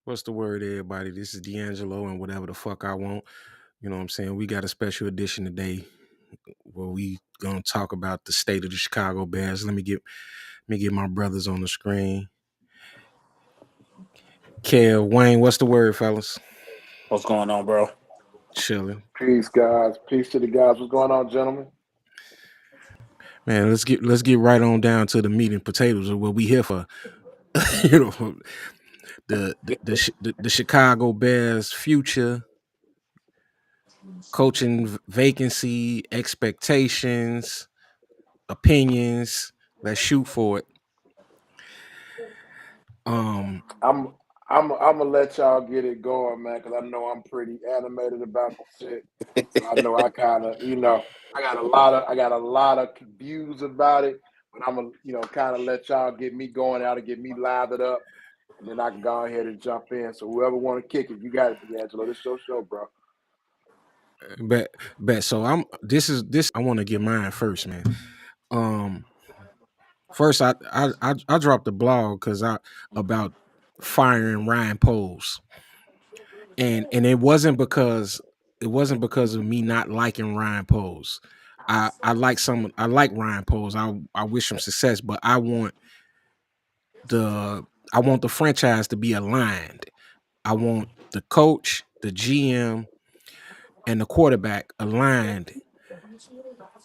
What's the word, everybody? This is D'Angelo and whatever the fuck I want. You know what I'm saying? We got a special edition today where we gonna talk about the state of the Chicago Bears. Let me get my brothers on the screen. Kev, Wayne, what's the word, fellas? What's going on, bro? Chilling. Peace, guys. Peace to the guys. What's going on, gentlemen? Man, let's get right on down to the meat and potatoes of what we here for. you know, the Chicago Bears future, coaching vacancy, expectations, opinions. Let's shoot for it. Um, I'm I'm gonna let y'all get it going, man, because I know I'm pretty animated about the shit. So I know I kind of, I got a lot of views about it, but I'm gonna, kind of let y'all get me going out and get me lathered up, and then I can go ahead and jump in. So whoever want to kick it, you got it, D'Angelo. This your show, bro. bet. So I want to get mine first, man. Um, First I dropped the blog because I about firing Ryan Poles, and it wasn't because of me not liking Ryan Poles. I like Ryan Poles. I wish him success, but the I want the franchise to be aligned. I want the coach, the GM, and the quarterback aligned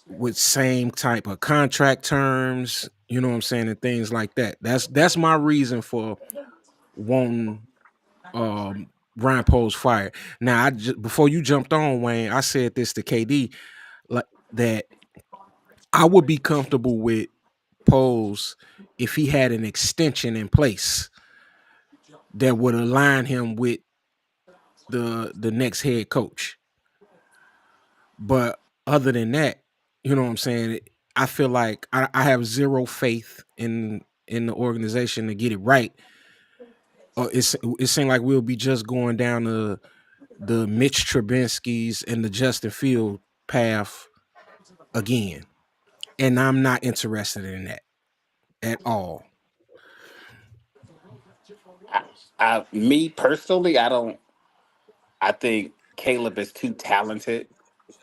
with same type of contract terms, you know what I'm saying, and things like that. That's my reason for wanting Ryan Poles fired. Now, before you jumped on, Wayne, I said this to KD, like that I would be comfortable with Poles if he had an extension in place that would align him with the next head coach. But other than that, you know what I'm saying? I feel like I have zero faith in the organization to get it right. It seemed like we'll be just going down the Mitch Trubinsky's and the Justin Field path again, and I'm not interested in that at all. Me personally, I don't. I think Caleb is too talented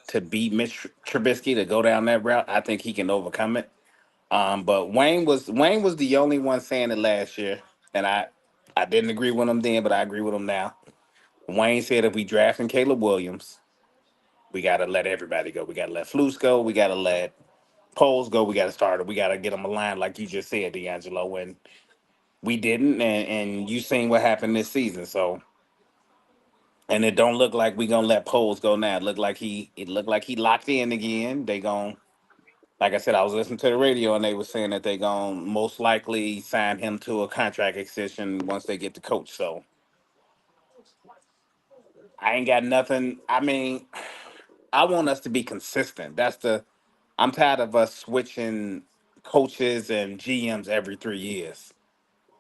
to beat Mitch Trubisky to go down that route. I think he can overcome it. But Wayne was the only one saying it last year, and I didn't agree with him then, but I agree with him now. Wayne said if we drafting Caleb Williams, we got to let everybody go. We got to let Flus go. We got to let Poles go. We got to start it. We got to get them aligned, like you just said, D'Angelo. And we didn't, and you seen what happened this season. So, and it don't look like we gonna let Poles go now. It looked like he locked in again. They gon' Like I said, I was listening to the radio and they were saying that they gonna most likely sign him to a contract extension once they get the coach. So I ain't got nothing. I mean, I want us to be consistent. I'm tired of us switching coaches and GMs every 3 years.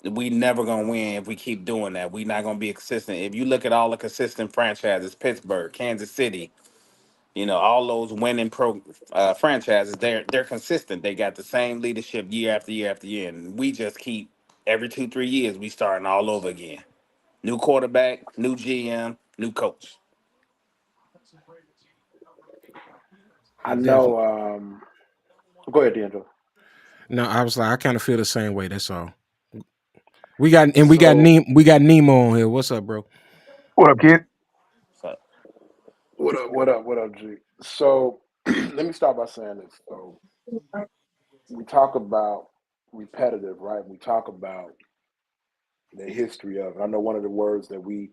We never gonna win if we keep doing that. We not gonna be consistent. If you look at all the consistent franchises, Pittsburgh, Kansas City, all those winning franchises, they're consistent. They got the same leadership year after year after year, and we just keep every 2 3 years we starting all over again. New quarterback, new GM, new coach. I know. Definitely. Go ahead, D'Angelo. No, I was like, I kind of feel the same way. That's all. We got So Nemo on here. What's up, bro? What up, kid? So what up? What up? What up, G? So let me start by saying this. So we talk about repetitive, right? We talk about the history of it. I know one of the words that we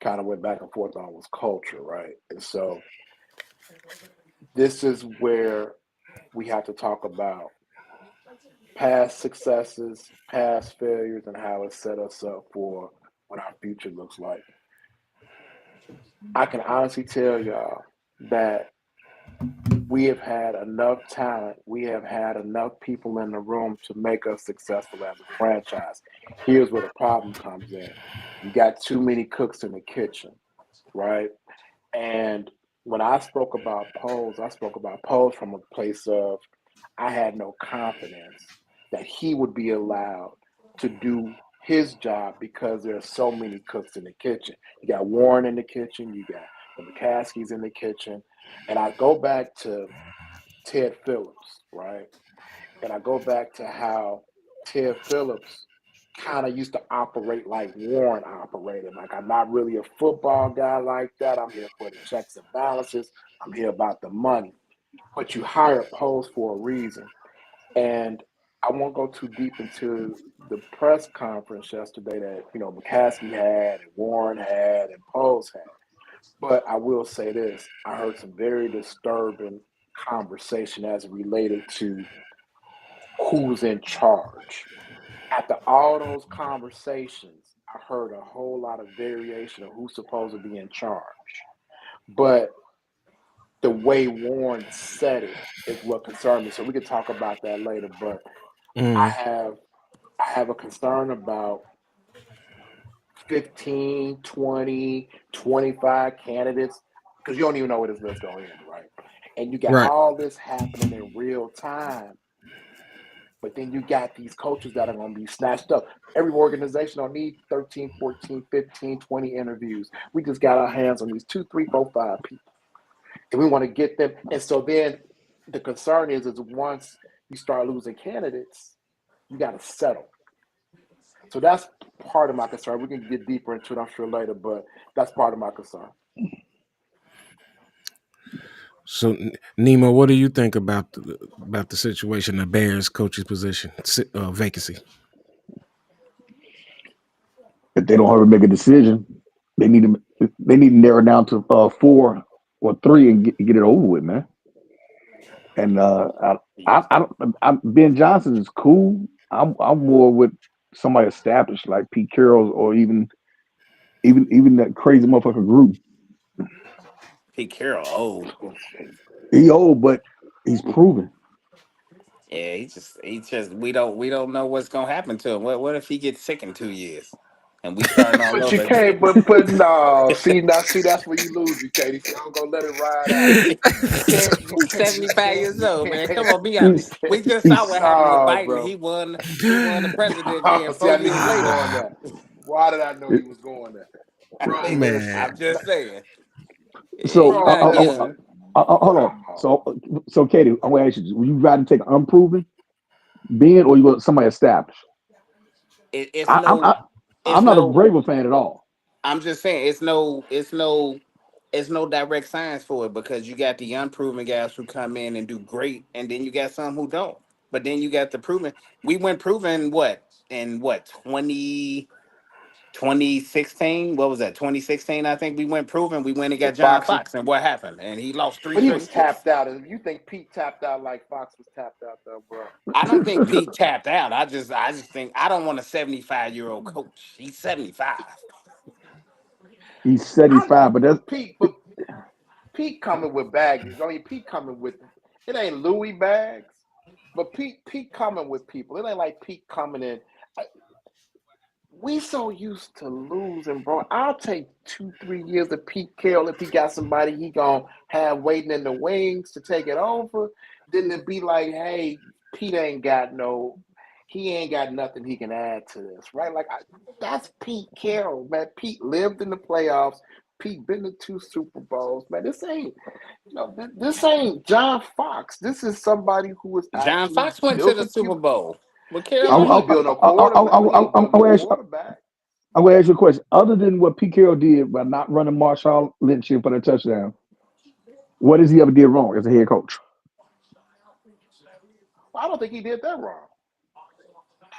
kind of went back and forth on was culture, right? And so this is where we have to talk about past successes, past failures, and how it set us up for what our future looks like. I can honestly tell y'all that we have had enough talent, we have had enough people in the room to make us successful as a franchise. Here's where the problem comes in. You got too many cooks in the kitchen, right? And when I spoke about polls, I spoke about polls from a place of I had no confidence that he would be allowed to do his job because there are so many cooks in the kitchen. You got Warren in the kitchen, you got the McCaskies in the kitchen, and I go back to Ted Phillips, right? And I go back to how Ted Phillips kind of used to operate like Warren operated. Like, I'm not really a football guy like that. I'm here for the checks and balances. I'm here about the money. But you hired Post for a reason. And I won't go too deep into the press conference yesterday that, McCaskey had and Warren had and Post had. But I will say this. I heard some very disturbing conversation as it related to who's in charge. After all those conversations, I heard a whole lot of variation of who's supposed to be in charge. But the way Warren said it is what concerned me. So we could talk about that later. But I Mm, have I have a concern about 15, 20, 25 candidates because you don't even know where this list going to end, right? And you got right. all this happening in real time. But then you got these coaches that are going to be snatched up. Every organization will need 13, 14, 15, 20 interviews. We just got our hands on these two, three, four, five people. And we want to get them. And so then the concern is once you start losing candidates, you got to settle. So that's part of my concern. We can get deeper into it, I'm sure, later, but that's part of my concern. So, Nemo, what do you think about the situation, the Bears coach's position, vacancy? If they don't ever make a decision, they need to narrow down to four or three and get it over with, man. And Ben Johnson is cool. I'm more with somebody established like Pete Carroll or even that crazy motherfucker group. Pete Carroll old. He old, but he's proven. Yeah, he just we don't know what's gonna happen to him. What if he gets sick in 2 years and we starting all But you over can't. again? But no. See that's where you lose me, Katie. See, I'm gonna let it ride out. You can't. You He's can't. You 75 can't. years You old, can't. man. Come on, be honest. He's We just saw what he's happened with No, Biden. bro. He won the president No. again See, four I knew years you was later. going there. Why did I know you was going there, bro? Man, I'm just saying. Yeah, so he Bro, not young. listen. hold on. No. So Katie, I'm gonna ask you: Would you rather take unproven Ben or you want somebody established? It, it's I, I'm no, I, it's I'm not a no. Braver fan at all. I'm just saying it's no direct science for it because you got the unproven guys who come in and do great, and then you got some who don't. But then you got the proven. We went proven what in what 2016? What was that? 2016, I think we went proven. We went and got If John Fox, Fox, and what happened? And he lost three but he was straight. tapped out. And you think Pete tapped out like Fox was tapped out, though, bro? I don't think Pete tapped out. I just think I don't want a 75-year-old coach. He's 75. He's I 75, but that's but Pete coming with baggage. I mean, Pete coming with it ain't Louis bags, but Pete coming with people. It ain't like Pete coming in. We so used to losing, bro. I'll take 2, 3 years of Pete Carroll if he got somebody he gonna have waiting in the wings to take it over. Then to be like, hey, Pete ain't got no, he ain't got nothing he can add to this, right? That's Pete Carroll, man. Pete lived in the playoffs. Pete been to 2 Super Bowls, man. This ain't John Fox. This is somebody who was John actually Fox went to built the a Q. Super Bowl. But Yeah, Carroll but he I'm, ain't didn't. built no quarterback. But he ain't built no gonna ask, quarterback. I'm gonna ask you a question. Other than what Pete Carroll did by not running Marshall Lynch in for the touchdown, what has he ever did wrong as a head coach? I don't think he did that wrong.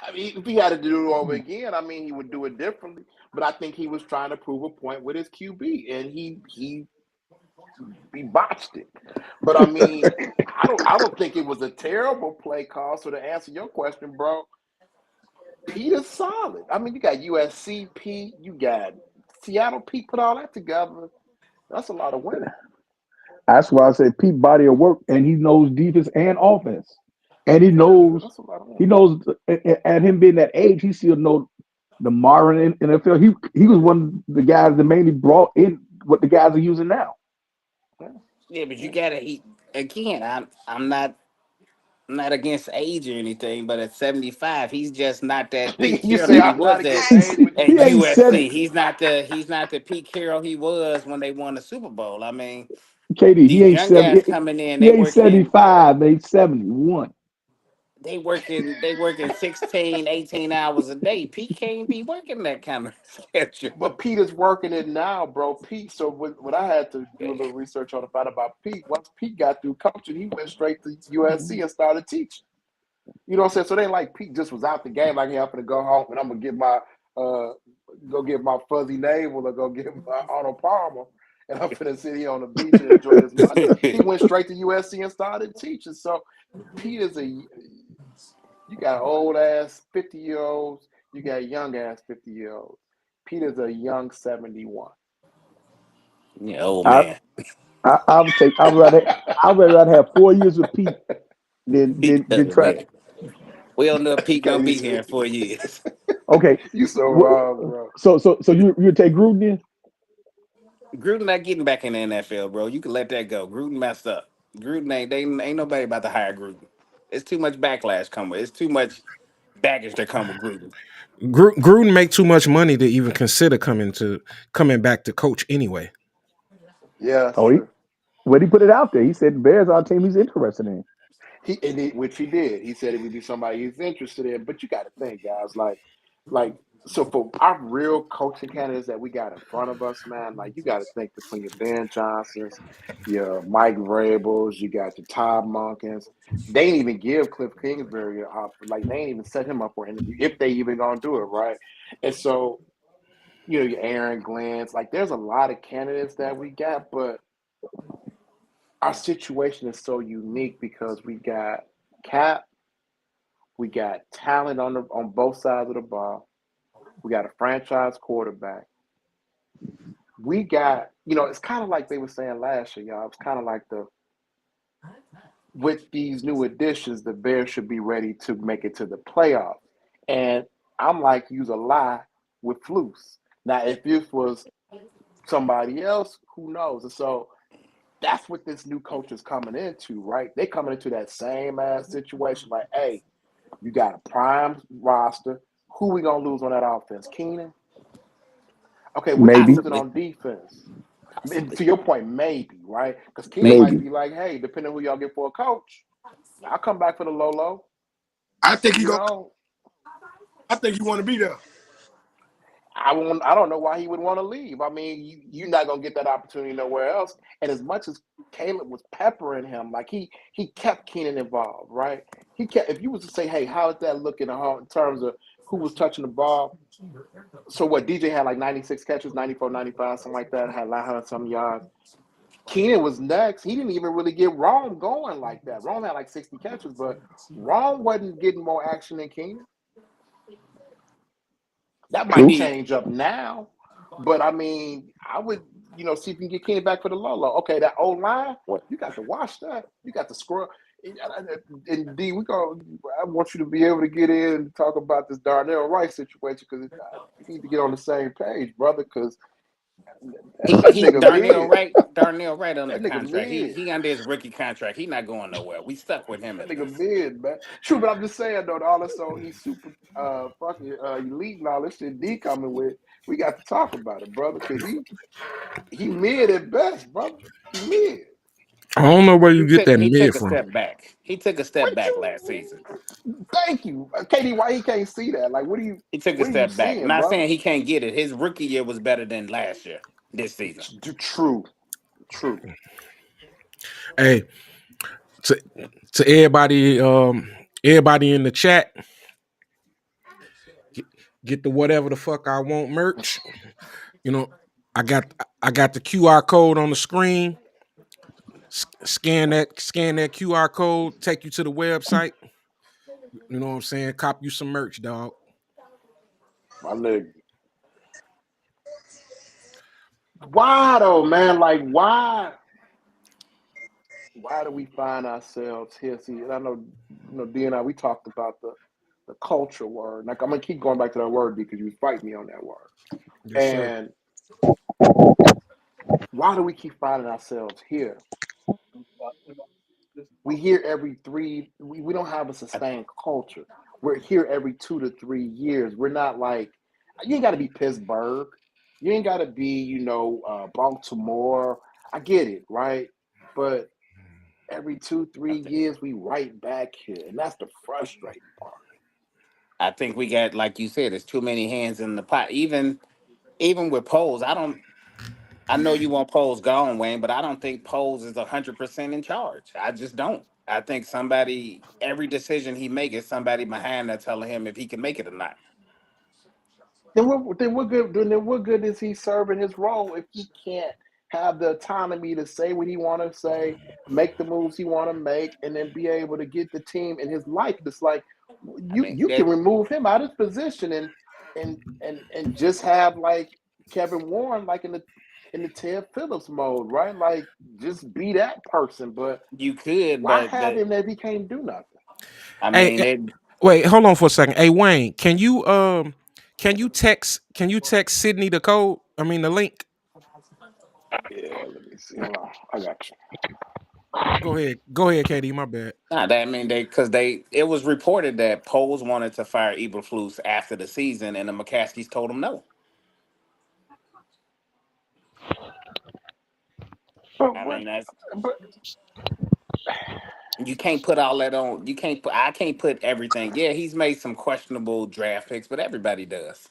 I mean, if he had to do it over again, I mean, he would do it differently. But I think he was trying to prove a point with his QB, and he botched it. But I mean, I don't think it was a terrible play call. So to answer your question, bro, Pete is solid. I mean, you got USC Pete, you got Seattle Pete. Put all that together, that's a lot of winning. That's why I say Pete body of work, and he knows defense and offense, and he Yeah, knows that's a lot of he winning. knows at him being that age, he still know the modern NFL. He was one of the guys that mainly brought in what the guys are using now. Yeah, Yeah, but you yeah. gotta eat again. I'm not against age or anything, but at 75, he's just not that Pete You Carroll say that he I'm not was He against at age, but you at ain't seven. USC. He's not the Pete Carroll he was when they won the Super Bowl. I mean, KD, he these ain't young seven. guys coming in, He ain't 75. They 71. they working 16, 18 hours a day. Pete can't be working that kind of schedule. but Pete is working it now, bro. Pete. So what I had to do a little research on to find about Pete. Once Pete got through coaching, he went straight to USC and started teaching. You know what I'm saying? So they like Pete just was out the game, like, hey, I'm gonna go home and I'm gonna get my uh go get my fuzzy navel or go get my Arnold Palmer and I'm gonna sit here on the beach and enjoy this money. He went straight to USC and started teaching. So Pete is a you got old ass 50-year olds, you got young ass 50-year olds. Pete is a young 71. Yeah, old I, man. I would take. I'd rather have 4 years with Pete than Oh try. man. We don't know if Pete gonna Katie be here said, in 4 years. Okay, you so what, wrong, bro. so you take Gruden in? Gruden not getting back in the NFL, bro. You can let that go. Gruden messed up. Gruden ain't nobody about to hire Gruden. It's too much backlash come with. It's too much baggage that come with Gruden. Gruden make too much money to even consider coming back to coach anyway. Yeah, that's Oh, true. he put it out there. He said the Bears are a team he's interested in. Which he did. He said it would be somebody he's interested in. But you got to think, guys, like so for our real coaching candidates that we got in front of us, man, like you got to think between your Ben Johnsons, your Mike Vrabels, you got your Todd Monkins. They ain't even give Cliff Kingsbury an offer. Like they ain't even set him up for an interview if they even gonna do it, right? And so your Aaron Glenn's, like there's a lot of candidates that we got, but our situation is so unique because we got Cap. We got talent on both sides of the ball. We got a franchise quarterback. We got, it's kind of like they were saying last year, y'all. It's kind of like with these new additions, the Bears should be ready to make it to the playoffs. And I'm like, use a lie with Flus. Now, if this was somebody else, who knows? And so that's what this new coach is coming into, right? They coming into that same ass situation. Like, hey, you got a prime roster. Who we gonna lose on that offense? Keenan? Okay, what you Maybe, losing Possibly. on defense? And Possibly. to your point, maybe, right? Because Keenan Maybe. might maybe. be like, hey, depending on who y'all get for a coach, I'll come back for the Lolo. I think he You go. know, I think you want to be there. I don't know why he would want to leave. I mean, you're not gonna get that opportunity nowhere else. And as much as Caleb was peppering him, like he kept Keenan involved, right? He kept. If you was to say, hey, how did that look in terms of who was touching the ball? So what? DJ had like 96 catches, 94, 95, something like that. Had 900 some yards. Keenan was next. He didn't even really get Rome going like that. Rome had like 60 catches, but Rome wasn't getting more action than Keenan. That I might True. need change up now, but I mean, I would, see if you can get Keenan back for the Lolo. Okay, that old line, what you got to watch that. You got to squirrel. And D, I want you to be able to get in and talk about this Darnell Rice situation because we need to get on the same page, brother. Because that he nigga mid, Darnell Wright under that nigga contract. mid. He under his rookie contract. He not going nowhere. We stuck with him That at nigga least. mid, man. True, but I'm just saying though, also he's super fucking elite and all this shit D coming with. We got to talk about it, brother, because he mid at best, brother. He mid. I don't know where you get that He mid took a from. step back. He took a step What back you last season. thank you. KD, why he can't see that? Like He took a what are you step back. seeing, Not brother? saying he can't get it. His rookie year was better than last year. This season. True. True. Hey, to to everybody in the chat, get, get the whatever the fuck I want merch. You know, I got I got the QR code on the screen. Scan that QR code, take you to the website. You know what I'm saying? Cop you some merch, dog. My nigga. Why though, man? Like why do we find ourselves here? See, and I know, D and I, we talked about the culture word. Like I'm gonna keep going back to that word because you fight me on that word. Yes, sir. And why do we keep finding ourselves here? We hear every three. We don't have a I, sustained culture. We're here every 2 to 3 years. We're not like you ain't got to be Pittsburgh. You ain't got to be Baltimore. I get it, right? But every two, I, three th- years we right back here, and that's the frustrating part. I think we got, like you said, there's too many hands in the pot. Even with polls, I don't. I know you want polls gone, Wayne, but I don't think polls is 100% in charge. I just don't. I think somebody, every decision he makes, is somebody behind that telling him if he can make it or not. Then what good is he serving his role if he can't have the autonomy to say what he want to say, make the moves he want to make, and then be able to get the team in his likeness? Like I you, mean, you can that remove him out of his position and just have like Kevin Warren like in the Ted Phillips mode, right? Like just be that person, but you could, why but have him if he can't do nothing? I Hey, mean, it. wait, hold on for a second. Hey Wayne, can you text Sydney the code? I mean the link. Yeah, let me see. Hold on, I got you. Go ahead. Go ahead, Katie. My bad. Nah, that I mean they because they it was reported that Poles wanted to fire Eberflus after the season, and the McCaskies told him no. But I what? mean, that's But you can't put all that on. You can't put. I can't put everything. Yeah, he's made some questionable draft picks, but everybody does.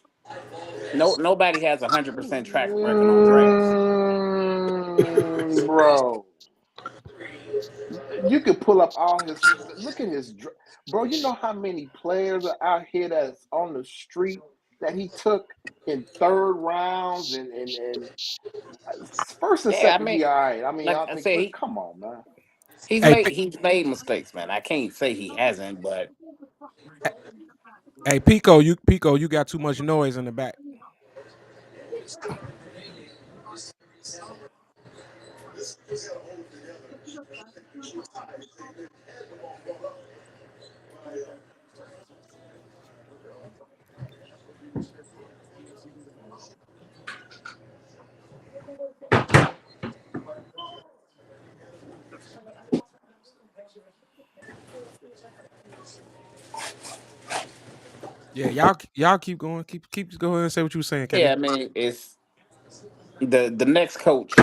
No, nobody has 100% track record on drafts. bro, you could pull up all his. Look at bro. You know how many players are out here that's on the street that he took in third rounds and first and Yeah, I second. mean, He all right. I mean, like I I think, say, but come on, man. Hey, he's made mistakes, man. I can't say he hasn't, but hey, Pico, you got too much noise in the back. Yeah, y'all keep going. Keep go ahead and say what you were saying, yeah, Katie. I mean, it's the next coach.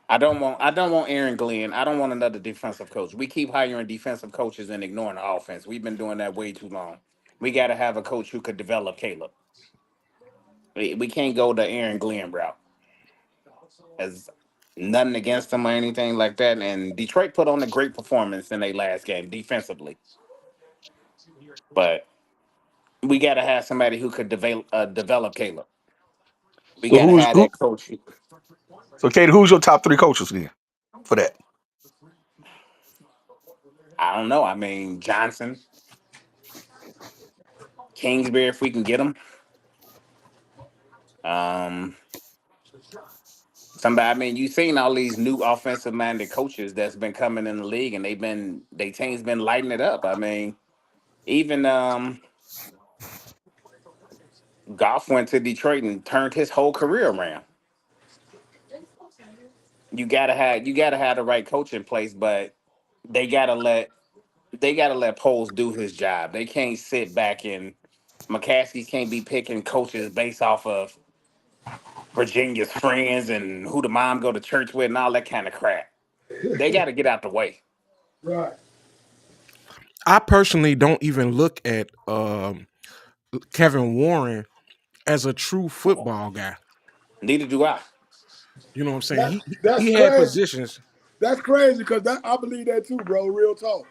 I don't want Aaron Glenn. I don't want another defensive coach. We keep hiring defensive coaches and ignoring the offense. We've been doing that way too long. We got to have a coach who could develop Caleb. We can't go the Aaron Glenn route. As nothing against him or anything like that. And Detroit put on a great performance in their last game defensively, but we got to have somebody who could develop Caleb. We So got to who's have who? that coach. So Katie, who's your top three coaches then for that? I don't know. I mean, Johnson, Kingsbury, if we can get him. Um, Somebody. I mean, you've seen all these new offensive minded coaches that's been coming in the league, and they teams been lighting it up. I mean, even Goff went to Detroit and turned his whole career around. You gotta have the right coach in place, but they gotta let they gotta let Poles do his job. They can't sit back and McCaskey can't be picking coaches based off of Virginia's friends and who the mom go to church with and all that kind of crap. They gotta get out the way. Right. I personally don't even look at Kevin Warren as a true football guy. Neither do I. You know what I'm saying? That He that's had crazy. positions. That's crazy because that I believe that too, bro. Real talk.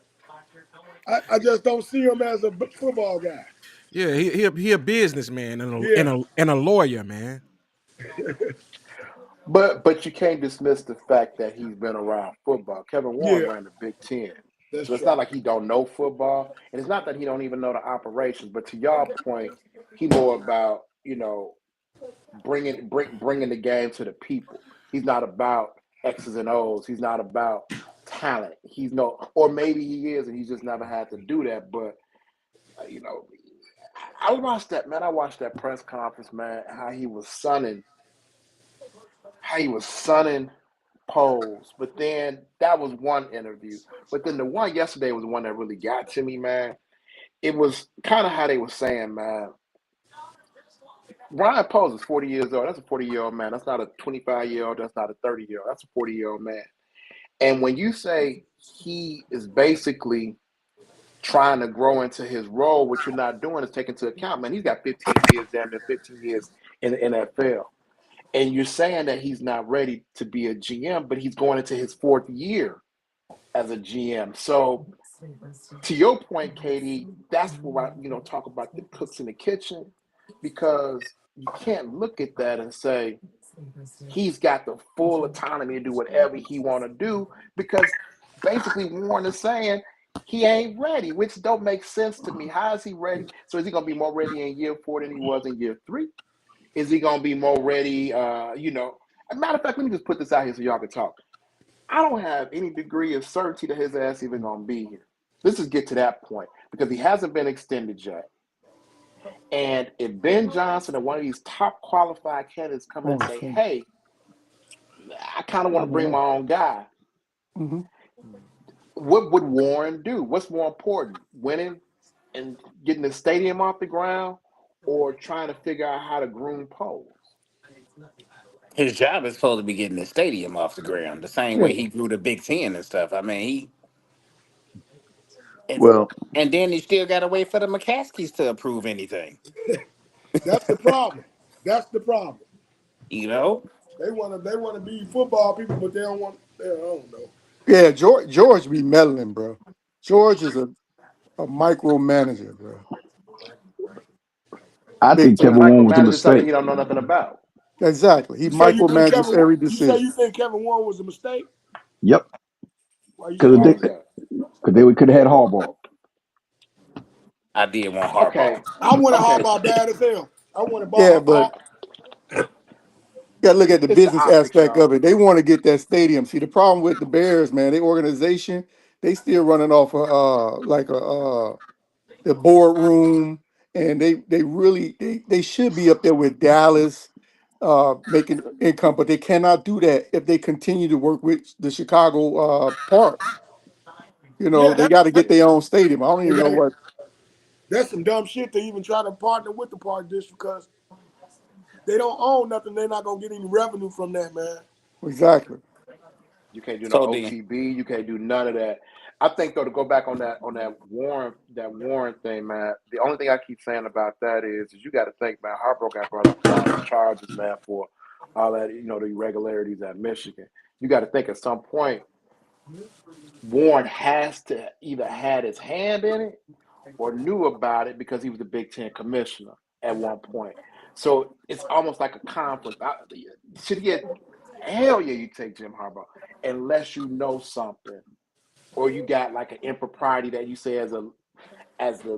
I just don't see him as a football guy. Yeah, he a businessman Yeah. and a lawyer, man. But you can't dismiss the fact that he's been around football. Kevin Warren Yeah. ran the Big Ten, That's so it's true. not like he don't know football, and it's not that he don't even know the operations. But to y'all point, he more about bringing the game to the people. He's not about X's and O's. He's not about talent. He's no, or maybe he is, and he's just never had to do that. But uh, you know, I watched that man. I watched that press conference, man. How he was sunning polls. But then that was one interview. But then the one yesterday was the one that really got to me, man. It was kind of how they were saying, man. Ryan Poles is 40 years old. That's a 40-year-old man. That's not a 25-year-old. That's not a 30-year-old. That's a 40-year-old man. And when you say he is basically trying to grow into his role, what you're not doing is taking into account, man, he's got 15 years, damn near 15 years in the NFL. And you're saying that he's not ready to be a GM, but he's going into his fourth year as a GM. So to your point, Katie, that's where I, talk about the cooks in the kitchen, because you can't look at that and say he's got the full autonomy to do whatever he want to do, because basically Warren is saying he ain't ready, which don't make sense to me. How is he ready? So is he going to be more ready in year 4 than he was in year 3? Is he going to be more ready? As a matter of fact, let me just put this out here so y'all can talk. I don't have any degree of certainty that his ass even going to be here. Let's just get to that point, because he hasn't been extended yet. And if Ben Johnson or one of these top qualified candidates come in and say, hey, I kind of want to bring my own guy, Mm-hmm. what would Warren do? What's more important, winning and getting the stadium off the ground, or trying to figure out how to groom polls? His job is supposed to be getting the stadium off the ground, the same Yeah, way he grew the Big Ten and stuff. I mean, and, Well, and then he still got to wait for the McCaskies to approve anything. that's the problem. That's the problem. You know, They wanna be football people, but they don't want. I don't know. Yeah, George be meddling, bro. George is a micromanager, bro. I Big think But he Kevin time. Warren was a micromanages something mistake. he don't know nothing about. Exactly. He You say you think micromanages Kevin? every You say decision. you think Kevin Warren was a mistake? Yep, Why you say because Why that? is that? they could have had Harbaugh. I did want Okay, Harbaugh. I wanted okay. Harbaugh bad as hell. I wanted Yeah, ball. but you got to look at the It's the business optics, aspect of y'all. it. They want to get that stadium. See, the problem with the Bears, man, their organization, they still running off like the boardroom, and they really they should be up there with Dallas, making income, but they cannot do that if they continue to work with the Chicago parks. Yeah, They got to get that, their own stadium. I don't they even know got what that's some dumb shit to even try to partner with the park district, because they don't own nothing. They're not gonna get any revenue from that, man. exactly. You can't do no So then, OTB. You can't do none of that. I think though, to go back on that Warren thing, man. The only thing I keep saying about that is you got to think, man. Harbaugh got brought up for all those charges, man, for all that, the irregularities at Michigan. You got to think at some point Warren has to either had his hand in it or knew about it, because he was the Big Ten commissioner at one point. So it's almost like a conflict. Should he get? Hell yeah, you take Jim Harbaugh, unless you know something, or you got like an impropriety that you say as the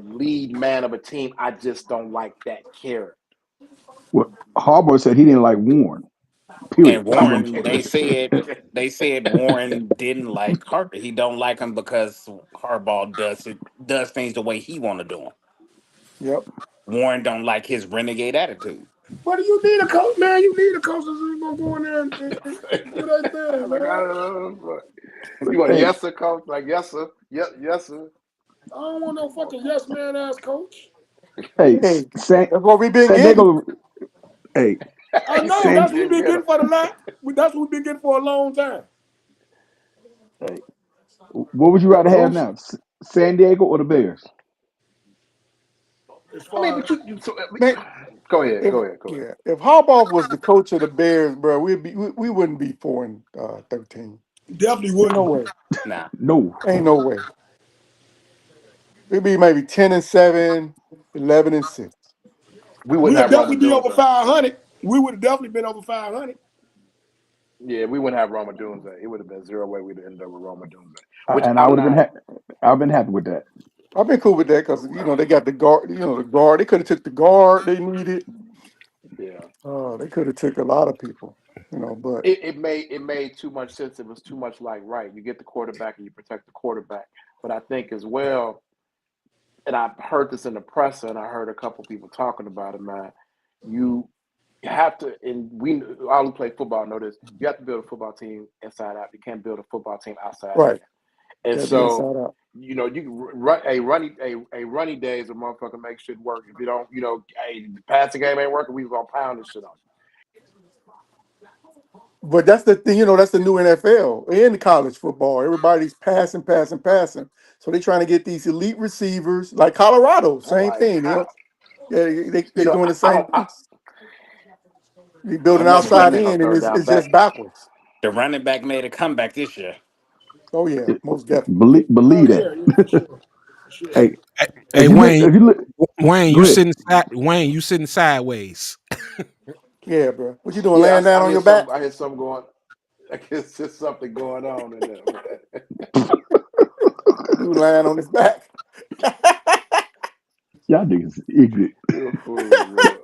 lead man of a team. I just don't like that character. Well, Harbaugh said he didn't like Warren. Period. and He don't. Warren, they said Warren didn't like Harbaugh. He don't like him because Harbaugh does things the way he want to do them. Yep. Warren don't like his renegade attitude. What do you need a coach, man? You need a coach that's gonna go in there and do that thing, Like, I man. don't know. You want a Hey, yes sir coach? Like, yes sir, yes sir. I don't want no fucking yes man ass coach. hey, Hey, San that's what we've been San getting. Diego. Hey, I He know said he that's what we've been been getting getting for the last. That's what we've been getting for a long time. hey, what would you the rather have who's. now, San Diego or the Bears? As I mean, far but as you so, Man, go ahead, if go ahead, go ahead. yeah, if Harbaugh was the coach of the Bears, bro, we wouldn't be 4-13. definitely Ain't no wouldn't. way. Nah, No. Ain't no way. We'd be maybe 10-7, 11-6. We wouldn't We'd have Roma definitely be over Dunze. 500. We would have definitely been over 500. Yeah, we wouldn't have Roma Dunze. It would have been zero way we'd end up with Roma Dunze. Which And I I'm would have been not. I've been happy with that. I've been cool with that because they got the guard. The guard. They could have took the guard they needed. Yeah. They could have took a lot of people. But It made too much sense. It was too much like, right, you get the quarterback and you protect the quarterback. But I think as well, and I've heard this in the press and I heard a couple people talking about it, man. You you have to, and we all who play football know this. You have to build a football team inside out. You can't build a football team outside in. Right. And Gotta be so, inside out. you can run a runny day is a motherfucker make shit work. If you don't, hey, the passing game ain't working, we gonna pound this shit on But that's the thing, that's the new NFL and college football. Everybody's passing, passing, passing. So they're trying to get these elite receivers, like Colorado, you. I'm same like, thing. how? Yeah, they doing the I same don't. thing. They building Enough is outside missing on in, and third it's, down it's back. just backwards. The running back made a comeback this year. Oh yeah, most definitely. Oh Believe that. yeah, yeah, for sure, for sure. Hey, Hey, if hey, you look, Wayne, if you look, Wayne, go you ahead. sitting Wayne, you sitting sideways. Yeah, bro. What you doing? Yeah, Laying down I on hear your some. back? I hear something going. I guess there's something going on in there, man. Dude lying on his back. Y'all niggas ignorant. You're a fool, bro.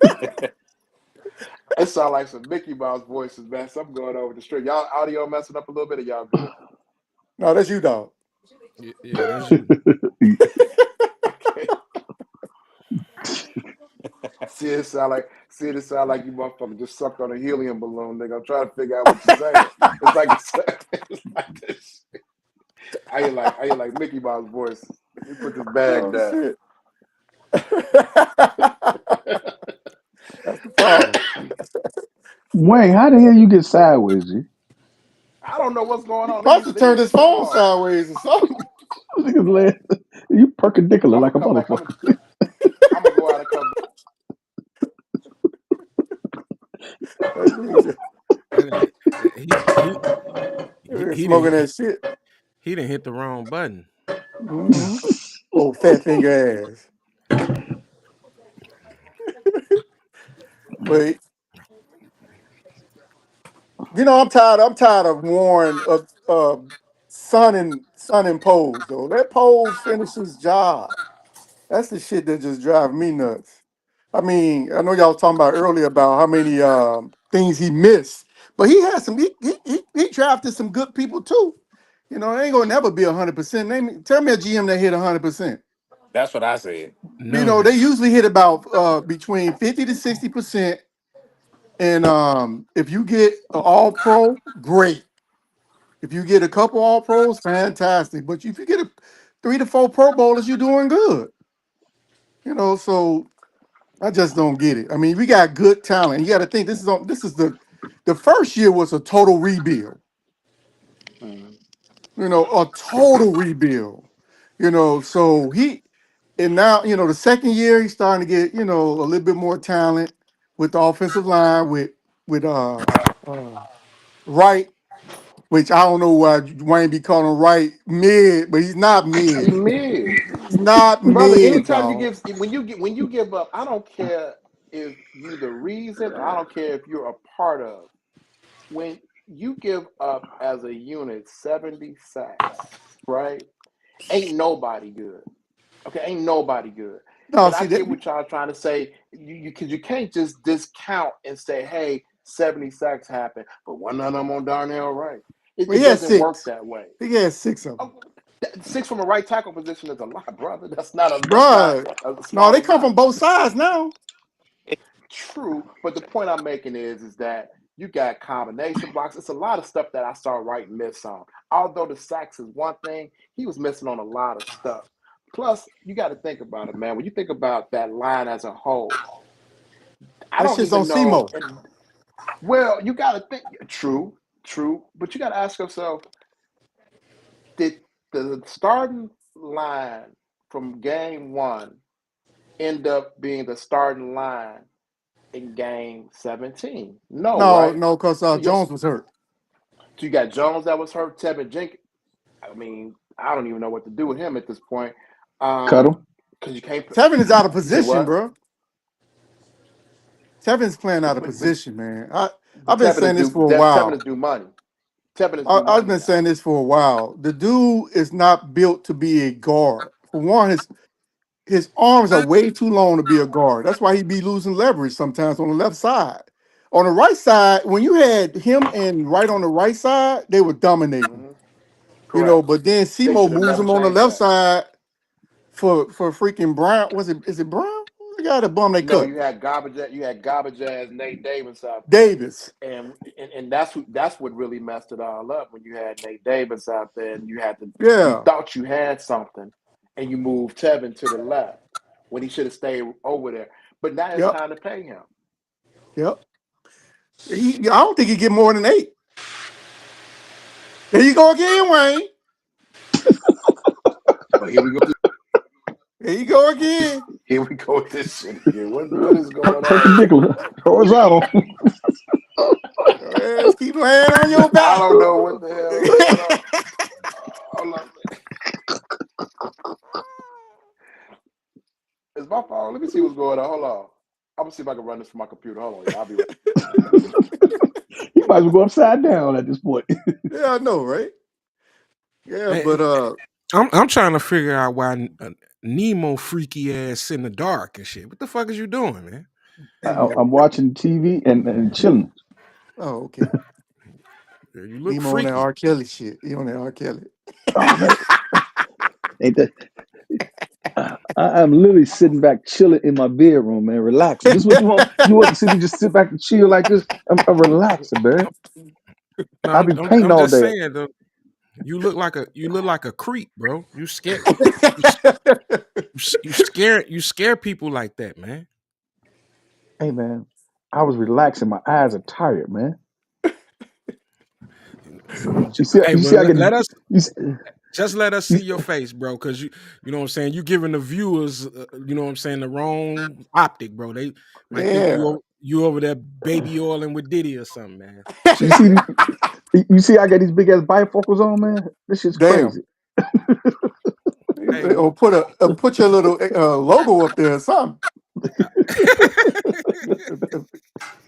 It sound like some Mickey Mouse voices, man. Something going on with the street. Y'all audio messing up a little bit, or y'all good? No, that's you, dog. Yeah, that's you. Okay. See it sound like you motherfucker just sucked on a helium balloon, nigga. I'm trying to figure out what you're saying. It's like it's like this. I hear like Mickey Mouse voices. Let me put this bag Oh down. shit. That's the problem. Wayne, how the hell you get sideways, G? I don't know what's going He on. must have They turned use his phone small. sideways or something. Niggas laugh- You perpendicular I'm gonna like a come back. motherfucker. I'm gonna go out and come back. That dude Uh, he smoking he that shit. he didn't hit the wrong button. Hmm. Oh, fat finger ass. But I'm tired of Warren Sun imposed though. That pose finishes job. That's the shit that just drives me nuts. I mean, I know y'all was talking about earlier about how many things he missed, but he had some. He drafted some good people too. It ain't gonna never be 100%. Tell me a GM that hit 100%. That's what I said. None. They usually hit about between 50 to 60%. And if you get an All Pro, great. If you get a couple All Pros, fantastic. But if you get 3 to 4 Pro Bowlers, you're doing good. So I just don't get it. I mean, we got good talent. You got to think this is the first year was a total rebuild. Mhm. A total rebuild. So and now the second year he's starting to get a little bit more talent with the offensive line with Wright, which I don't know why Wayne be calling Wright mid, but he's not He mid. mid. He's not Brother, mid, anytime you dog. give when you give up, I don't care if you the reason, or I don't care if you're a part of. When you give up as a unit 70 sacks, right? Ain't nobody good. Okay, ain't nobody good. No, And I see that. get what y'all trying to say. Because you can't just discount and say, hey, 70 sacks happened, but one of them on Darnell Wright. It, Well, it he had doesn't work 6. that way. He had 6 of them. Oh, 6 from a right tackle position is a lot, brother. That's not Bruh. a No, small they come from amount. both sides now. True, but the point I'm making is that you got combination blocks. It's a lot of stuff that I saw Wright miss on. Although the sacks is one thing, he was missing on a lot of stuff. Plus, you got to think about it, man. When you think about that line as a whole, I That don't shit's on even know. SEMO. And well, you got to think. True, but you got to ask yourself: did the starting line from game one end up being the starting line in game 17? No, No, right? no, because Yes. Jones was hurt. So you got Jones that was hurt, Tevin Jenkins. I mean, I don't even know what to do with him at this point. Cut him. Because you can't Tevin is out of say position, what? bro. Tevin's playing out of But position, man. I've but been Tevin is saying this due. for a Tevin is while. due money. Tevin is due I've money been now. saying this for a while. The dude is not built to be a guard. For one, his arms are way too long to be a guard. That's why he be losing leverage sometimes on the left side. On the right side, when you had him and right on the right side, they were dominating. Hmm. Correct. But then They Simo should have moves never him on the changed left that. side for freaking Brown. Is it Brown? The guy that bum they No, cut. you had garbage ass Nate Davis out there. Davis. And that's what really messed it all up when you had Nate Davis out there and you Yeah. thought you had something and you moved Tevin to the left when he should have stayed over there. But now it's Yep. time to pay him. Yep. I don't think he get more than 8. There you go again, Wayne. Oh, here we go. There you go again. Here we go with this shit again. What is going on here? Perpendicular, horizontal. Keep your hand on your I back. don't know what the hell is going on. Hold on. It's my phone. Let me see what's going on. Hold on. I'm gonna see if I can run this from my computer. Hold on, y'all. I'll be right. You might as well go upside down at this point. Yeah, I know, right? Yeah, Hey, but I'm trying to figure out why Nemo freaky ass in the dark and shit. What the fuck is you doing, man? I'm watching TV and chilling. oh, okay. You look Nemo on that freaky. R. Kelly shit. He on that R. Kelly. Oh man, ain't that? I'm literally sitting back, chilling in my bedroom, man, relaxing. This is what you want? You want to see me just sit back and chill like this? I'm relaxing, man. No, I've I'm, been I'm painting I'm all just day. saying though. You look like a creep, bro. You, you scare people like that, man. Hey, man, I was relaxing. My eyes are tired, man. Hey, You well, see, I get let us you. See, just let us you, see your face, bro, because you know what I'm saying. You giving the viewers, you know what I'm saying, the wrong optic, bro. They might think yeah. you over there baby oiling with Diddy or something, man. you see, you see, I got these big ass bifocals on, man. This shit's Damn. crazy. Hey, Or well, put your little logo up there or something.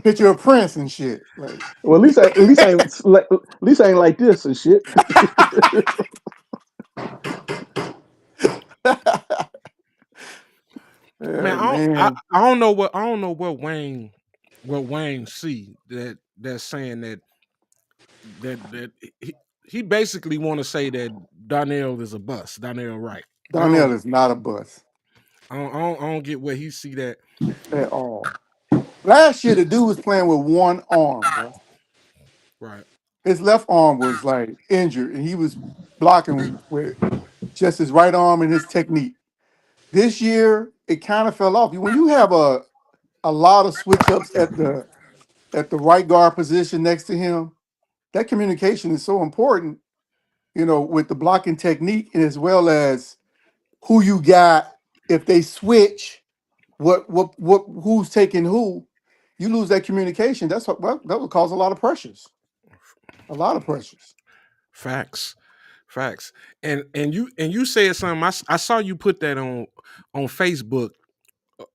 Picture of Prince and shit. Like, Well, at least I ain't like this and shit. man, yeah, man. I don't know what Wayne see that's saying that he basically want to say that Donnell is a bust. Donnell Wright. I Donnell don't is not a bust I don't get where he see that. at all. Last year, the dude was playing with one arm, bro. Right. His left arm was like injured, and he was blocking with just his right arm and his technique. This year, it kind of fell off. When you have a lot of switch ups at the right guard position next to him, that communication is so important. With the blocking technique and as well as who you got. If they switch, who's taking who? You lose that communication. That would cause a lot of pressures. A lot of pressures. Facts. Facts. And you said something. I saw you put that on Facebook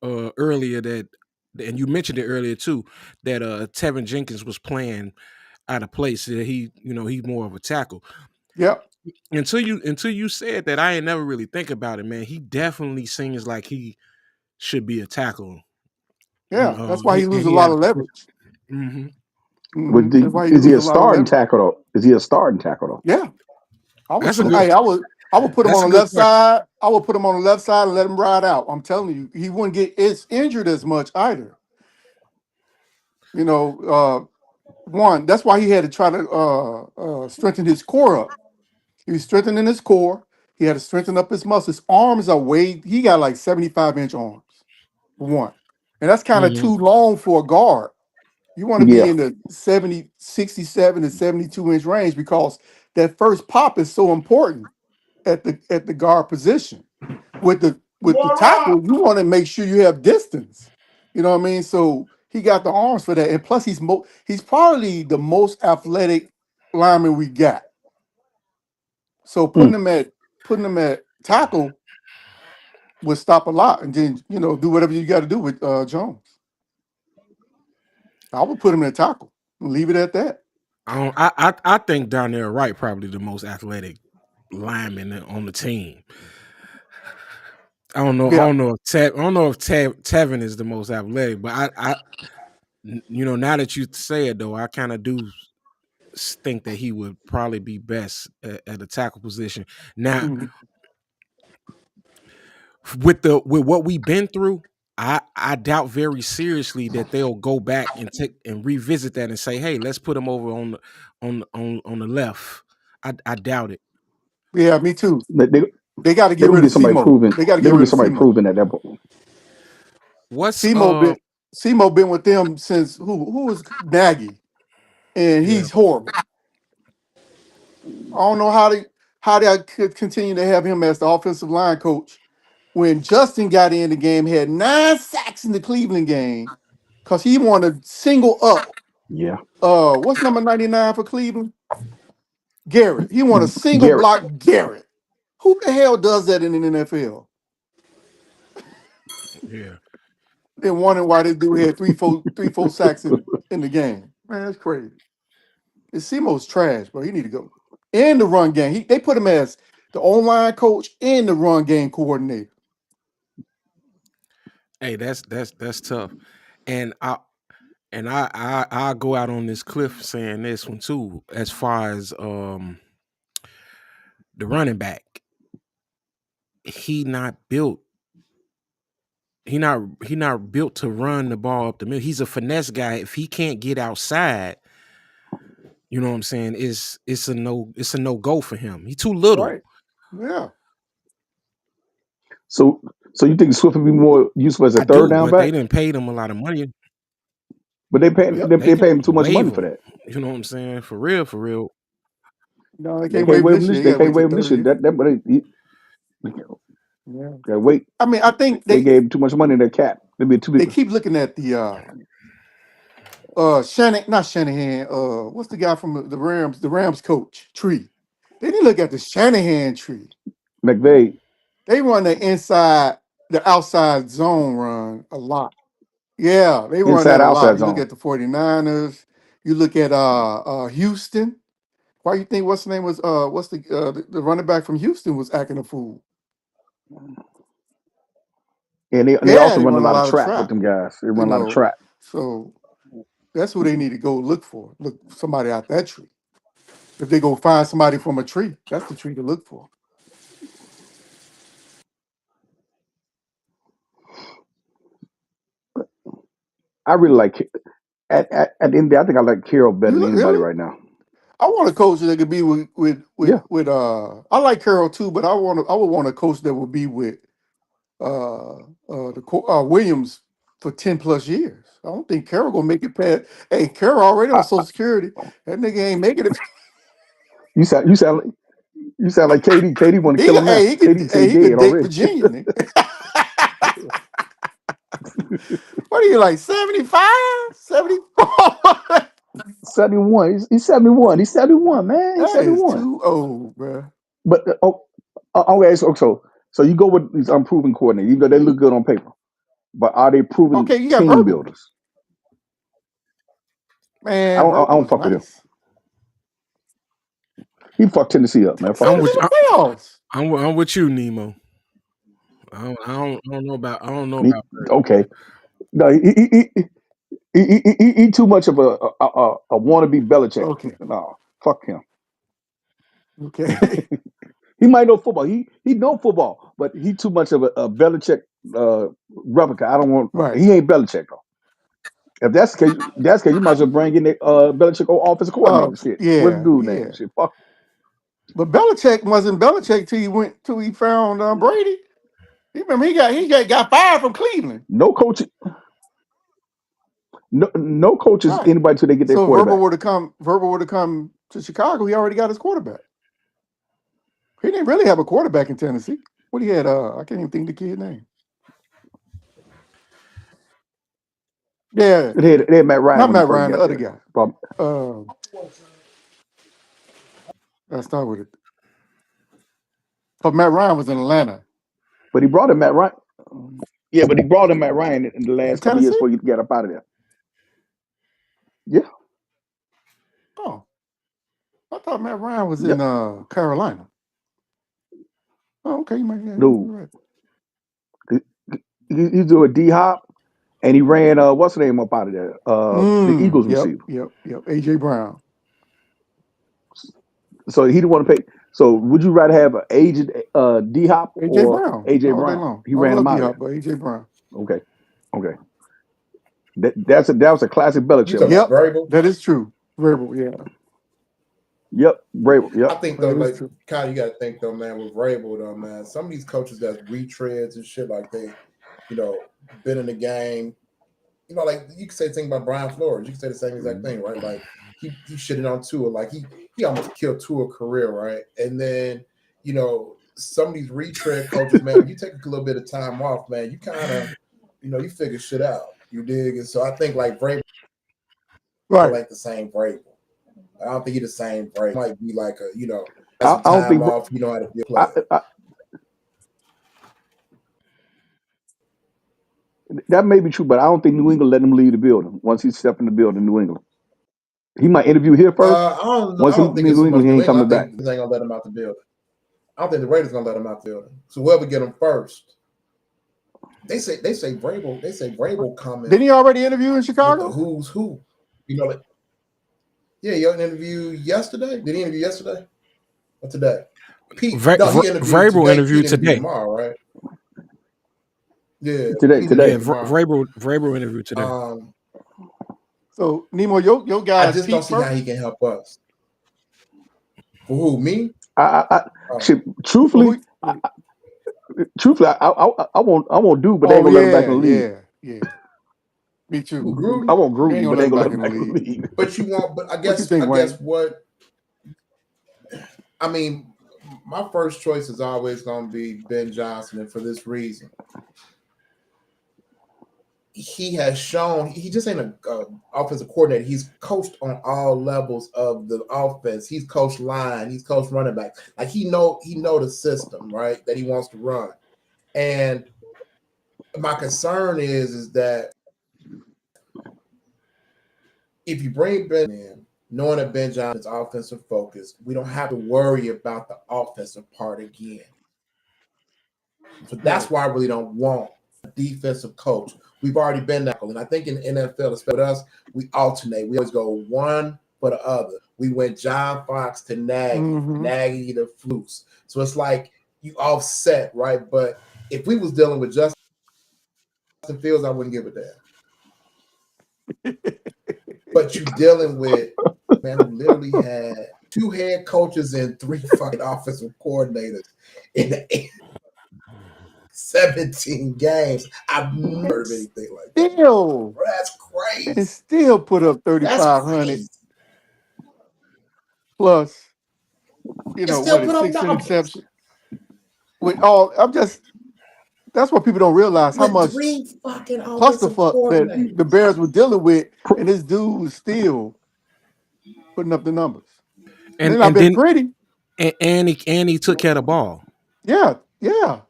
earlier that and you mentioned it earlier too that Tevin Jenkins was playing out of place. That he's more of a tackle. Yep. Until you said that, I ain't never really think about it, man. He definitely seems like he should be a tackle. Yeah. That's why he And loses a he lot has of the foot. leverage. Hmm. That's why he Is he loses a a lot of starting leverage. tackle though? Is he a starting tackle though? Yeah. I would That's a put him. good. Hey, I would put him That's on a the good left question. side. I would put him on the left side and let him ride out. I'm telling you, he wouldn't get as injured as much either. You know, one. That's why he had to try to strengthen his core up. He was strengthening his core. He had to strengthen up his muscles. His arms are way. He got like 75-inch arms for one, and that's kind of Mhm. too long for a guard. You want to be Yeah. in the 70, 67 to 72-inch range because that first pop is so important at the guard position. With the tackle, you want to make sure you have distance. You know what I mean? So he got the arms for that, and plus he's probably the most athletic lineman we got. So Mm. putting him at tackle would stop a lot, and then do whatever you got to do with Jones. I would put him at tackle and leave it at that. I think Darnell Wright probably the most athletic lineman on the team. I don't know. I Yeah. don't know if Tevin is the most athletic, but now that you say it though, I kind of do think that he would probably be best at the tackle position. Now, Mhm. with what we've been through. I doubt very seriously that they'll go back and take and revisit that and say, hey, let's put him over on the left. I doubt it. Yeah, me too. They, they, They got to get they're gonna rid of get somebody Semo. proven. They got to They're get gonna rid get of somebody Semo. proven at that point. What's Semo been Semo been with them since who was Nagy, and yeah. he's horrible. I don't know how they could continue to have him as the offensive line coach when Justin got in the game, had 9 sacks in the Cleveland game because he wanted to single up. Yeah, What's number 99 for Cleveland? Garrett. He wanted to single Garrett. block Garrett. Who the hell does that in the NFL? Yeah. Then wondering why this dude had three, four sacks in the game. Man, that's crazy. And Simo's trash, bro. He need to go. And the run game. They put him as the online coach and the run game coordinator. Hey, that's tough. And I go out on this cliff saying this one too, as far as the running back. He not built he not built to run the ball up the middle. He's a finesse guy. If he can't get outside, you know what I'm saying? It's a no go for him. He too little. Right. Yeah. So so you think Swift would be more useful as a I third do, down but they back? didn't pay them a lot of money. But they pay Yep. They they can pay him too much waive money for him. that. You know what I'm saying? For real, for real. No, they They can't can't waive waive him this year. this. You They gotta can't wait till waive him this third year. year. But they Yeah. gotta wait. I mean, I think They they gave him too much money in their cap. They be too they big. keep looking at the not Shanahan, what's the guy from the Rams coach, tree. They didn't look at the Shanahan tree. McVay They run the outside zone run a lot. Yeah, they run inside that a lot. outside You look zone. at the 49ers, you look at Houston. Why you think what's the name was what's the running back from Houston was acting a fool? And they Yeah, also they run a run a lot of lot of trap with trap, them guys. They you run a lot of know. trap. So that's who they need to go look for. Look somebody out that tree. If they go find somebody from a tree, that's the tree to look for. I really like at the end of the day, I think I like Carroll better You than look anybody really? right now. I want a coach that could be Yeah. I like Carroll too, but I would want a coach that would be with Williams for 10 plus years. I don't think Carroll gonna make it past. Hey, Carroll already on I, Social Security. That nigga ain't making it. you sound you sound you sound like KD. KD want to kill him now. KD say he He could dead date already. Virginia, nigga. What are you like 75, 74? 71. He's 71. He's 71, man. He's That is 71. too old, bro. But okay, so you go with these unproven coordinators, even though they look good on paper. But are they proven Okay, you got team Verbal. builders? Man, I Verbal don't was fuck with him. nice. He fucked Tennessee up, man. Tennessee Fuck I'm was that in with shit. the playoffs. I'm with you, Nemo. I don't know He, about Virgil. okay, no, he too much of a wannabe Belichick. Okay. No, fuck him. Okay. He might know football. He know football, but he too much of a Belichick replica. I don't want. Right. He ain't Belichick though. If that's the case, you might as well bring in the Belichick offensive coordinator. Shit, what's the Yeah, dude name? yeah. Shit, fuck. But Belichick wasn't Belichick till he found Brady. You remember got fired from Cleveland. No coach, no coaches Right. anybody till they get their So quarterback. Verbal would have come to Chicago. He already got his quarterback. He didn't really have a quarterback in Tennessee. What he had, I can't even think of the kid's name. Yeah, They had Matt Ryan not when he Matt first Ryan, the got other there. guy. Problem. Uh, let's start with it. But Matt Ryan was in Atlanta. But he brought in Matt Ryan. Yeah, but he brought in Matt Ryan in the In last couple of years Tennessee? before he got up out of there. Yeah, Oh, I thought Matt Ryan was in yep. Carolina. Oh, okay, you might, yeah, Dude, you're right. he, he's doing D Hop, and he ran what's the name up out of there? The Eagles receiver. Yep. AJ Brown. So he didn't want to pay. So would you rather have an aged D Hop AJ or Brown AJ all day Brown? long. He I ran him love D out of Hop, there. but AJ Brown. Okay. Okay, that was a classic You Belichick talking move. about Yep, Vrabel? that is true. Verbal, yeah, Yep, Brable. I Yep. think though, that is like true. kind of you got to think though, man, with Vrabel though, man, some of these coaches that's retreads and shit like you know, been in the game. You know, like you can say the thing about Brian Flores. You can say the same exact thing, right? Like he shitted on Tua, like he almost killed Tua's career, right? And then you know some of these retread coaches, man, when you take a little bit of time off, man, you kind of you figure shit out. You dig? And so I think like Vrabel Right. ain't the same Vrabel. I don't think he's the same Vrabel. Might be like a has I some don't time think. off. You know how to be a I, player. I, that may be true, but I don't think New England let him leave the building once he stepped in the building. New England. He might interview here first. I don't know. I Once don't in think it's so New much England, he New ain't England. coming I back. think they ain't gonna let him out the building. I don't think the Raiders gonna let him out the building. So whoever get him first, they say Vrabel coming Didn't he already interview in with the Chicago? who's who. You know, like yeah, he had an interview yesterday. Did he interview yesterday or today? No, he interviewed Vrabel today. Pete interviewed interviewed today. tomorrow, right? Yeah, Today, Pete today. Yeah, interviewed tomorrow. Vrabel interviewed today. So Nemo, your I guy's just don't Pete see how he first. can help us. For who? Me? I Oh, shit, Well, truthfully, I want dude, but they ain't oh gonna let him back yeah, in the league. yeah, yeah. Me too. who I Gruden? want They ain't Gruden, but gonna they let ain't him gonna let back him in the back in the league. league. But you want? But I What you guess think, Wayne? what? I mean, my first choice is always going to be Ben Johnson, and for this reason, he has shown he just ain't a offensive coordinator. He's coached on all levels of the offense. He's coached line. He's coached running back. Like he know the system right that he wants to run. And my concern is that if you bring Ben in, knowing that Ben Johnson is offensive focused, we don't have to worry about the offensive part again. So Right. that's why I really don't want a defensive coach. We've already been that, and I think in the NFL, especially with us, we alternate. We always go one for the other. We went John Fox to Nagy, Mm-hmm. Nagy to Flus. So it's like you offset, right? But if we was dealing with Justin Fields, I wouldn't give a damn. But you dealing with man who literally had two head coaches and three fucking offensive coordinators in the 17 games. I've never heard of anything like that. Still, Bro, that's and crazy. still put up That's 3,500 crazy. plus. And still What put is up six numbers interceptions? With all, I'm just. That's what people don't realize how with much three fucking offensive clusterfuck that the coordinators. Bears were dealing with, and this dude was still putting up the numbers. And And they're not and been then pretty. and he took care of the ball Yeah, yeah.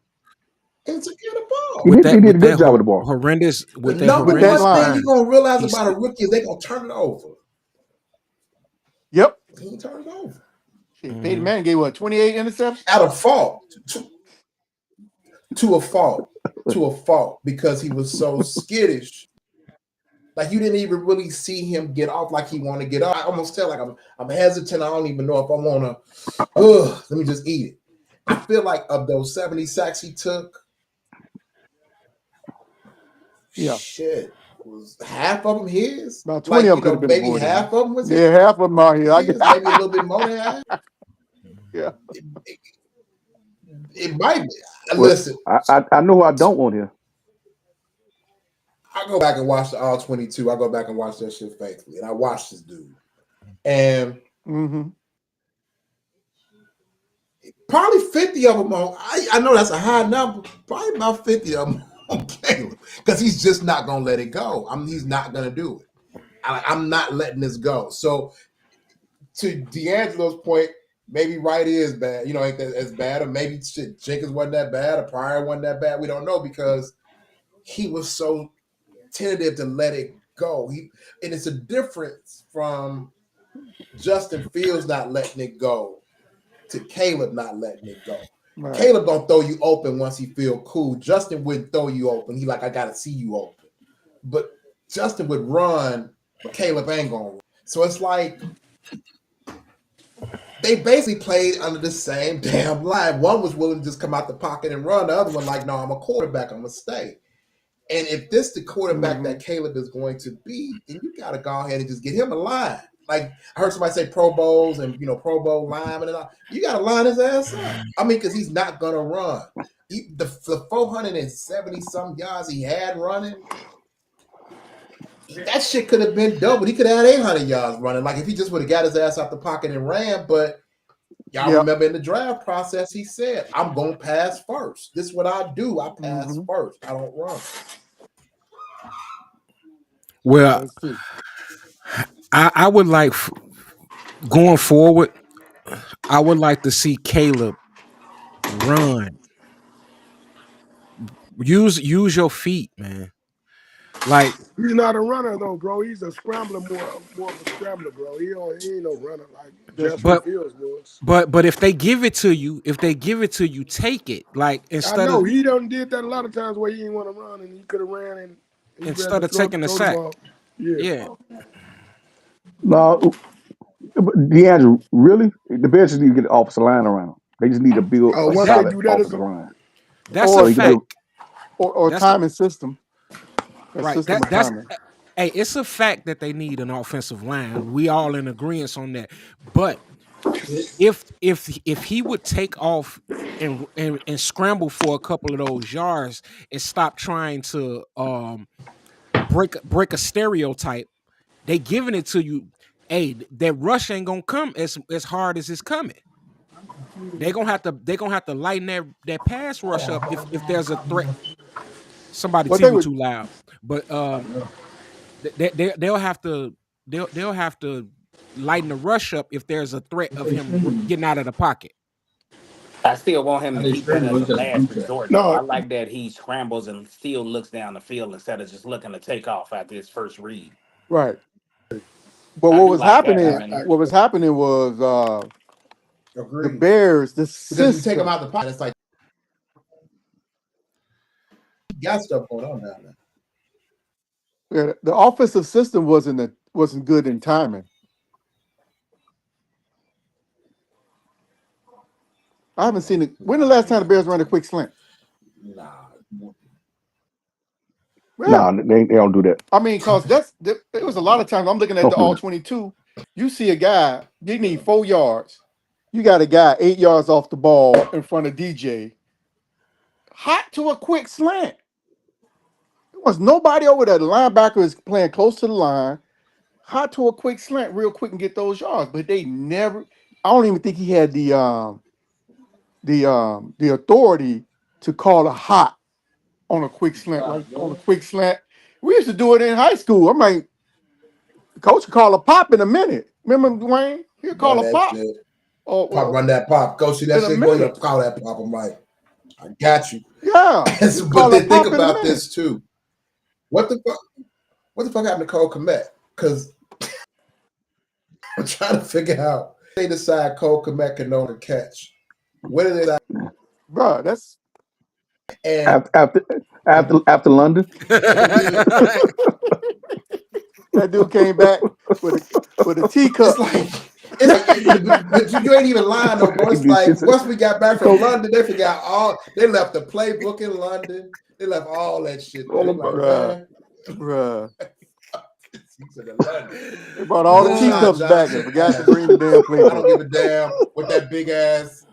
And to get the He ball. did he did a good job with the ball. The With that number With that horrendous one thing line. you're line. gonna realize He about a st- rookie is they're gonna turn it over. Yep. He ain't turn it over. Shit, Peyton mhm. Manning gave what 28 interceptions. At a fault. To a fault. To a fault. Because he was so skittish. Like you didn't even really see him get off like he wanted to get off. I almost feel like I'm hesitant. I don't even know if I wanna let me just eat it. I feel like of those 70 sacks he took, Yeah, shit, was half of them his? about 20 Like, of them could have been maybe avoided. half of them was Yeah, half of them out here. his, maybe a little bit more than half. Yeah. It, it, it might be. Well, Listen, I know who I don't want here. I go back and watch the All 22. I go back and watch that shit faithfully. And I watch this dude. And Mm-hmm. probably 50 of them I know that's a high number. Probably about 50 of them on Caleb. Because he's just not going to let it go. He's not going to do it. I'm not letting this go. So to D'Angelo's point, maybe Wright is bad. Ain't that as bad. Or maybe shit, Jenkins wasn't that bad. Or Pryor wasn't that bad. We don't know because he was so tentative to let it go. And it's a difference from Justin Fields not letting it go to Caleb not letting it go. Right. Caleb gonna throw you open once he feel cool. Justin wouldn't throw you open. He like, I gotta see you open. But Justin would run, but Caleb ain't gonna run. So it's like they basically played under the same damn line. One was willing to just come out the pocket and run. The other one like, no, I'm a quarterback. I'm gonna stay. And if this the quarterback Hmm. that Caleb is going to be, then you got to go ahead and just get him a line. Like I heard somebody say Pro Bowls and Pro Bowl lineman and all. You got to line his ass up. I mean, because he's not gonna run. The 470 some yards he had running, that shit could have been doubled. He could have had 800 yards running. Like if he just would have got his ass out the pocket and ran. But y'all Yep. remember in the draft process, he said, "I'm gonna pass first. This is what I do. I pass Hmm. first. I don't run." Well, That's true. I would like going forward. I would like to see Caleb run. Use your feet, man. Like, He's not a runner though, bro. He's a scrambler, more of a scrambler, bro. He ain't no runner like That's Justin true. but Fields was. but if they give it to you, take it. Like I know he done did that a lot of times where he didn't want to run and he could have ran and he rather instead of taking the throw the sack. ball. Yeah. Yeah. No, but DeAndre, really, the Bears just need to get the offensive line around them. They just need to build Oh, a once they That solid do that, it's offensive a line that's a so Or he can build. fact. or That's a timing system. A right. system of That's timing. hey, it's a fact that they need an offensive line. We all in agreement on that. But if he would take off and scramble for a couple of those yards and stop trying to break a stereotype, they giving it to you. Hey, that rush ain't gonna come as hard as it's coming. They gonna have to lighten that pass rush up if there's a threat. Somebody What they TV would too loud, but they'll have to they'll have to lighten the rush up if there's a threat of him getting out of the pocket. I still want him to keep that as a last resort, though. I no. like that he scrambles and still looks down the field instead of just looking to take off after his first read. right. But I what do was like that I, happening? from him. I What was happening was the Agreed. Bears, the Because if you take him system. out the pocket, it's like he got stuff going on down there. Yeah, the offensive system wasn't good in timing. I haven't seen it. When the last time the Bears ran a quick slant? Nah. Yeah, No, they don't do that. I mean, cause it was a lot of times I'm looking at Don't the do all that. 22. You see a guy, they need 4 yards. You got a guy 8 yards off the ball in front of DJ, hot to a quick slant. There was nobody over there. The linebacker is playing close to the line, hot to a quick slant, real quick and get those yards. But they never. I don't even think he had the authority to call a hot on a quick slant, like on a quick slant. We used to do it in high school. I'm like, coach could call a pop in a minute. Remember Dwayne? He'll call Run a that pop shit. Pop, or run that pop. Coach, see that in a shit going, you minute. to call that pop. I'm like, I got you. Yeah, he'll But call a then think pop in a about minute. this too. What the fuck? What the fuck happened to Cole Komet? Because I'm trying to figure out. They decide Cole Komet can know the catch. What did they decide? Bro, that's And After after after London, that dude came back with a it's teacup. like but you ain't even lying though, bro. It's this like shit. once we got back from Coach, London, they forgot all. They left the playbook in London. They left all that shit there. all They like, about Bruh, man, bruh. he said London. They brought all the Roshan teacups back and Johnson forgot to ass. bring the damn I don't playbook. give a damn with that big ass.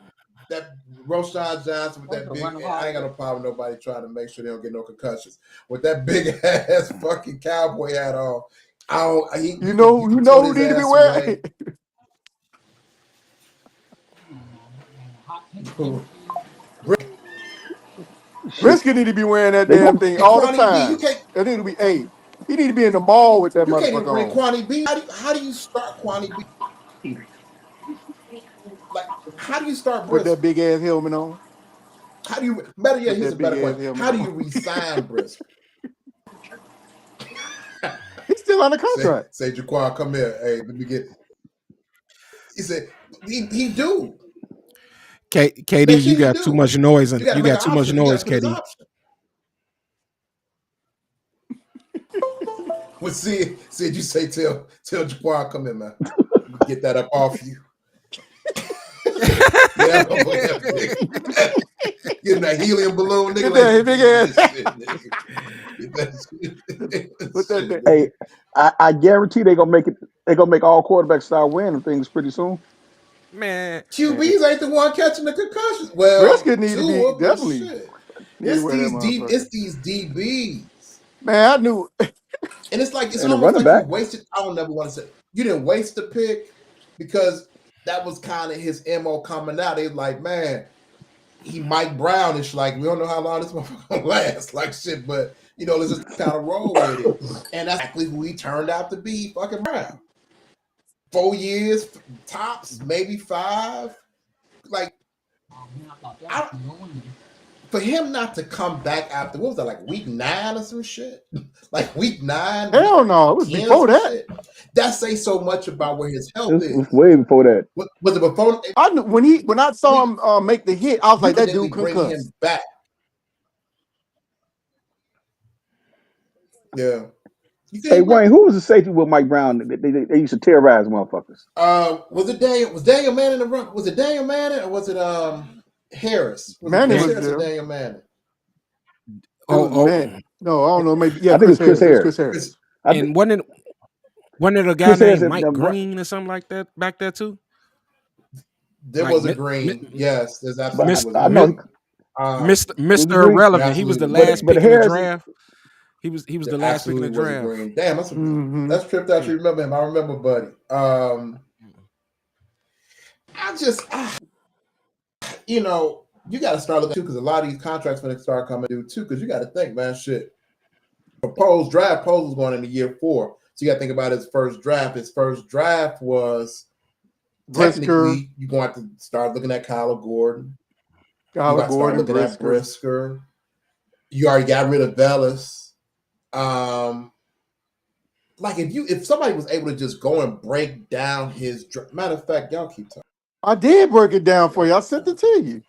That Roshan Johnson with that big. I ain't got no problem with nobody trying to make sure they don't get no concussions with that big ass fucking cowboy hat on. I don't. You You know, can tote who his need to be ass wearing. away. shit. Brisket need to be wearing that They damn gonna thing And all the Kwani B, you time. can't. That need to be he need to be in the mall with that You can't even motherfucker bring on Kwani B. How do you start Kwani B? Like, how do you start with that Brisket? big ass helmet on. How do you? Better yet, With here's a that big better ass question. helmet How do on. you resign Brisket? He's still under Say, contract. say, Jaquan, come here. Hey, let me get. He said, he do. KD, That you shit he got too do. much noise You and got to you make got an too much option. You got to noise, put his KD. option. Well, see, you say tell Jaquan, come in, man. Let me get that up off you. Yeah, get that helium balloon, nigga. Get Like, that big get ass. this shit, nigga. Get But that Hey, I guarantee they're gonna make it. They're gonna make all quarterbacks start winning things pretty soon. Man, man, QBs ain't the one catching the concussions. Well, Prescott need to be Tua, but definitely shit, need to wear that motherfucker. it's these DBs, Man, I knew. and it's like it's And the almost running like you back. wasted. I don't never want to say you didn't waste the pick because that was kind of his mo coming out. He's like, man, he Mike Brownish. Like we don't know how long this motherfucker gonna last. Like shit, but let's just kind of roll with it. And that's exactly who he turned out to be. Fucking Brown. 4 years tops, maybe 5. Like I, for him not to come back after what was that, like week 9 or some shit? Like week 9, week Hell no, it was 10 or before some that. shit. That says so much about where his health This was is. way before that. Was it before I knew when I saw him make the hit, I was you like, could that literally dude bring concussed. him back? Yeah. Hey Wayne, who was the safety with Mike Brown? They used to terrorize motherfuckers. Was Daniel Manning the run? Was it Daniel Manning or was it Harris? Was it Manning Chris was Harris or there. Daniel Manning? It was oh, man. No, I don't know. Maybe yeah, I think Chris it's Chris Harris. It was Chris Harris. Harris. Chris, I think and wasn't it a guy Chris Harris. named Mike Green or something like that back there too? there Like was a Green. Yes, there's But absolutely Mr. was a I Green. know was a Mr. green, There Irrelevant. He was absolutely the was a last Green. but pick in the Harris. draft. He was the There last pick in the absolutely was a draft. Green. Damn, Mm-hmm. that's tripped out. You remember him? I remember, buddy. I just, you got to start looking too because a lot of these contracts when they start coming due too. Because you got to think, man, shit. Poe's was going into year 4, so you got to think about his first draft. His first draft was Brisker, technically you're going to have to start looking at Kyler Gordon. You Kyler got to start Gordon, looking at Brisker. Brisker. You already got rid of Vellis. Like if somebody was able to just go and break down his matter of fact, y'all keep talking. I did break it down for you. I sent it to you.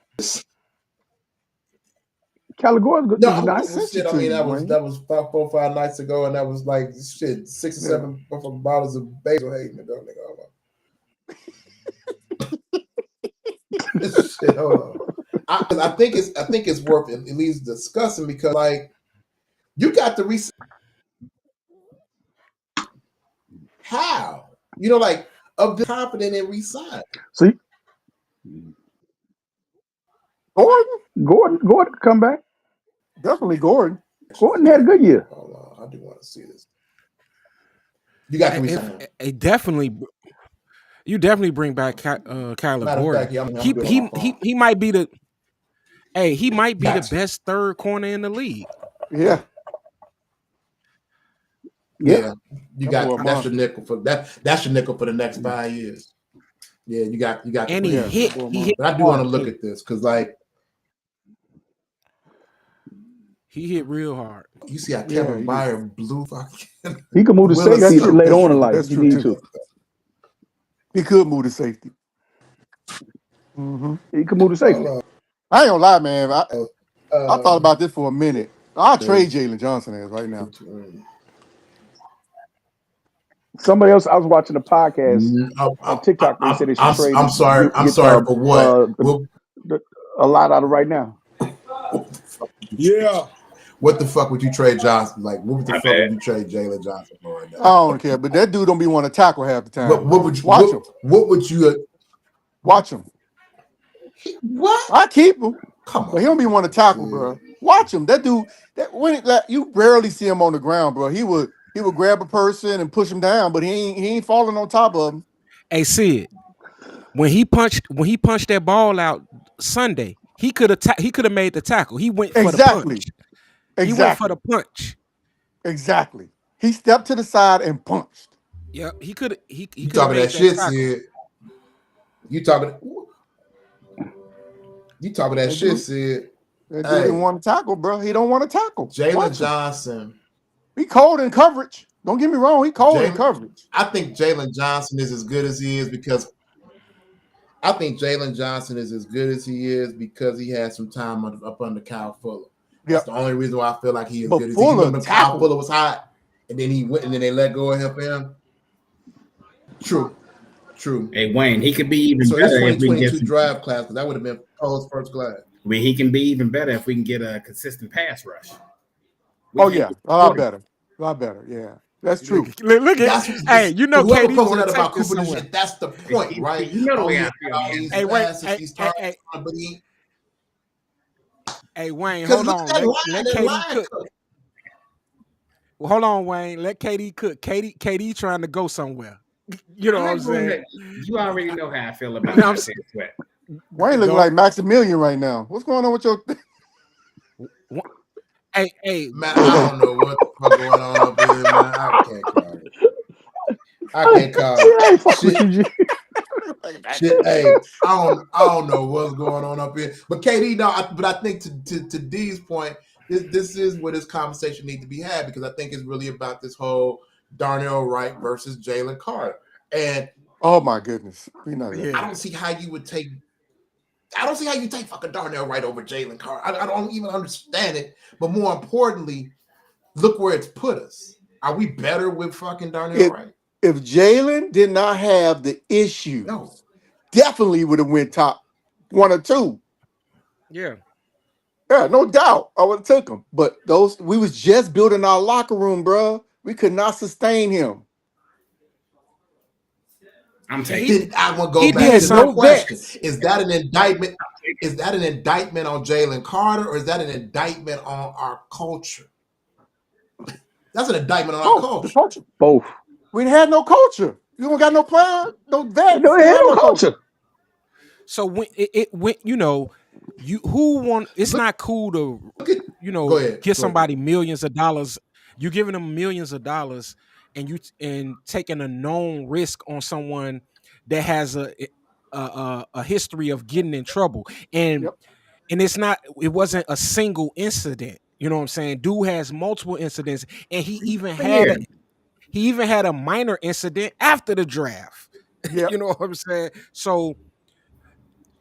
Kyler Gordon No, is nice. sent shit. it I to mean, you, that was Wayne. 4 or 5 nights ago, and that was like shit, 6 or Yeah. 7 motherfucking bottles of basil hating ago, nigga. Shit, hold on. I think it's worth at least discussing because like you got to how like of the confident in resign. So Gordon, Gordon could come back. definitely Gordon. Gordon had a good year. Hold on, I do want to see this. You got to resign. You definitely bring back Kyler Matter of Gordon. fact, yeah, I'm He doing he my phone. he might be the he might be the Gotcha. best third corner in the league. Yeah. Yeah, you That got boy a that's your monster. nickel for that. That's your nickel for the next 5 years. Yeah, you got. And to he Yeah, hit that boy a he monster. hit But I do want to hard, look too. at this because, like, He hit real hard. you see how Yeah, Kevin he Byard blew fucking He could move to Willis. That's safety true. later That's on in true. life That's if he true need too. to. He could move to safety. Mm-hmm. He could move to safety. I ain't gonna lie, man. I thought about this for a minute. I'll trade Crazy. Jalen Johnson as right now. Somebody else, I was watching a podcast on TikTok. They said they should trade I'm and sorry. I'm get sorry for what? a lot out of right now. Yeah. What the fuck would you trade Johnson? Like, what the fuck would you trade Jalen Johnson for right I now? don't care, but that dude don't be want to tackle half the time. What would you watch him? What would you? Watch him. What? I keep him, Come on. but he don't be want to tackle, bro. Watch him. That dude. You barely see him on the ground, bro. He would grab a person and push him down, but he ain't falling on top of him. Hey, Sid, when he punched that ball out Sunday, he could have made the tackle. He went for the punch. He went for the punch. Exactly. He stepped to the side and punched. Yeah, he could You have talking made that shit, tackle. Sid? You talking that shit, Sid? That dude didn't want to tackle, bro. He don't want to tackle. Jalen Johnson. He cold in coverage. Don't get me wrong. He cold in coverage. I think Jalen Johnson is as good as he is because he had some time up under Kyle Fuller. That's the only reason why I feel like he is good as he is. When Kyle Fuller was hot, and then he went, and then they let go of him for him. True. Hey Wayne, he could be even So better his if we can get 2022 draft class, because that would have been Cole's first class. I mean, he can be even better if we can get a consistent pass rush. We Oh can't yeah, a lot afford him. better. A lot better. Yeah, that's Look, true. look at, That's hey, you know whoever KD posted want that to take about this Cooper. somewhere. That's the point, right? You know the Oh, way he I had feel, all man. these Hey, wait, passes, these targets, but he hey, Wayne, because hold look at on. that Let line. That KD line cook. Well, hold on, Wayne. Let KD cook. KD trying to go somewhere. You know I'm what I'm not going saying? to. You already know how I feel You about know what I'm Isaiah Sweat. Wayne looking saying? like Maximilian right now. What's going on with your? Go. Hey, man, I don't know what the fuck going on up here, man. I can't call it. I can't call it. I ain't fuck with Shit, you, G. Like shit. Maximilian. Hey, I don't know what's going on up here. But KD, no, but I think to D's point, this is where this conversation needs to be had because I think it's really about this whole Darnell Wright versus Jalen Carter, and Oh my goodness, we know that. I yeah. don't see how you would take. I don't see how you take fucking Darnell Wright over Jalen Carter. I don't even understand it. But more importantly, look where it's put us. Are we better with fucking Darnell If Wright? if Jalen did not have the No. issues, definitely would have went top one or two. Yeah. Yeah, no doubt. I would have took him. But those we was just building our locker room, bro. We could not sustain him. I'm And taking he him. Then I want to he go We back did had to the no something. question: vets. Is that an indictment? I'm taking Is that an indictment on Jalen Carter, or is that an indictment on our culture? That's an indictment on our Both the culture. culture. Both. We had no culture. You don't got no player, no vets. No, Didn't ain't have no no culture. culture. So when it went, you who want it's Look, not cool to look at. Go ahead. give Go ahead. somebody millions of dollars. You giving them millions of dollars and taking a known risk on someone that has a history of getting in trouble. And Yep. it's not it wasn't a single incident. You know what I'm saying? Dude has multiple incidents and a year. he even had a minor incident after the draft. Yep. You know what I'm saying? So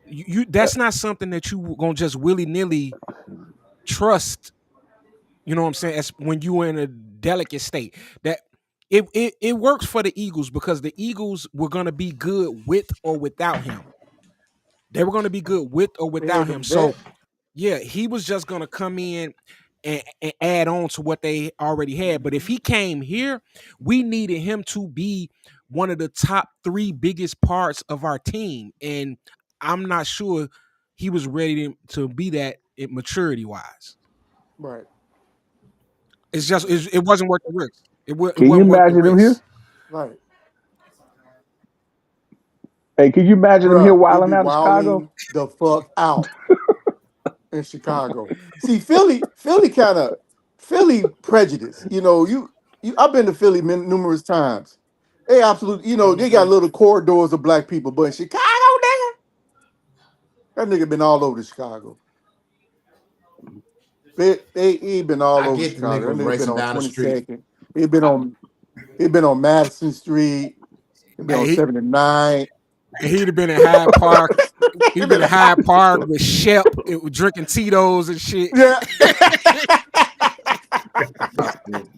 you Uh, that's not something that you gonna just willy-nilly trust, you know what I'm saying, as when you are in a delicate state. That it works for the Eagles because the Eagles were gonna be good with or without him. They were gonna be good with or They had without him. them So vets. yeah, he was just gonna come in and add on to what they already had. But if he came here, we needed him to be one of the top three biggest parts of our team. And I'm not sure he was ready to be that maturity wise. Right. It's just it wasn't worth the risk. It Can you wasn't worth the imagine him here? risk. Right. Hey, can you imagine him here Bruh, he'd wilding be out in Chicago? wilding the fuck out in Chicago. See, Philly kind of Philly prejudice. I've been to Philly numerous times. They absolutely, they got Hmm. little corridors of black people, but in Chicago, nigga, that nigga been all over Chicago. He been all I over get the nigga Chicago. That was nigga been racing on down the street. 22nd. He been on he been on Madison Street. He been on Hey, 79. he'd have been in Hyde Park. He He'd been been in Hyde Park with Shep, drinking Tito's and shit. yeah. Y'all stupid.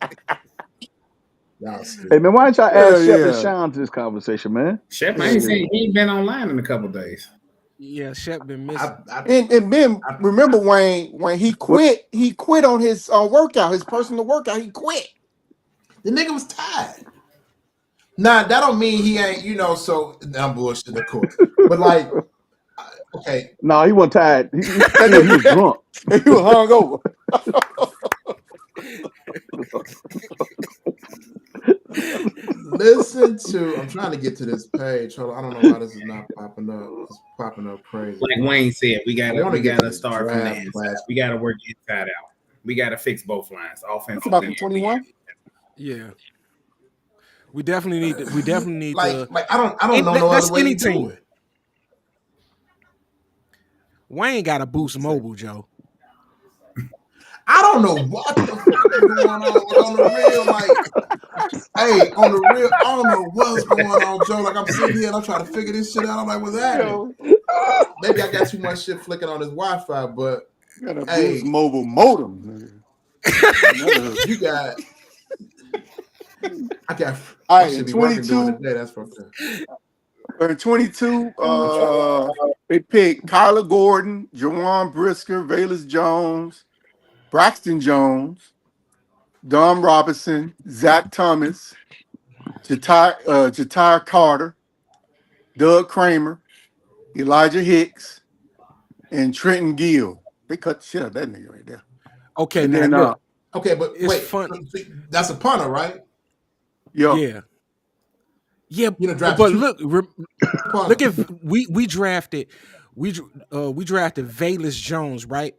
Y'all Hey man, stupid. why don't y'all add Yeah, Shep and yeah. Sean to this conversation, man? Shep, I Yeah, ain't yeah. saying he ain't been online in a couple days. Yeah, Shep been I, missing. I, And then I, remember Wayne when What? he quit on his workout, his personal workout. He quit. the nigga was tired. Nah, that don't mean he ain't. So I'm bullshit, of course. But like, okay, No, he wasn't tired. That He was nigga drunk. he was hung over. listen to. I'm trying to get to this page. Hold on, I don't know why this is not popping up. It's popping up crazy. Like Hold on. Wayne said, we I gotta want to we get to gotta this start from the draft inside. class. We gotta work inside out. We gotta fix both lines, Talking offensively about from and defense. 21. Yeah, we definitely need to. Like I don't know no other That's way any to do team. it. Wayne got to Let me boost see. mobile, Joe. I don't know what the fuck is going on, but on the real, like, hey, on the real, I don't know what's going on, Joe. Like I'm sitting here and I'm trying to figure this shit out. I'm like, what's happening? Yo, Maybe I got too much shit flicking on this Wi-Fi, but got a boost hey, mobile modem. Nigga. Never heard. you got I got All my right, in shit be working during the 22, day. That's fucked up. in 22, I'm trying. they picked Kyler Gordon, Jawan Brisker, Valus Jones, Braxton Jones. Don Robinson, Zach Thomas, Jatir Carter, Doug Kramer, Elijah Hicks, and Trenton Gill. They cut the shit out of that nigga right there. Okay, And now then look, Okay, but it's wait, fun. that's a punter, right? yo, Yeah, yeah, You know, drafted but two look punters. if we drafted we drafted Valus Jones, right?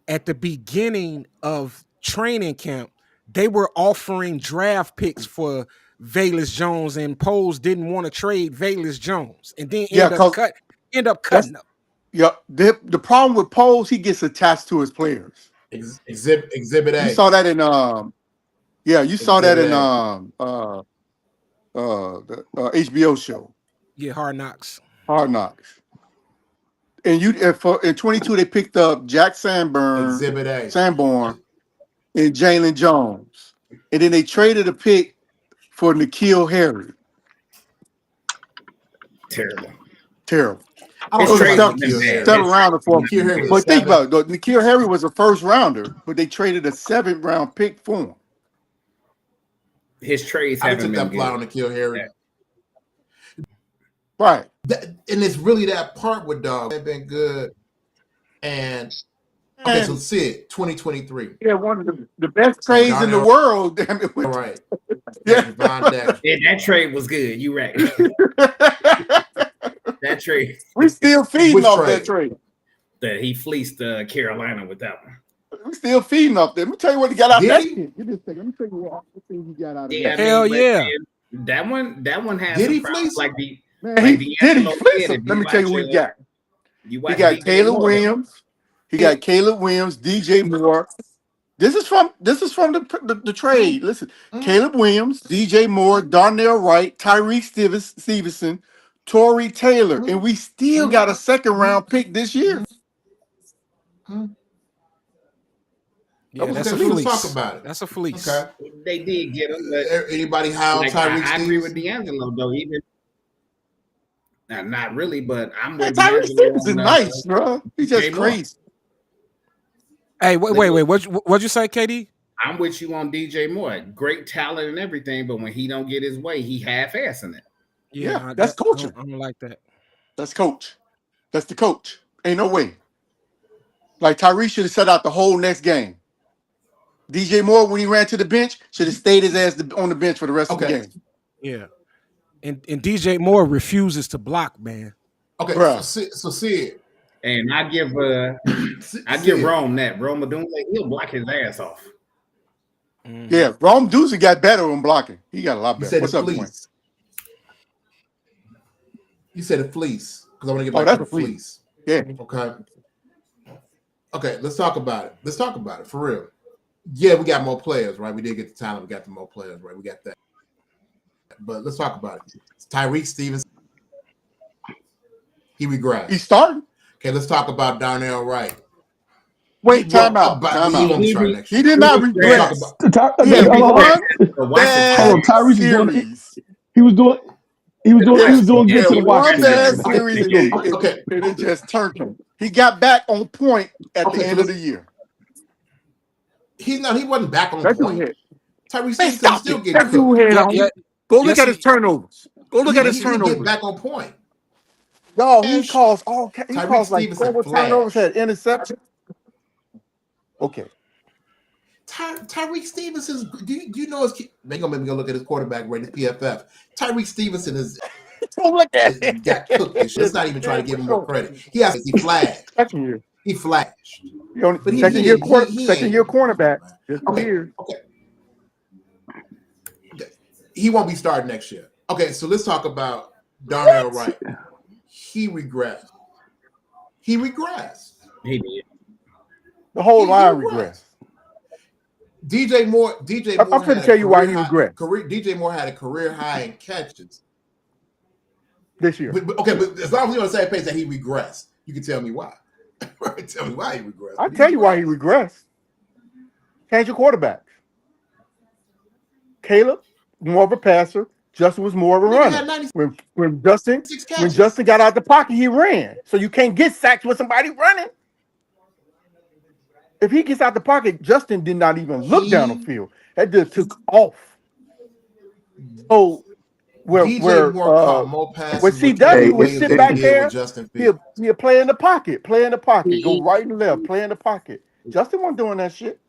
At the beginning of training camp, they were offering draft picks for Valus Jones, and Poles didn't want to trade Valus Jones, and then yeah, cause end up that's cutting them. yeah. The problem with Poles, he gets attached to his players. Exhibit You A. saw that in yeah, you saw that Exhibit in A. the HBO show Yeah, Hard Knocks. Hard Knocks. And in 22 they picked up Jack Exhibit A. Sanborn, and Jalen Jones, and then they traded a pick for N'Keal Harry. Terrible. Terrible. I It don't His know was a about trade wasn't that Nikhil bad. Harry. seven rounder for him. Nikhil Harry was a But think seven. about it, N'Keal Harry was a first rounder, but they traded a 7th round pick for him. His trades I haven't took been that fly good. on Nikhil Harry. Yeah. Right. And it's really that part with Dog. They've been good. And okay, so And Sid, 2023. yeah, one of the best You got trades in the Darnell world. Damn it. Wright. You got Yeah. Javon Dexter. Yeah, that trade was good. You right. That trade We still feeding Which off that trade? trade. that he fleeced Carolina with that one. We still feeding off that. Let me tell you what he got out Did that he? shit. Give me a second. Let me tell you what he got out of Yeah, I that. Hell mean, but yeah. man, that one has Did some he problems fleece like him? the Man, like he did. He D'Angelo flips said. him. If Let you me tell you watch who he got. you He watch got DJ Caleb Moore, Williams. He got Caleb Williams, DJ Moore. This is from the trade. Listen, Caleb Williams, DJ Moore, Darnell Wright, Tyreek Stevenson, Torrey Taylor, and we still got a 2nd round pick this year. That Yeah, was a that's Okay, a so let's fleece. talk fleece. about it. That's a fleece. Okay. they did get him, but Anybody high on like Tyreek I agree with Stevenson? D'Angelo though. Even not really, but I'm Man, with Tyreek D'Angelo Stevenson on nice, bro. He's just DJ Moore. crazy. Hey, wait, Look wait, at wait. What'd you say, KD? I'm with you on DJ Moore. Great talent and everything, but when he don't get his way, he half-assing it. Yeah, Yeah, that's coaching. I don't like that. That's coach. That's the coach. Ain't no way. Like Tyreek should have set out the whole next game. DJ Moore, when he ran to the bench, should have stayed his ass on the bench for the rest of the Okay. game. Yeah, and DJ Moore refuses to block, man. Okay. Bruh. So Sid. And I give Sid. Rome that. Rome Odunze, he'll block his ass off. Mhm. Yeah, Rome Doozy got better on blocking. He got a lot You better. said What's the up, Dwayne? fleece. You said a fleece. Because I want to get Oh, back that's to a the fleece. fleece. Yeah. Okay. Okay, let's talk about it. Let's talk about it for real. Yeah, we got more players, right? We did get the talent. We got the more players, right? We got that. But let's talk about it. Tyreek Stevenson. He regressed. He's starting. Okay, let's talk about Darnell Wright. Wait, time out. He won't be starting next He year. did not Let's talk regress. about He had Yeah, one But watch the bad Hold on, Tyree. Tyrese is doing. series. He was doing. He Yeah, was doing he good had to the one Washington bad game. okay, series Let's and, go. and, okay, and it just turned him. He got back on point at the okay. end of the year. He wasn't back on That dude point. had. Tyreek Hey, Stevenson stop still it. getting That cooked. dude had yeah, on. yeah. Go look Yes, at his turnovers. Go look at his He didn't get turnovers. back on point. Y'all, he Ash, calls he Tyreek calls like Stevenson 4 turnovers, flashed. had interception. Okay. Tyreek Stevenson's. Do you know his? They gonna make me go look at his quarterback rating, his PFF. Tyreek Stevenson Don't look at it. got cooked this year. Let's not even try to give him more credit. He flashed. Second year. He flashed. But he Second year ain't. cornerback. Just 2 Okay, years. okay. He won't be starting next year. Okay, so let's talk about Darnell Wright. He regressed. He regressed. He did. The whole He line regressed. regressed. DJ Moore. I'm going to tell you why he regressed DJ Moore had a career high in catches. this year. But as long as you're on the same page that he regressed, you can tell me why. Tell me why he regressed. I'll tell you why he regressed. Change your quarterbacks. Caleb, more of a passer. Justin was more of a runner. When Justin got out the pocket, he ran. So you can't get sacked with somebody running. If he gets out the pocket, Justin did not even look down the He field. That just took off. So where DJ where Moore caught uh more where passes with Hey, CW Caleb would Williams sit than he back did with there, Justin he'll Fields. play in the pocket, play in the pocket, go He, right and left, play in the pocket. Justin wasn't doing that shit.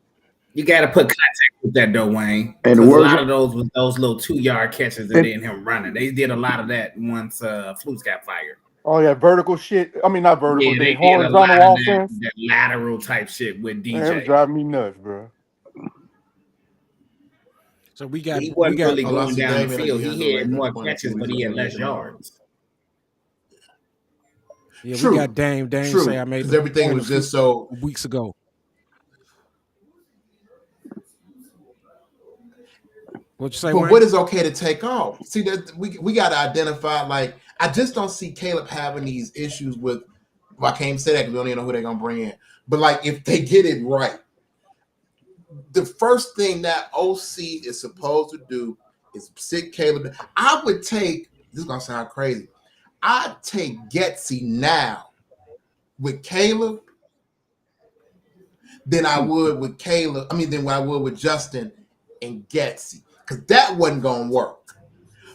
you got to put context with that though, Wayne, and the because a words lot of those was those little 2 yard catches and and then him running. They did a lot of that once Flus got fired. Oh yeah, vertical shit. I mean not vertical, Yeah, they they did a horizontal lot of that, offense. that lateral type shit with Man, it was DJ. driving me nuts, bro. So we got He we wasn't got really Oh, I going see. down the Damien, field. you He had underrated that more point a few catches, but weeks he ago had when he less came out. yards. yeah, we got True, Dame say I true, made because the everything point a was few just so. weeks ago. What you say, But what Wayne? is okay to take off? See that we got to identify. Like I just don't see Caleb having these issues with. Well, I can't even say that because we don't even know who they're gonna bring in. But like if they get it right, the first thing that OC is supposed to do is sit Caleb. I would take. This is gonna sound crazy. I'd take Getsy now with Caleb than I would with Caleb. I mean, than what I would with Justin and Getsy, because that wasn't gonna work.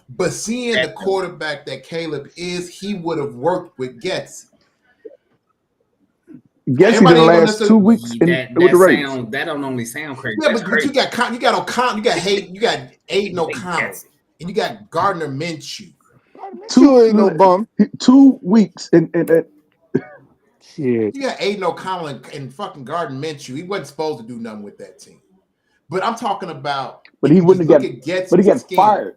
But seeing the quarterback that Caleb is, he would have worked with Getsy. Getsy in Everybody the ain't gonna last necessarily. 2 weeks in That with the that Raiders. sound that don't only sound crazy. Yeah, That's but crazy. you got Aiden You take O'Connell Getsy. and you got Gardner Minshew. Minshew ain't no bum. 2 weeks in Shit. You got Aiden O'Connell and fucking Gardner Minshew. He wasn't supposed to do nothing with that team. But I'm talking about but if he you just wouldn't have look got at but he Getsy's got scheme, fired.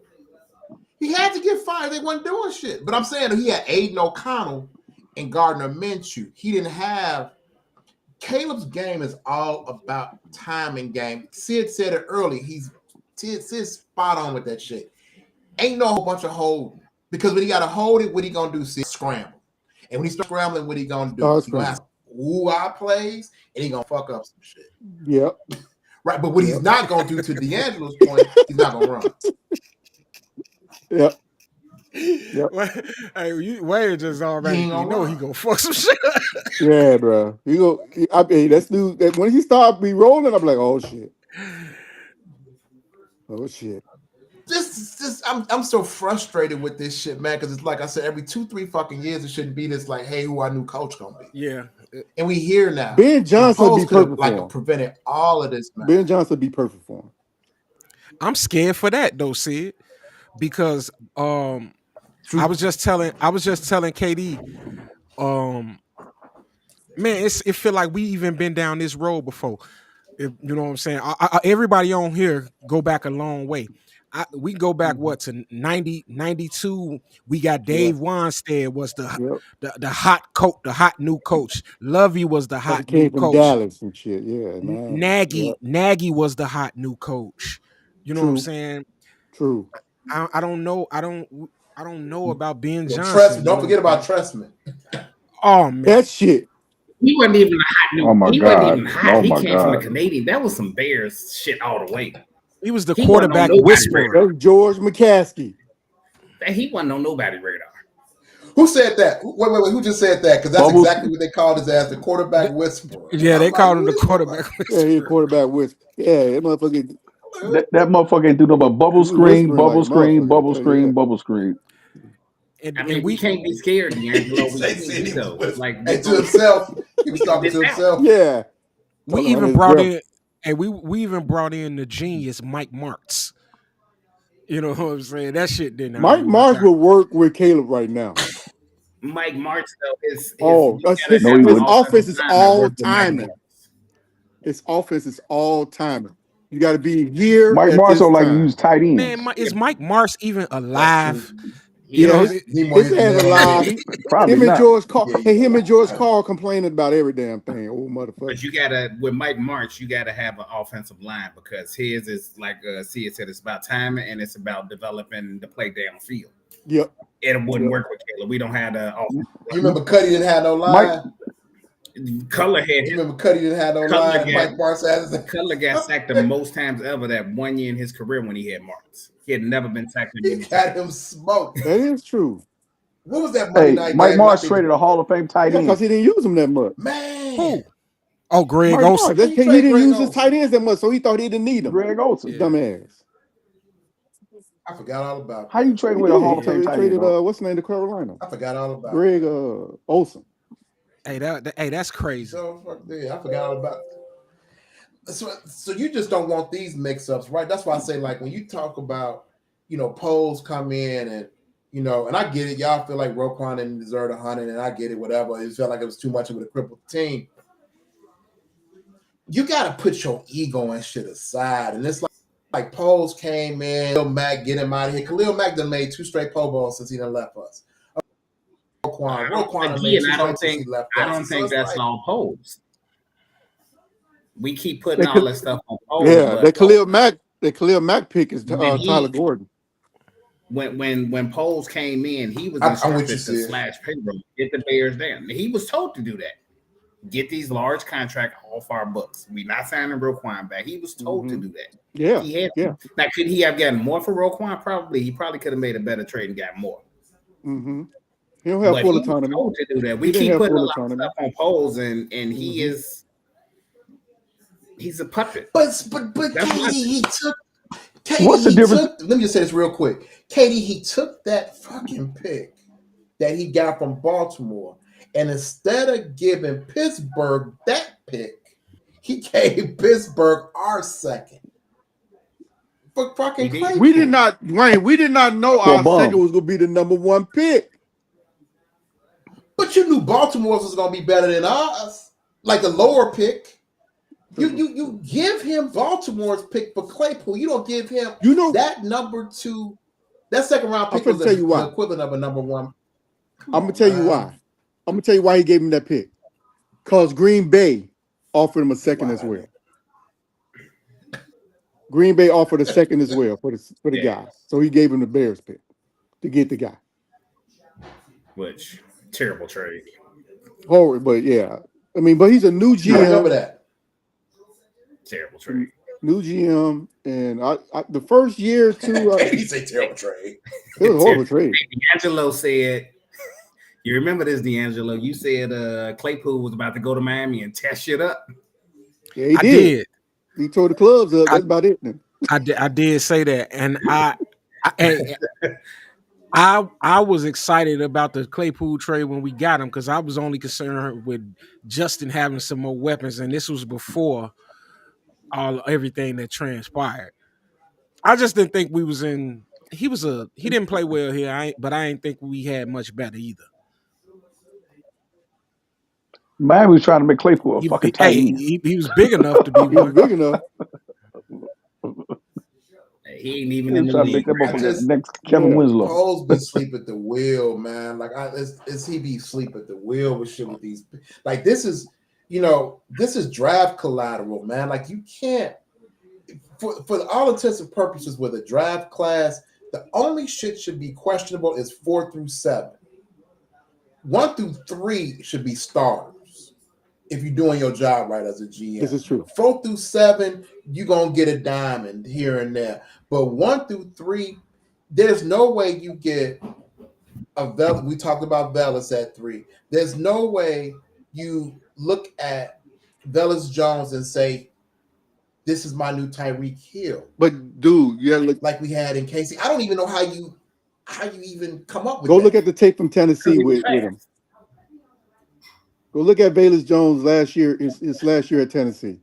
he had to get fired. They wasn't doing shit. But I'm saying he had Aiden O'Connell and Gardner Minshew. He didn't have Caleb's game is all about timing game. Sid said it early. Sid's spot on with that shit. Ain't no whole bunch of holding. Because when he got to hold it, what he gonna do? Sid scramble. And when he starts scrambling, what he gonna do? Start He gonna have scrambling. ooh-ah plays and he gonna fuck up some shit. Yep. Right. But what he's Yep. not gonna do, to D'Angelo's point, he's not gonna run. Yep. Yep. Hey, Wayne just He ain't automatically gonna know he run. gonna fuck some shit. Yeah, bro. You go. I mean, that's dude. That when he started be rolling, I'm like, oh shit, oh shit. I'm so frustrated with this shit, man, because it's like I said, every 2-3 fucking years it shouldn't be this like, hey, who our new coach gonna be? Yeah, And we here now. Ben And Johnson would be Post could have perfect like for him. prevented all of this, man. Ben Johnson would be perfect for him. I'm scared for that though, Sid, because I True. was just telling KD, um, man, it feel like we even been down this road before. You know what I'm saying? Everybody on here go back a long way. We go back Mhm. what to 90, 92. We got Yeah. Dave Wanstead was Yep. the hot coach, the hot new coach. Lovey was the Like he hot new came from coach. Dallas and shit. Yeah, man. Nagy Yep. Nagy was the hot new coach. You know what I'm True. saying? True. I don't know. I don't know about Ben Well, Trust, Johnson. You don't know what forget I'm about saying? Trustman. Oh man, That shit. He wasn't even a hot Oh new. my He wasn't God. even hot. Oh He my came from the God. Canadian. That was some Bears shit all the way. he was the He wasn't on quarterback nobody radar. whisperer. That was George McCaskey. He wasn't on nobody radar. Who said that? Wait. Who just said that? Because that's Bubbles exactly what they called his ass, the quarterback Th- whisperer. Yeah, I'm they like, called him who the this motherfucker? quarterback Yeah, he a whisperer. quarterback with. Yeah, that motherfucker. that motherfucker ain't do no but He bubble was screen, whispering like a bubble screen, motherfucker. I bubble tell you screen, that. bubble screen. I And mean, we can't be scared, D'Angelo. We They can't said be he was though. whispering. Like we And to gonna himself, he was get talking this to out. himself. Yeah, we talking under even his brought breath. in we even brought in the genius Mike Martz. You know what I'm saying? That shit did not Mike work Marsh out. will work with Caleb right now. Mike March though, his Oh, you that's gotta his No, have he an his wouldn't. offense offensive is line that all work with Mike timing. March. His offense is all timing. You got to be here Mike at Morris this don't like to use time. tight Man, ends. is Mike Martz even That's true. alive? He You Yeah, know, alive. his He more his hit the ass nail on the alive. head. Probably Him and not. George Carl Yeah, and you him and George alive. Carl complaining about every damn thing. Old But motherfucker. you gotta with Mike March, you gotta have an offensive line because his is like Sia said, it's about timing and it's about developing the play downfield. Yep. It wouldn't Yep. work with Caleb. We don't have the offensive You line. remember Cuddy didn't have no Mike line? Color had You his remember Cuddy didn't have no color line? got Mike Barnes had his. Cutler got sacked the most times ever that 1 year in his career when he had marks. He had never been sacked that He many times. got him smoked. That is true. What was that Monday hey, night Mike game? I Morris think traded a Hall of Fame tight Yeah, because end. he didn't use him that much. man, who? Oh, Greg My God, Olson. Why you he trade didn't Greg use his Olson? tight ends that much, so he thought he didn't need them. Greg Olson. Yeah. Dumbass. I forgot all about How you that. trade He with a did. Hall of Fame He tight end, traded dog? what's the name to Carolina? I forgot all about Greg that. Olson. Hey, hey, that's crazy. So fuck yeah, I forgot all about that. So you just don't want these mix-ups, right? That's why I say, like, when you talk about, polls come in and and I get it, y'all feel like Roquan didn't deserve 100, and I get it, whatever. It felt like it was too much of a crippled team. You got to put your ego and shit aside, and it's like polls came in. Khalil Mack, get him out of here. Khalil Mack done made 2 straight Pro Bowls since he done left us. Roquan done made 2 I don't straight since think he left I us. don't So think it's that's like, all polls. We keep putting They all could, this stuff on polls, yeah, but the Khalil Mack pick is when Tyler he Gordon. when polls came in, he was I'm with you, instructed to Sid. slash payroll, get the Bears down. He was told to do that. Get these large contract off our books. We not signing Roquan back. He was told to Mm-hmm. do that. Yeah, He had yeah. to. Now, could he have gotten more for Roquan? Probably. He probably could have made a better trade and got more. Mm-hmm. He don't have But full he was autonomy. told to do that. He We didn't keep have putting a full lot of autonomy. stuff on polls, and Mm-hmm. he's a puppet. But That's my What's the He difference? took. Let me just say this real quick. Katie, he took that fucking pick that he got from Baltimore, and instead of giving Pittsburgh that pick, he gave Pittsburgh our second for fucking he did. We did Claypool. not, Wayne. We did not know For a our second bum. was going to be the number 1 pick. But you knew Baltimore's was going to be better than us, like the lower pick. You give him Baltimore's pick for Claypool. You don't give him You know, that number 2. That second round I'm pick going was to tell you the why. equivalent of a number 1. Come I'm going to on, tell you why. man. I'm going to tell you why he gave him that pick. Because Green Bay offered him a second as Why? well. Green Bay offered a second as well for the Yeah. guy. So he gave him the Bears pick to get the guy. Which terrible trade. Horrid, but yeah. I mean, but he's a new I remember GM. that. Terrible trade. New GM. And the first year or two, He say terrible trade. it was a horrible trade. D'Angelo said, you remember this, D'Angelo? You said Claypool was about to go to Miami and test shit up. Yeah, he I did. did. He tore the clubs up. That's about it then. I did say that, and I was excited about the Claypool trade when we got him because I was only concerned with Justin having some more weapons, and this was before everything that transpired. I just didn't think we was in. He didn't play well here, but I didn't think we had much better either. Man was trying to make Claypool a fucking tight Hey, end. he was big enough to be He was one. big enough. He ain't even He in was the trying to make league that right I motherfucker now. just, next Kevin Yeah. Winslow. Poles be sleep at the wheel, man. Like it's he be sleep at the wheel with shit with these. Like this is draft collateral, man. Like you can't, for all intents and purposes, with a draft class, the only shit should be questionable is 4 through 7. 1 through 3 should be starters if you're doing your job right as a This GM. is true. 4 through 7, you're gonna get a diamond here and there. But 1 through 3, there's no way you get a we talked about Velas at 3. There's no way you look at Velas Jones and say, this is my new Tyreek Hill, But dude, you gotta look. like we had in Casey. I don't even know how you even come up with Go look that. at the tape from Tennessee He was with him. fast. Go look at Bayless Jones last year. His last year at Tennessee.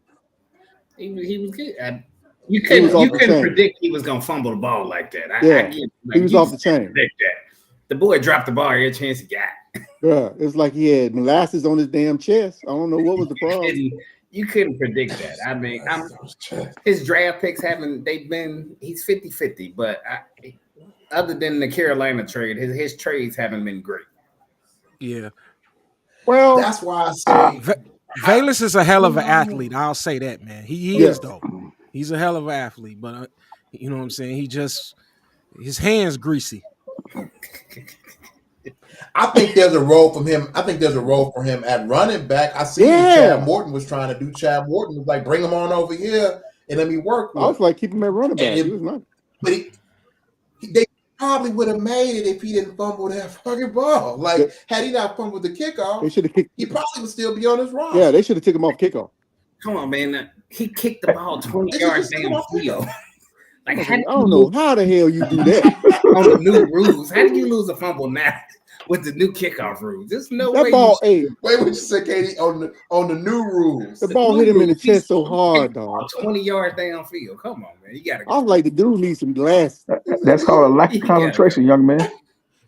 He was good. You He was couldn't off you the couldn't chain. predict he was gonna fumble the ball like that. I Yeah, get he like was you off the just couldn't chain. predict that. The boy dropped the ball every chance he got. Yeah, it's like he had molasses on his damn chest. I don't know what was the problem. You couldn't predict that. I mean, his draft picks he's 50-50, but other than the Carolina trade, his trades haven't been great. Yeah, Well, That's why I say, Valus is a hell of an athlete. I'll say that, man. He is yes, though. He's a hell of an athlete, but you know what I'm saying. His hands greasy. I think there's a role from him. I think there's a role for him at running back. I see what Chad yeah. Morton was trying to do. Chad Morton was like, bring him on over here and let me work I with was him. like, keep him at running back. He And was not. but they probably would have made it if he didn't fumble that fucking ball. Like, had he not fumbled the They kickoff, should have kicked. he probably would still be on his Yeah, roster. they should have took him off kickoff. Come on, man. He kicked the ball 20 They yards just come off downfield. Like, I how did you don't know lose how the hell you do that. on the new rules? How did you lose a fumble now with the new kickoff rules? There's no That way ball, you hey, Wait, what you say, Katie? On the new rules. the ball hit him in the He's chest so hard, dog. 20 yards downfield. Come on, man. You gotta I was like, the dude needs some glasses. That's called a lack of you gotta go. concentration, young man.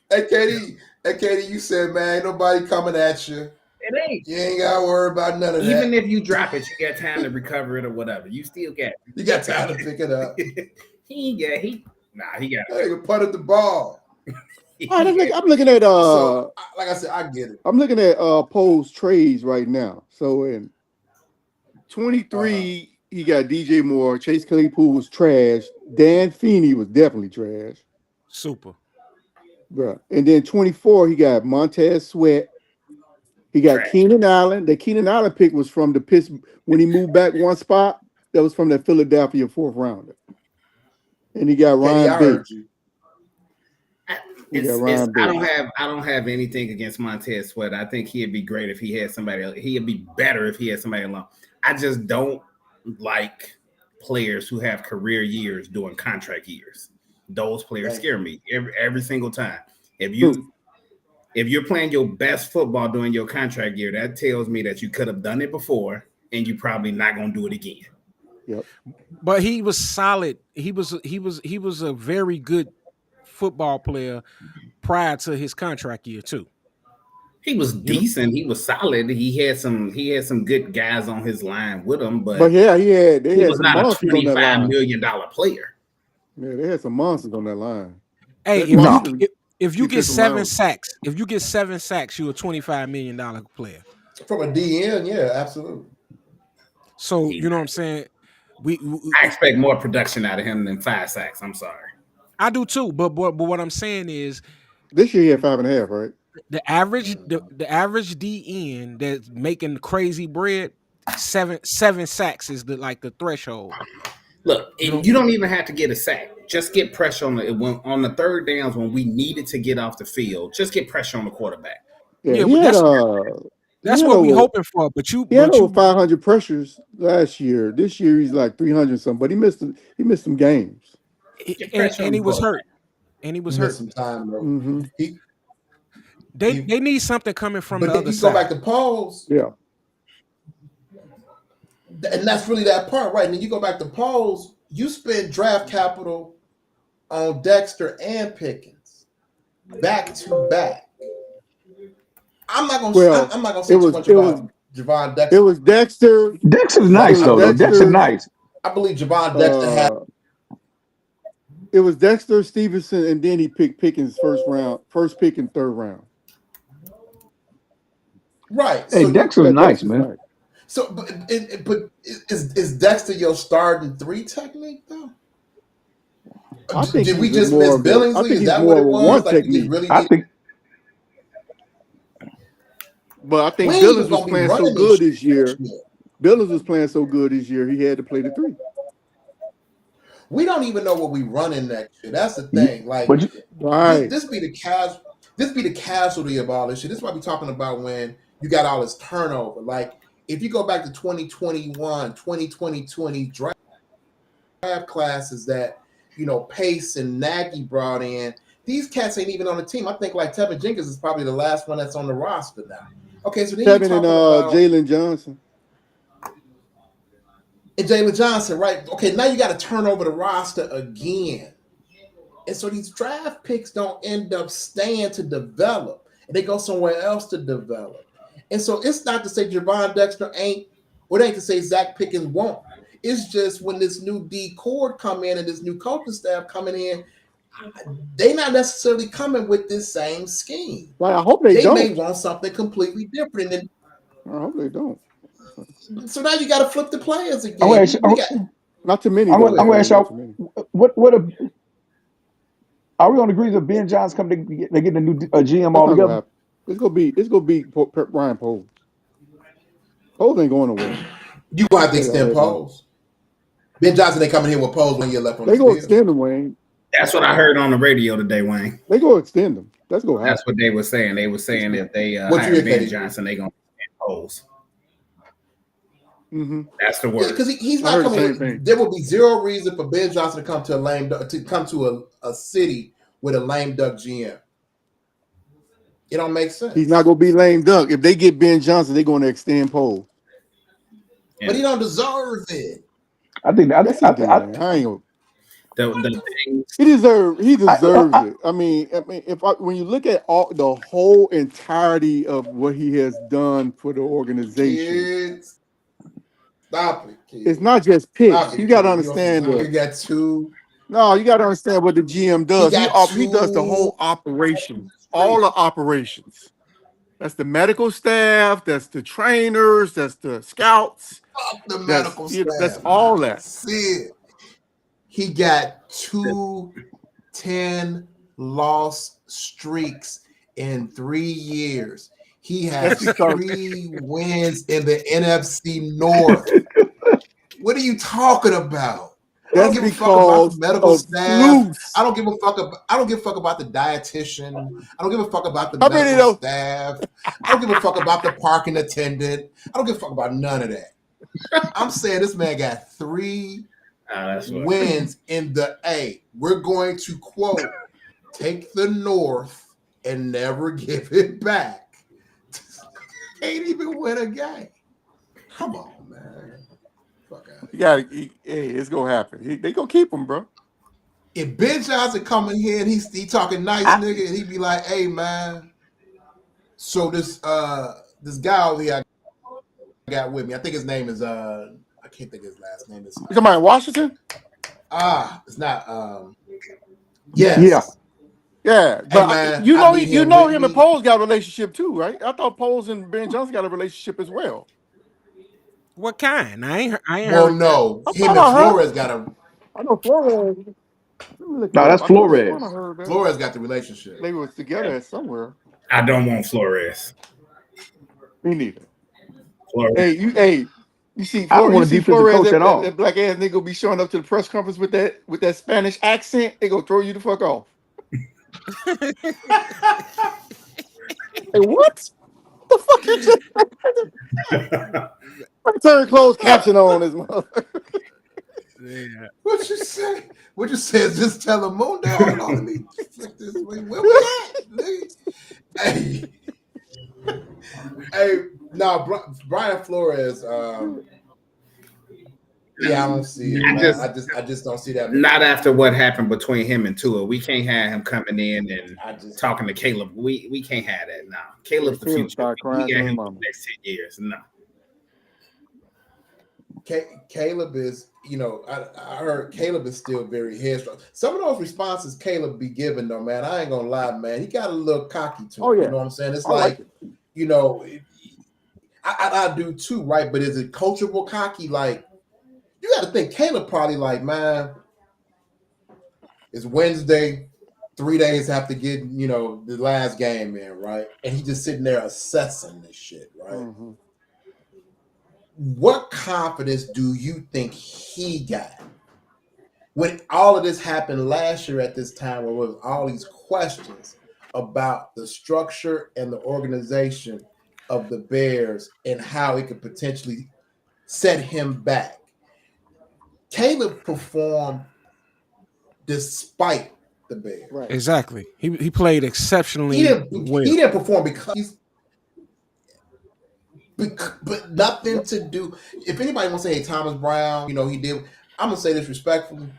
Hey, Katie, you said, man, ain't nobody coming at you. It ain't. You ain't gotta worry about none of Even that. if you drop it, you got time to recover it or whatever. You still got it. You got time to pick it up. He got Hey, you punted the ball. All right, I'm looking at So, like I said, I get it. I'm looking at Poe's trades right now. So in 23, he got DJ Moore, Chase Claypool was trash, Dan Feeney was definitely trash, Super. bro. And then 24, he got Montez Sweat. He got Trash. Keenan Allen. The Keenan Allen pick was from the Pittsburgh when he moved back one spot. That was from that Philadelphia fourth rounder. And he got Katie, I Ryan heard Bates. you. I don't have anything against Montez Sweat. I think he'd be great if he had somebody else. He'd be better if he had somebody alone. I just don't like players who have career years doing contract years. Those players scare me every single time. If you're playing your best football during your contract year, that tells me that you could have done it before and you're probably not gonna do it again. Yep. But he was solid. He was a very good football player prior to his contract year too. He was decent. He was solid. He had some good guys on his line with him, But yeah, they he had was some not a monsters on that $25 line. million player. Yeah, they had some monsters on that line. Hey, That's if why you he was- if you he get took him out. 7 sacks, you're a $25 million player. From a DN, yeah, absolutely. So you know what I'm saying? I expect more production out of him than 5 sacks. I'm sorry. I do too, but what I'm saying is This year he had 5.5, right? the average DN that's making crazy bread, seven sacks is the threshold. Look, you don't even have to get a sack. Just get pressure on the third downs when we needed to get off the field. Just get pressure on the quarterback. Yeah, Yeah, he but had that's he what had we over- hoping for. But you He had over 500 pressures last year. This year he's like 300 something, but he missed some games. and he was hurt. And he was hurt. Some time, bro. Mm-hmm. They need something coming from but the then other you side. go back to Paul's. Yeah. And that's really that part, right? And then you go back to Paul's, you spend draft capital on Dexter and Pickens back to back. I'm not gonna say too much about Javon Dexter. It was Dexter. Dexter's nice though. Dexter's nice. I believe Javon Dexter had. It was Dexter, Stevenson, and then he picked Pickens first pick in third round. Right. Hey, Dexter's nice, man. Nice. So, but is Dexter your starting 3 technique though? I think Did we just miss Billingsley? I think Is he's that more what it of a was? one Like technique. But I think Billings was playing so good this year. Billings was playing so good this year, he had to play the 3. We don't even know what we running next year. That's the thing. Like, right. This be the casualty of all this shit. This is why we're talking about when you got all this turnover. Like, if you go back to 2021, 2022, and these draft classes that, Pace and Nagy brought in, these cats ain't even on the team. I think like Tevin Jenkins is probably the last one that's on the roster now. Okay, so then Tevin and Jalen Johnson. And Jalen Johnson, right? Okay, now you got to turn over the roster again. And so these draft picks don't end up staying to develop. And they go somewhere else to develop. And so it's not to say Javon Dexter ain't, or it ain't to say Zach Pickens won't. It's just when this new D Cord come in and this new coaching staff coming in, they not necessarily coming with this same scheme. Well, I hope they don't. They may want something completely different. And I hope they don't. So now you got to flip the players again. Not too many. I'm going to ask y'all, are we on the agreement that Ben Johnson coming? They getting a new GM altogether? It's gonna be Ryan Poles. Poles ain't going nowhere. You gonna have to extend Poles. Ben Johnson ain't coming here with Poles when you're left on the field. They gonna extend him, Wayne. That's what I heard on the radio today, Wayne. They go extend him. That's gonna That's happen. what they were saying. They were saying if they What you hire hear, Ben KD? Johnson, they gonna extend Poles. Hmm. That's the Yeah, word. because he's I not heard the coming same here. thing. There will be zero reason for Ben Johnson to come to a lame duck, to come to a city with a lame duck GM. It don't make He's not sense. gonna be lame duck. If they get Ben Johnson, they're gonna extend Poe. But Yeah. he don't deserve it. I think Yes, he do, man. I ain't gonna. The things He deserves I it. I mean, when you look at all the whole entirety of what he has done for the organization, Kids, stop it, it's kid. not just Stop picks. You it, got to kid. You don't see understand He the. got two. No, you got to understand what the GM He does. got He does the two whole operation, all streets. the operations. That's the medical staff. That's the trainers. That's the scouts. Fuck the medical That's staff, all man. that. See it. He got 2 10 loss streaks in 3 years. He That's has because 3 wins in the NFC North. What are you talking about? I don't that's give a fuck about the because medical of staff. flus. I don't give a fuck. I don't give a fuck about the dietitian. I don't give a fuck about the How many medical though? staff. I don't give a fuck about the parking attendant. I don't give a fuck about none of that. I'm saying this man got three that's what wins in the A. We're going to quote, take the North and never give it back. Can't even win a game. Come on, man. Fuck out of You here. got. Hey, it's gonna happen. They gonna keep him, bro. If Ben Johnson come in here and he talking nice, I, nigga, and he be like, hey man, so this guy over here I got with me, I think his name is I can't think of his last name. It's You talking about Washington? it's not Yeah, yes. yeah. Hey But man, I need you him know with him and me. Poles got a relationship too, right? I thought Poles and Ben Johnson got a relationship as well. What kind? I ain't Well, heard that. no, I him thought and I heard. Flores got a I know Flores. Let me look it no, up. that's I thought I Flores. heard that Flores got the relationship. they was together at somewhere. I don't want Flores. Me neither. Flores. Hey, you see I don't You want a see defensive Flores, coach at that all. black ass nigga be showing up to the press conference with that Spanish accent. They gonna throw you the fuck off. Hey, what? The fuck you just turn closed caption on this motherfucker? Yeah. What you say? What you say is just Telemundo? Hold on, let me flick this way. Where we at, nigga? Hey, hey, no, Brian Flores. Yeah, I don't see it, I man. just I just don't see that. not after what happened between him and Tua. We can't have him coming in and I just talking to Caleb. We can't have that now. Yeah, Caleb's the Caleb future. started We crying to got his him for the mama. next 10 years. No. Caleb is, I heard Caleb is still very headstrong. Some of those responses Caleb be giving, though, man, I ain't gonna lie, man, he got a little cocky to Oh him. You yeah, know what I'm saying? It's I like like, it. you know, I do too, right? But is it coachable cocky? Like, you got to think Caleb probably like, man, it's Wednesday, 3 days have to get, the last game in, right? And he just sitting there assessing this shit, right? Hmm. What confidence do you think he got when all of this happened last year at this time, where there was all these questions about the structure and the organization of the Bears and how it could potentially set him back? Caleb performed despite the Right. Bears. Exactly. He played He exceptionally didn't he well. didn't perform but nothing Yep. to do. If anybody wants to say, hey, Thomas Brown, he did. I'm gonna say this respectfully.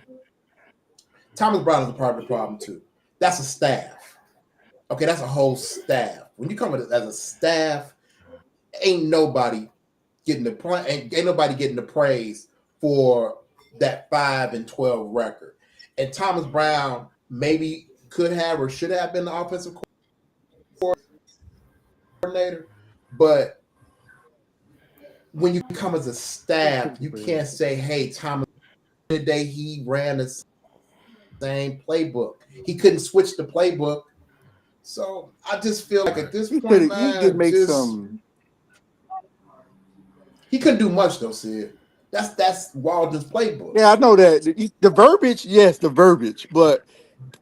Thomas Brown is a part of the problem too. That's a staff. Okay, that's a whole staff. When you come as a staff, ain't nobody ain't nobody getting the praise for that 5-12 record. And Thomas Brown maybe could have or should have been the offensive coordinator, but when you come as a staff, you can't say, "Hey, Thomas." Today he ran the same playbook. He couldn't switch the playbook. So I just feel like at this point, He could man, make just some. he couldn't do much though, Sid. That's Walden's playbook. Yeah, I know that the verbiage. Yes, the verbiage, but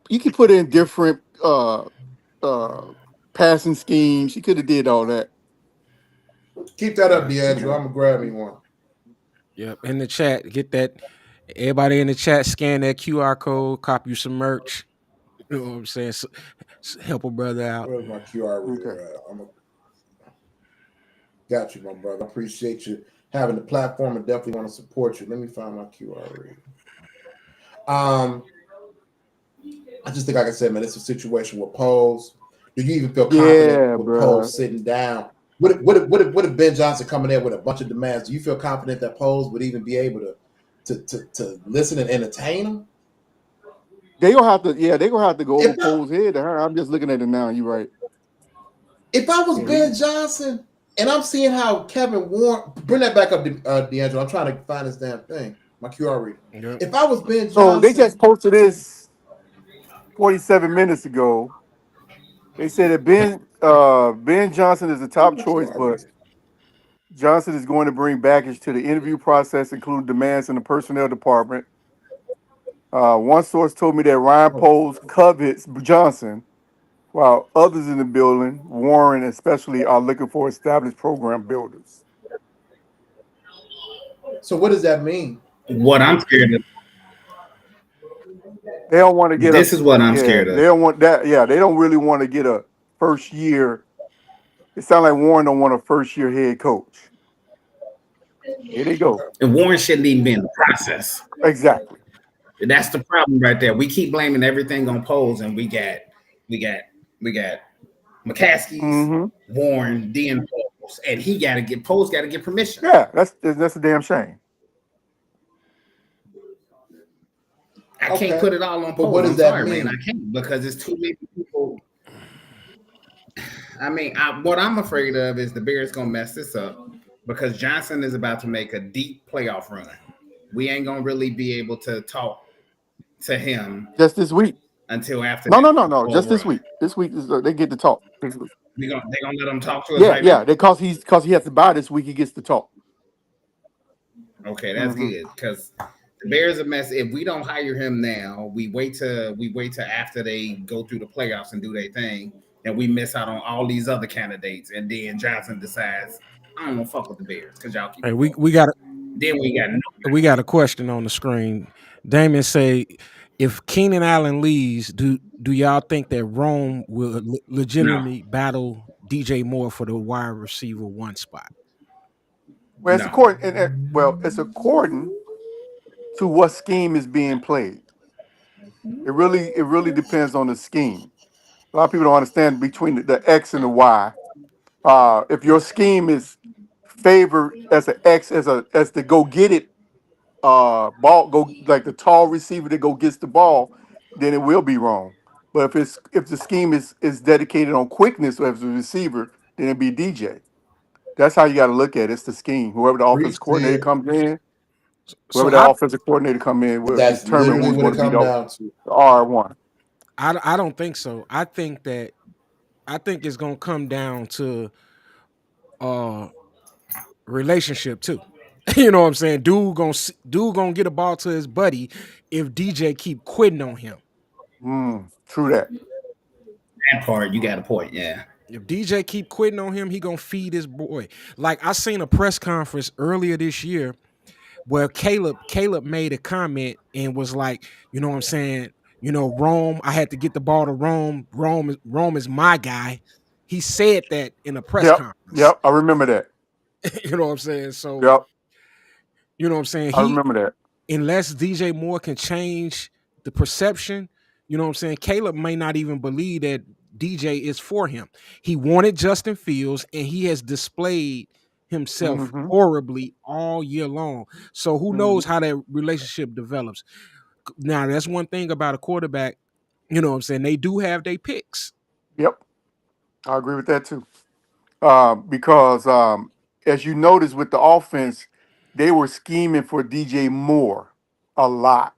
You can put in different uh passing schemes. He could have did all that. Keep that up, Yeah. D'Angelo. I'm gonna grab me one. Yep. In the chat, get that. Everybody in the chat, scan that QR code, copy you some merch. You know what I'm saying? Help a brother out. Where's my QR Okay. reader at? Got you, my brother. I appreciate you having the platform and definitely want to support you. Let me find my QR reader. Um, I just think, like I said, man, it's a situation with Poles. Do you even feel confident Yeah, with bruh. Poles sitting down? What if Ben Johnson coming in with a bunch of demands? Do you feel confident that Poles would even be able to listen and entertain him? They gonna have to. Yeah, they gonna have to go over If I, Poe's head. I'm just looking at it now. You're right. if I was Yeah, he. Ben Johnson and I'm seeing how Kevin Warren bring that back up, D'Angelo. I'm trying to find this damn thing. My QR reader. Yep. If I was Ben So they Johnson, just posted this 47 minutes ago. They said that Ben Johnson is the top my choice, QR but reader. Johnson is going to bring baggage to the interview process, including demands in the personnel department. One source told me that Ryan Oh, Poles covets Johnson, while others in the building, Warren especially, are looking for established program builders. so what does that mean? What I'm scared of. They don't want to get a This is what I'm yeah. scared They of. don't want that. Yeah, they don't really want to get a first year. It sounds like Warren don't want a first year head coach. Here they go. Okay. And Warren shouldn't even be in the process. Exactly. That's the problem right there. We keep blaming everything on polls, and we got, we got McCaskey's, Hmm. Warren, then polls, and he got to get polls, got to get permission. Yeah, that's a damn shame. I can't Okay. put it all on But what polls. does I'm that sorry, man. I mean? can't because it's too many people. I mean, what I'm afraid of is the Bears gonna mess this up because Johnson is about to make a deep playoff run. We ain't gonna really be able to talk to him Just this week. until after No, that no, no, Super no. Bowl Just this run. week. This week is they get to talk. This week. They gonna let him talk to us right Yeah, now. yeah. Because he has to buy this week. He gets to talk. Okay, that's Hmm. good because the Bears a mess. If we don't hire him now, we wait till after they go through the playoffs and do their thing, and we miss out on all these other candidates. And then Johnson decides I don't want to fuck with the Bears because y'all keep Hey, it we rolling. we got Then we got no. we got a question on the screen. Damon say, if Keenan Allen leaves, do y'all think that Rome will No. legitimately battle DJ Moore for the wide receiver one spot? Well, it's No. according. Well, it's according to what scheme is being played. It really depends on the scheme. A lot of people don't understand between the X and the Y. If your scheme is favored as an X as the go get it ball go like the tall receiver that go gets the ball, then it will be wrong. But if the scheme is dedicated on quickness as a receiver, then it'd be DJ. That's how you got to look at it. It's the scheme. Whoever the Reed offensive coordinator said comes in, So whoever that offensive coordinator come in will that's determine literally who's what going it to be come the down to. R1. I don't think so. I think it's gonna come down to uh relationship too. You know what I'm saying? Dude gonna get a ball to his buddy if DJ keep quitting on him. True that. That part, you got a point. Yeah. If DJ keep quitting on him, he gonna feed his boy. Like I seen a press conference earlier this year where Caleb made a comment and was like, you know what I'm saying? You know, Rome, I had to get the ball to Rome. Rome is my guy. He said that in a press Yep, conference. yep. I remember that. You know what I'm saying? So, Yep, you know what I'm saying? I He remember that. unless DJ Moore can change the perception, you know what I'm saying? Caleb may not even believe that DJ is for him. He wanted Justin Fields and he has displayed himself Hmm. horribly all year long. So who knows Hmm. how that relationship develops. Now, that's one thing about a quarterback, you know what I'm saying? They do have their picks. Yep, I agree with that too. Because as you notice with the offense, they were scheming for DJ Moore a lot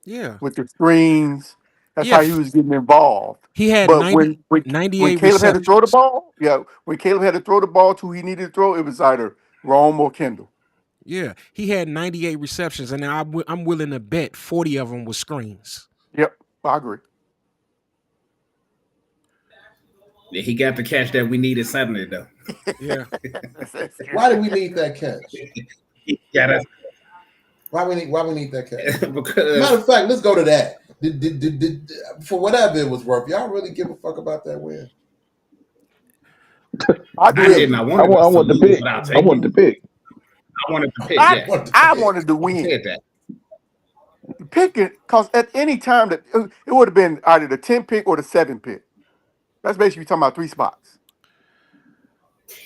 Yeah. with the screens. That's Yeah. how he was getting involved. He had But 90, when 98 Caleb had to throw the receptions. ball, yeah, when Caleb had to throw the ball to who he needed to throw, it was either Rome or Kendall. Yeah. He had 98 receptions, and I'm willing to bet 40 of them were screens. Yep, I agree. He got the catch that we needed Sunday though. Yeah. Why do we need that catch? He got us Why we need that catch? Matter because of fact, let's go to that. For whatever it was worth, y'all really give a fuck about that win? I I did. didn't. I I wanted want. I us to want the lose, pick. but I'll I take want it. the pick. I wanted to pick. I Yeah, What the I pick? wanted to I win. said that. Pick it because at any time that it would have been either the 10 pick or the 7 pick. That's basically talking about 3 spots.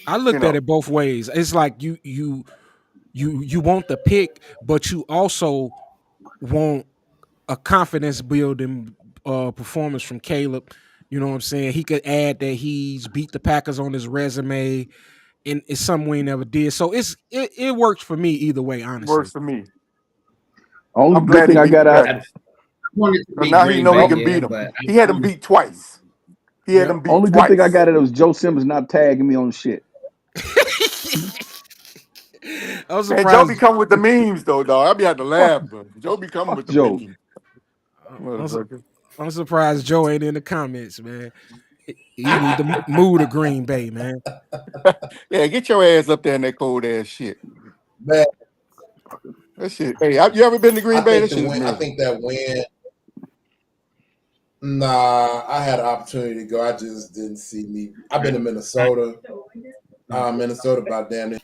I You looked at know, it both ways. It's like you want the pick, but you also want a confidence building performance from Caleb. You know what I'm saying? He could add that he's beat the Packers on his resume, and it's something we never did. So it works for me either way, works honestly. for me. Only I'm good glad thing he I beat the got out. I Packers wanted to because beat now he Green know he Bay. Oh, can Yeah, beat them. but He had them beat twice. He had them Yep. beat only good thing I twice. got out of was Joe Simmons not tagging me on shit. I was Man, Joe be surprised. coming with the memes though, dog. I be had to Fuck, laugh, bro. Joe be coming fuck with the Joe. memes. I'm, su- Motherfucker. I'm surprised Joe ain't in the comments, man. He need to move to Green Bay, man. Yeah, get your ass up there in that cold ass shit. Man, That shit. Hey, you ever been to I Green Bay? think That the shit is win. I miserable. think that win. Nah, I had an opportunity to go. I just didn't see me. I've been to Minnesota. Minnesota about damn near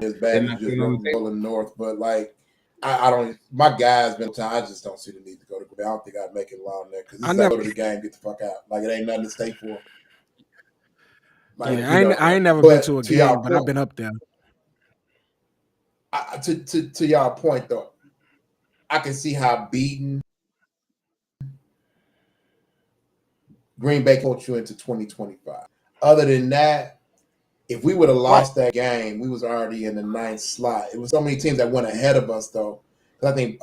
as bad didn't as I you put just it on the table? rolling north. But like, I don't. My guys been time. I just don't see the need to go to. I don't think I'd make it long there because I it's like never. go to the game, get the fuck out. Like it ain't nothing to stay for. Like Yeah, I ain't never been to but a to y'all game, but I've point, been up there. to y'all point though, I can see how beaten Green Bay coach you into 2025. Other than that, if we would have Right. lost that game, we was already in the ninth slot. It was so many teams that went ahead of us though. I think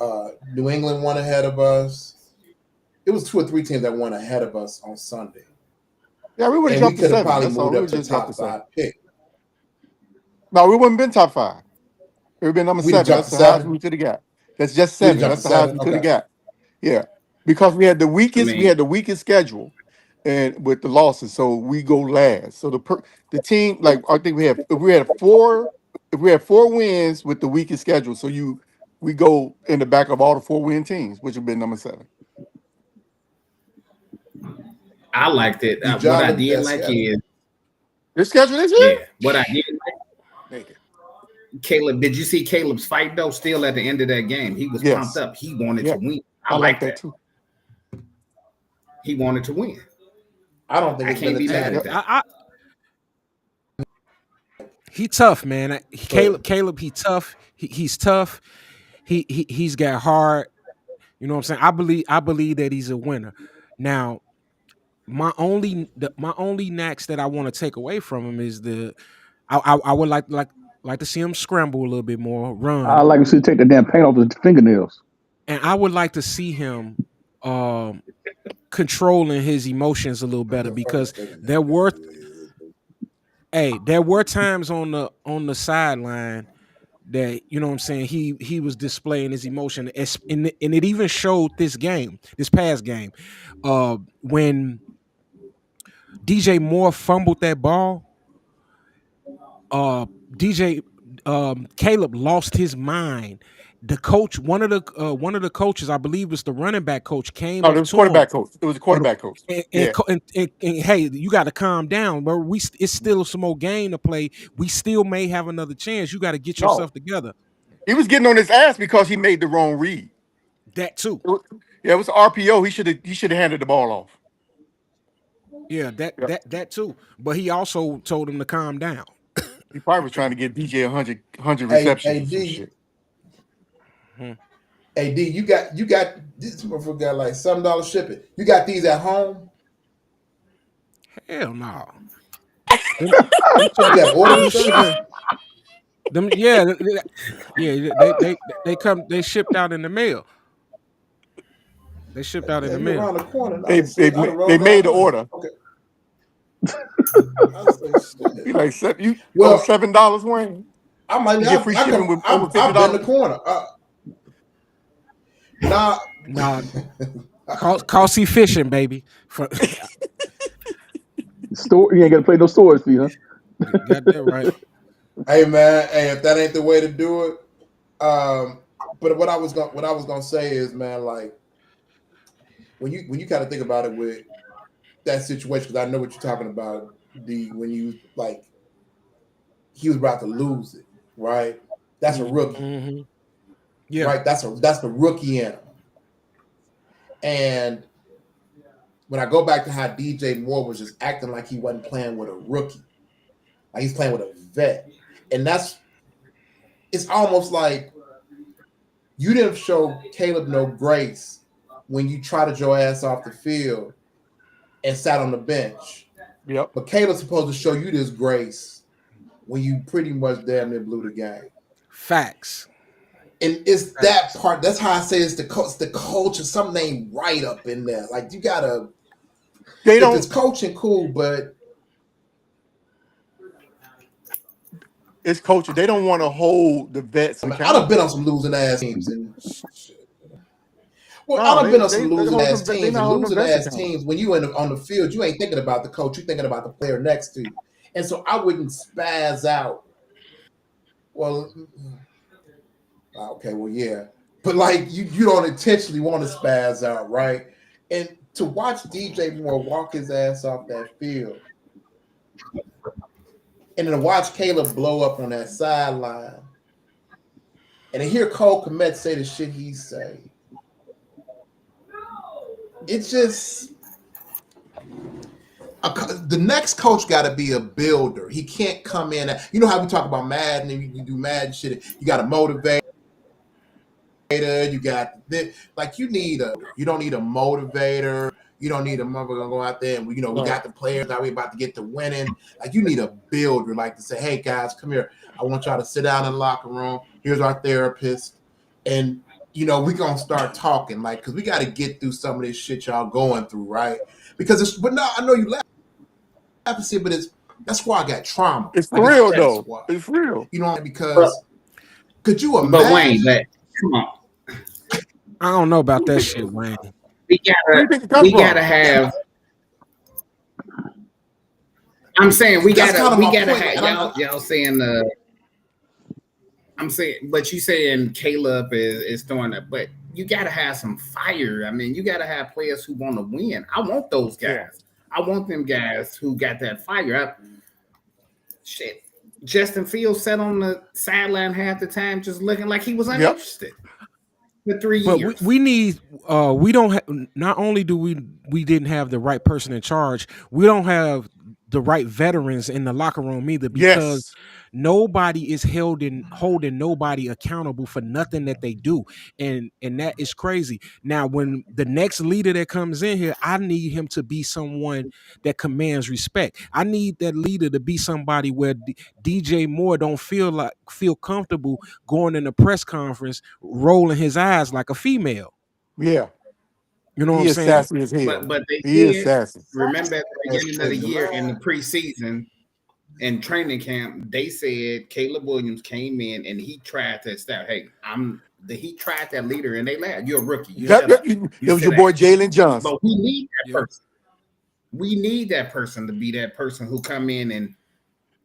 New England won ahead of us. It was 2 or 3 teams that won ahead of us on Sunday, Yeah, we would have and we jumped to could have 7. probably That's all. moved We up would to just jumped to top 7. 5 pick. No, we wouldn't been top 5. It would been number We'd have 7. jumped That's to the highest we 7. could have got. That's just We'd have 7. jumped That's to the highest 7. we could have Okay. got. Yeah, because we had the I weakest. We mean, had the weakest schedule, and with the losses, so we go last. So the team, like I think we have, if we had 4 wins with the weakest schedule, so we go in the back of all the 4 win teams, which would be number 7. I liked it. Did What y'all I look at did that like schedule? is, This schedule this yeah, year, what I did like, make it. Caleb. Did you see Caleb's fight though? Still at the end of that game, he was pumped Yes, up. He wanted to yeah, win. I I like like that that. too. He wanted to win. I don't think I it's been can't a be Hey, mad team, at Yep. that. he tough, man. but Caleb, he tough. He's tough. He's got heart. You know what I'm saying? I believe that he's a winner. Now, my only knacks that I want to take away from him is I would like to see him scramble a little bit more, I run, like him to take the damn paint off his fingernails. and I would like to see him um controlling his emotions a little what better the fuck is because fingernail there got to were do with it? there were times on the sideline that, you know what I'm saying, he was displaying his emotion, and it even showed this past game, when DJ Moore fumbled that ball. DJ Caleb lost his mind. The coach, one of the coaches, I believe was the running back coach, came No, it up was to him. quarterback coach. It was a Or quarterback coach. and, Yeah, co- and hey, you got to calm down, bro. It's still some more game to play. We still may have another chance. You got to get no, yourself together. he was getting on his ass because he made the wrong read. That too. Yeah, it was RPO. He should have handed the ball off. Yeah, that Yeah, that that too. But he also told him to calm down. he probably was trying to get DJ 100 Hey, receptions hey, or some D, shit. Hmm. hey, D, you got this motherfucker got like $7 shipping. You got these at home? Hell no. Them, them shit, You got ordered them the shirts? shipping. Them yeah, yeah. They shipped out in the mail. They shipped out in the Damn, you mail. around the corner. They they I'd have they rolled down made the early. order. Okay, I say He shit. like you owe Well, $7, Wayne. I might. You get free I shipping come. with over fifty I've been the dollars. corner. Nah. Nah, costly fishing, baby. For, Store, you ain't got to pay no storage fee, huh? Got that right. Hey man, hey, if that ain't the way to do it, but what I was gonna say is, man, like when you kind of think about it with that situation, because I know what you're talking about. The when you like he was about to lose it, right? That's a rookie, Mm-hmm. Yeah. right? That's the rookie in him. And when I go back to how DJ Moore was just acting like he wasn't playing with a rookie, like he's playing with a vet, and that's it's almost like you didn't show Caleb no grace when you trotted your ass off the field and sat on the bench. Yep. But Caleb's supposed to show you this grace when you pretty much damn near blew the game. Facts. And it's that Facts. part. That's how I say it's the culture. Something ain't right up in there. Like you gotta. They If it's don't. coaching, cool. But It's culture. They don't want to hold the vets I mean, I'd have been accountable. on some losing ass teams, and well, No, I'd have been on some they losing hold ass them. They teams, not and holding them losing vets ass accountable. teams. When you on the field, you ain't thinking about the coach. You thinking about the player next to you. And so I wouldn't spaz out. Well, okay, well, yeah, but like you don't intentionally want to spaz out, right? And to watch DJ Moore walk his ass off that field, and then to watch Caleb blow up on that sideline, and to hear Cole Komet say the shit he say, it's just the next coach got to be a builder. He can't come in. You know how we talk about Madden and you do Madden shit. You got to motivate. You got this. Like you need a. You don't need a motivator. You don't need a mother gonna go out there and we Right. got the players. Now we about to get to winning. Like you need a builder, like to say, hey guys, come here. I want y'all to sit down in the locker room. Here's our therapist, and we gonna start talking, like, because we got to get through some of this shit y'all going through, right? Because it's. But no, I know you laugh and see, but it's that squad got trauma. It's Like for it's a real check though. squad. It's real. You know, But because could you but Wayne, imagine? but come on, I don't know about that shit, Wayne. we Where do gotta you think it come we gotta from? have. I'm saying That's kind of we my gotta point. have And y'all saying I'm saying, but you saying Caleb is throwing it, but you got to have some fire. I mean, you got to have players who want to win. I want those Yeah. guys. I want them guys who got that fire. Shit, Justin Fields sat on the sideline half the time, just looking like he was Yep. uninterested for three But we, years. we need we don't not only do we didn't have the right person in charge, we don't have the right veterans in the locker room either, because Yes. nobody is holding nobody accountable for nothing that they do. And that is crazy. Now when the next leader that comes in here, I need him to be someone that commands respect. I need that leader to be somebody where DJ Moore don't feel comfortable going in a press conference rolling his eyes like a female. Yeah. You know what I'm He is saying? sassy as hell. But they He is did sassy. remember at the that's beginning of the crazy, year in man. the preseason in training camp, they said Caleb Williams came in and he tried to establish, hey, he tried that leader and they laughed. You're a rookie. You Yep, shut yep. up. You It was sit your down. boy Jalen Johnson. But we need that Yep. person. We need that person to be that person who come in and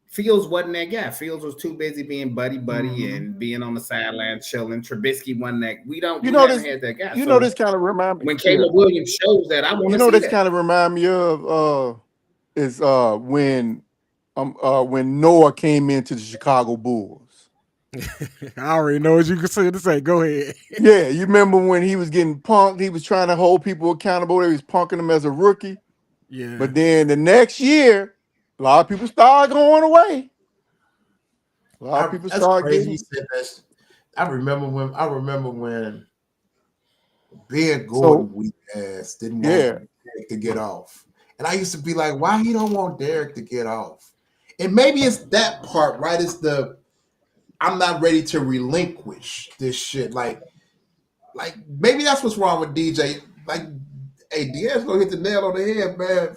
Fields wasn't that guy. Fields was too busy being buddy and being on the sideline chilling. Trubisky wasn't that. You We know haven't this. had that guy. You know this So kind of remind me. when Yeah. Caleb Williams shows that, I want You to know see this that. kind of remind me of is when Noah came into the Chicago Bulls. I already know what you can say to say. Go ahead. Yeah, you remember when he was getting punked? He was trying to hold people accountable. He was punking them as a rookie. Yeah. But then the next year, a lot of people started going away. A lot of people That's started crazy. You getting said that. I remember when Ben so. Gordon weak ass didn't want Yeah, Derek to get off, and I used to be like, why he don't want Derek to get off? And maybe it's that part, right? It's the I'm not ready to relinquish this shit. Like maybe that's what's wrong with DJ. Like, hey, D'Angelo hit the nail on the head, man.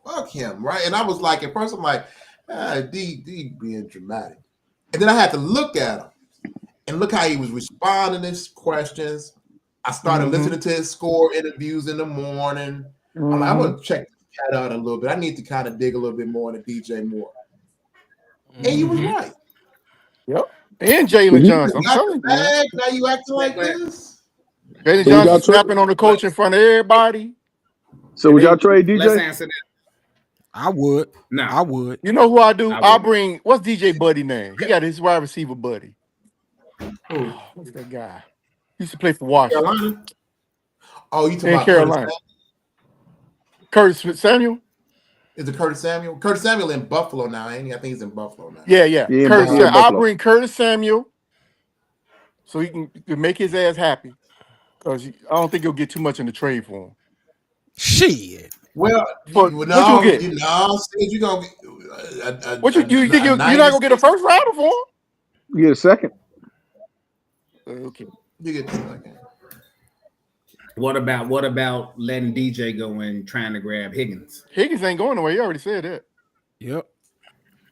Fuck him, right? And I was like, at first, I'm like, D being dramatic, and then I had to look at him and look how he was responding to his questions. I started mm-hmm, listening to his score interviews in the morning. I'm like, I'm mm-hmm. gonna check this cat out a little bit. I need to kind of dig a little bit more into DJ Moore. And you was Mm-hmm. right. Yep. And So Jalen you, Johnson. I'm Got the telling you, man. bag. Now you acting like But this. Jalen so would Johnson y'all trade? snapping on the coach in front of everybody. So And would they, y'all trade let's DJ? answer that. I would. No, I would. you know who I do? I I'll wouldn't. bring what's DJ Buddy name? He got his wide receiver buddy. Who? What's that guy? He used to play for Washington Carolina? Oh, you talking in about Curtis Carolina. Samuel? Curtis Samuel? Is it Curtis Samuel? Curtis Samuel in Buffalo now, ain't he? I think he's in Buffalo now. Yeah, yeah. Yeah, Curtis. yeah, Uh, I'll Buffalo. bring Curtis Samuel so he can make his ass happy. Because I don't think he'll get too much in the trade for him. Shit. well, But you what you know, get? you know, you gonna get What you think a you're not gonna get a 96. first rounder for him? You get a second. Okay. You get like What about letting DJ go and trying to grab Higgins? Higgins ain't going nowhere. You already said that. Yep.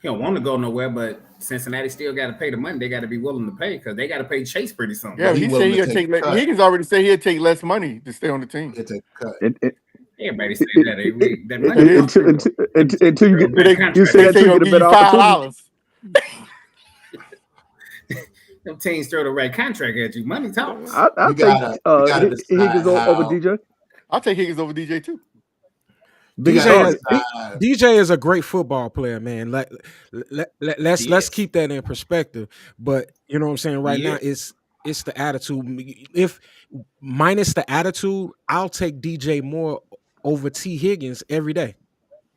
He don't want to go nowhere, but Cincinnati still got to pay the money. They got to be willing to pay because they got to pay Chase pretty soon. Yeah, but but he he said willing he to gonna take take. a cut. Higgins already said he'd take less money to stay on the team. He'll take a cut. And, and, Everybody say that. That and, money It is is until, true. until you Real get, big They you contract. say they that say till you he'll get a give you better opportunity. $5. Them teams throw the right contract at you. Money talks. I'll You take gotta Higgins decide over how DJ. I'll take Higgins over DJ too. you Biggest gotta DJ target. decide. DJ is a great football player, man. Let's Yes. keep that in perspective. But you know what I'm saying right now, Yes. it's the attitude. If minus the attitude, I'll take DJ Moore over T Higgins every day.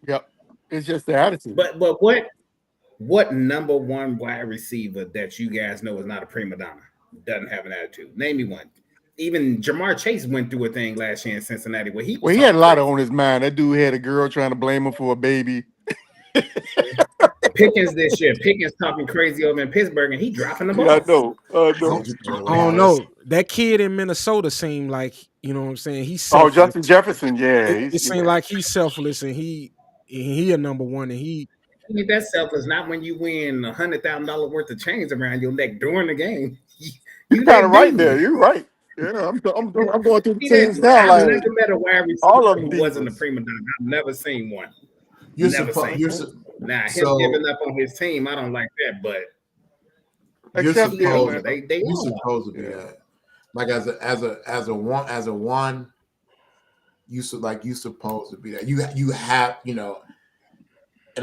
Yep. It's just the attitude. But what number one wide receiver that you guys know is not a prima donna doesn't have an attitude? Name me one. Even Jamar Chase went through a thing last year in Cincinnati where he was Well, he had a talking lot crazy. on his mind. That dude had a girl trying to blame him for a baby. Pickens this year. Pickens talking crazy over in Pittsburgh and he dropping the Yeah, I ball. know. I I know. don't, Andrew throw I away don't all this. know. That kid in Minnesota seemed like, you know what I'm saying, he's Oh, selfless. Justin Jefferson. Yeah, It seemed like he's selfless and he a number one and he I mean, that selfless not when you win $100,000 worth of chains around your neck during the game. you're You kind of that right dude. there. You're right. Yeah, I'm going through the See that? teams now. I've Like never met a wide all receiver of them who wasn't a divas. prima donna. I've never seen one. You're Never supposed seen. you're Now him so giving up on his team, I don't like that, but you're Except each yeah, supposed other. man. They you're all supposed to be Yeah. that. Like as a one, you supposed to be that. You have, and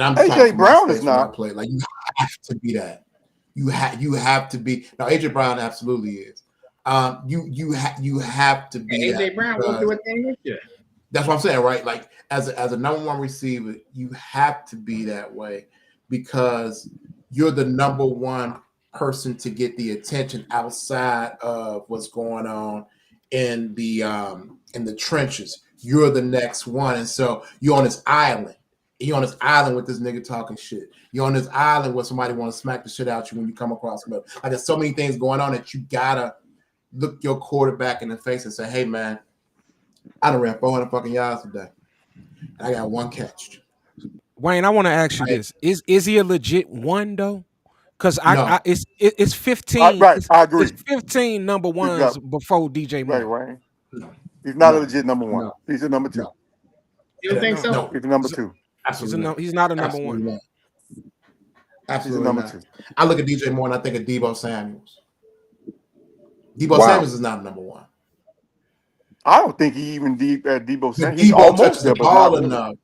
I'm just talking AJ from my Brown is space when I not. play. Like you have to be that. You have to be. Now AJ Brown absolutely is. You have to be and that AJ Brown went because through a thing this year. that's what I'm saying, right? Like as a number one receiver, you have to be that way because you're the number one person to get the attention outside of what's going on in the trenches. You're the next one, and so you're on this island. You're on this island with this nigga talking shit. You're on this island where somebody want to smack the shit out you when you come across him. Like there's so many things going on that you gotta look your quarterback in the face and say, "Hey, man, I done ran 400 fucking yards today. I got one catch." Wayne, I want to ask you Right? this. Is he a legit one though? Because I No, it's 15 Right, I it's agree. 15 number He's not ones before DJ right, Moore. Wayne. no, He's not a no, legit number one. no, He's a number two. no. You don't think No, so? No, He's a number two. absolutely not. he's not a number one. Absolutely not. He's a Absolutely number not. two. I look at DJ Moore and I think of Debo Samuels. Debo Wow. Samuels is not number one. I don't think he even deep at Debo But Samuel. He's Debo touches almost the there, but not ball really. enough.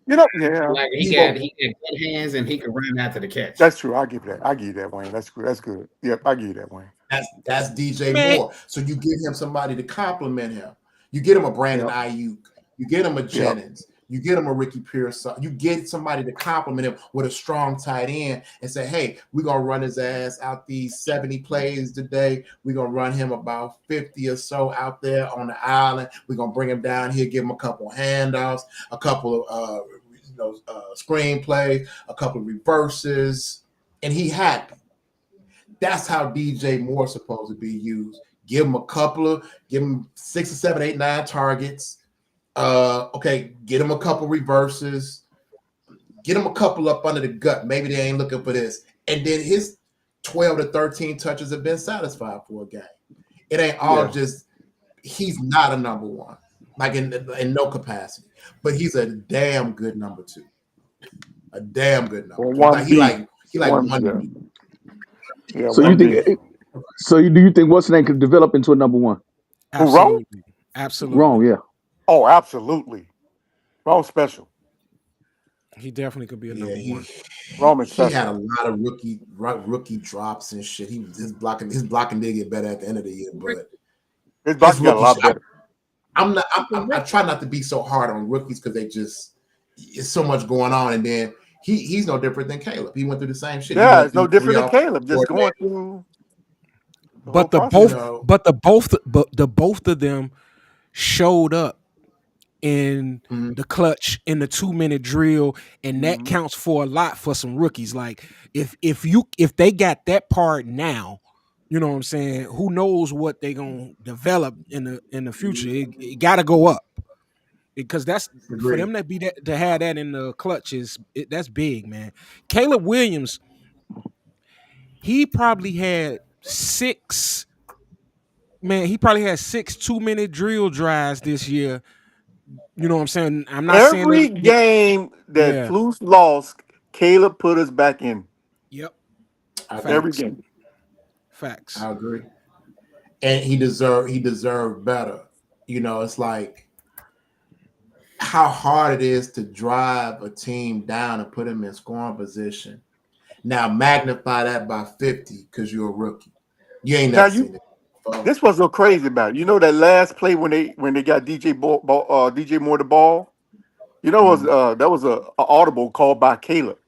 Yeah, Like Debo, he got good hands and he can run after the catch. that's true. I give you that. I give you that, Wayne. That's good. That's good. Yep, I give you that, Wayne. that's DJ Man, Moore. So you give him somebody to compliment him. You get him a Brandon Yep, Ayuk. You get him a yep. Jennings. You get him a Ricky Pierce. You get somebody to compliment him with a strong tight end and say, "Hey, we're gonna run his ass out these 70 plays today. We're gonna run him about 50 or so out there on the island. We're gonna bring him down here, give him a couple of handoffs, a couple of screenplays, a couple of reverses, and he happy." That's how DJ Moore's supposed to be used. Give him 6 or 7, 8, 9 targets. Okay, get him a couple reverses, get him a couple up under the gut. Maybe they ain't looking for this. And then his 12 to 13 touches have been satisfied for a game. It ain't all Yeah. just he's not a number one. like in no capacity. But he's a damn good number two, a damn good number Or two. one B. He like One one yeah. B, Yeah, So you one one think? B. B. Do you think what's his name could develop into a number one? Who wrong? Absolutely. Absolutely. Wrong, yeah. Oh, absolutely. Wrong special. He definitely could be a Yeah, number one. Wrong is he had special. a lot of rookie drops and shit. His blocking did get better at the end of the year, but His his blocking got a rookie. lot better. I try not to be so hard on rookies because they just it's so much going on, and then he's no different than Caleb. He went through the same shit. He Yeah, went it's no through three different than offensive Caleb. Just going coordinators. through the whole But the You process. both know, but the both of them showed up in mhm, the clutch in the 2 minute drill, and that Hmm. counts for a lot for some rookies. Like if they got that part now, you know what I'm saying, who knows what they gonna develop in the future. It gotta go up, because that's for agreed. them to be that, to have that in the clutch that's big, man. Caleb Williams, he probably had six man, he probably had 6 2 minute drill drives this year. You know what I'm saying? I'm not saying Every that. game that Yeah. Flus lost, Caleb put us back in. Yep. I agree. Every Facts. game. Facts. I agree. And he deserved better. You know, it's like how hard it is to drive a team down and put them in scoring position. Now magnify that by 50 because you're a rookie. You ain't Now never you seen it before. this was so crazy about it. You know that last play when they got DJ Moore the ball. You know was Mhm. that was a audible called by Caleb.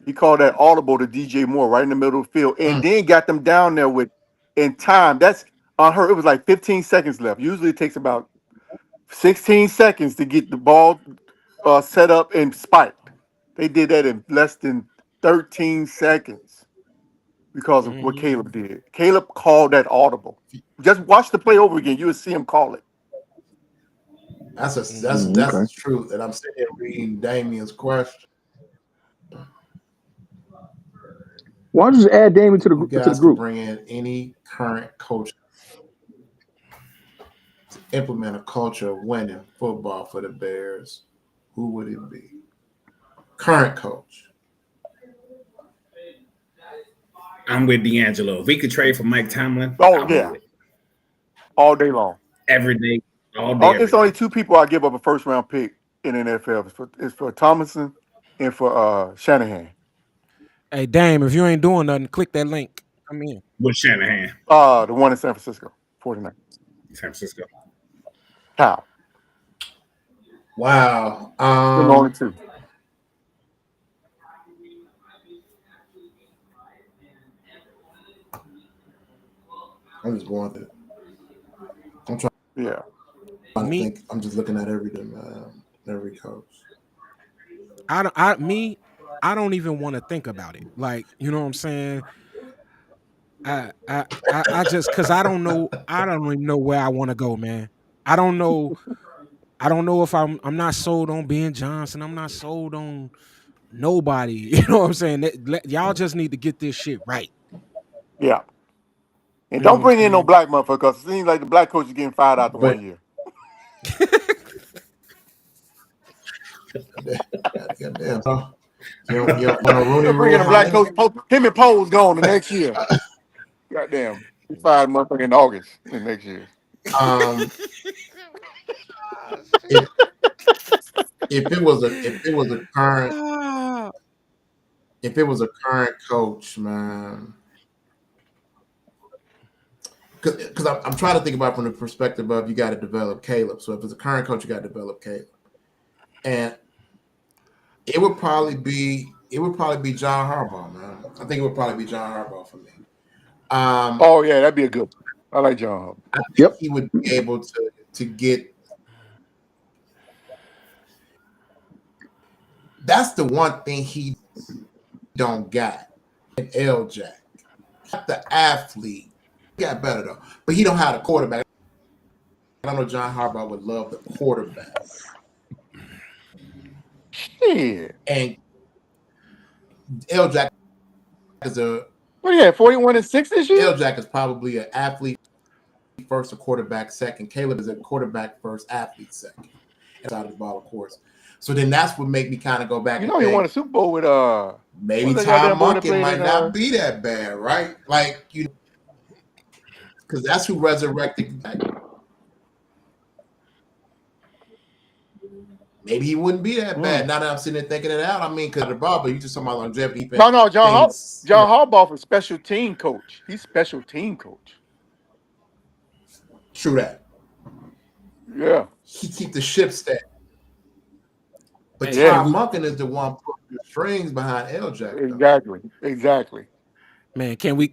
He called that audible to DJ Moore right in the middle of the field, and Mm, then got them down there with in time. That's unheard. It was like 15 seconds left. Usually it takes about 16 seconds to get the ball set up and spiked. They did that in less than 13 seconds because of what Hmm. Caleb did. Caleb called that audible. Just watch the play over again. You will see him call it. Hmm. that's Okay. the truth. And I'm sitting here reading Damien's question. Why don't you just add Damon If you to the guys could group? bring in any current coach to implement a culture of winning football for the Bears, who would it be? Current coach. I'm with D'Angelo. If we could trade for Mike Tomlin, Oh I'll do yeah, it all day long. every day, all Oh, day, every it's only day. two people I give up a first round pick in the NFL. It's for Thomason and for Shanahan. Hey, Dame, if you ain't doing nothing, click that link. Come in. With Shanahan, The one in San Francisco, 49. San Francisco. Kyle. Wow. Them only two. I'm just going through. I'm trying Yeah. to Me, think. I'm just looking at every coach. I don't even want to think about it. Like, you know what I'm saying? I just cause I don't even know where I want to go, man. I don't know. I don't know if I'm not sold on Ben Johnson. I'm not sold on nobody. You know what I'm saying? Y'all just need to get this shit right. Yeah. And You know don't what I'm bring in no saying? black motherfucker because it seems like the black coach is getting fired after But 1 year. goddamn, you don't want a Rooney They'll bring Rule in a black hire? coach. Him and Poe's gone the next year. Goddamn. He fired motherfucker in August the next year. Um, Ah, if shit. if it was a current Ah. if it was a current coach, man, because I'm trying to think about it from the perspective of you got to develop Caleb. So if it's a current coach, you got to develop Caleb, and it would probably be John Harbaugh, man. I think it would probably be John Harbaugh for me. Um, Oh, yeah, that'd be a good one. I like John Hub. I think Yep. he would be able to get. That's the one thing he don't got. An L Jack, the athlete. He got better though, but he don't have the quarterback. I know John Harbaugh would love the quarterback, Yeah. and L Jack is a What do you have, 41-6 this year? L Jack is probably an athlete first, a quarterback second. Caleb is a quarterback first, athlete second. And out of the ball, of course. So then that's what make me kind of go back You and know, he won a think Super Bowl with what maybe was that Tom goddamn boy that Monken played in might not be that bad, right? Like, because that's who resurrected. Maybe he wouldn't be that bad. Mm. Now that I'm sitting there thinking it out, I mean, because of the ball, but you just talking about longevity, No, things, John Harbaugh is special team coach. He's special team coach. true that. Yeah, He keep the ship steady. But Hey, can yes, Tom we Monken is the one putting the strings behind L-Jack, though. exactly. man, can we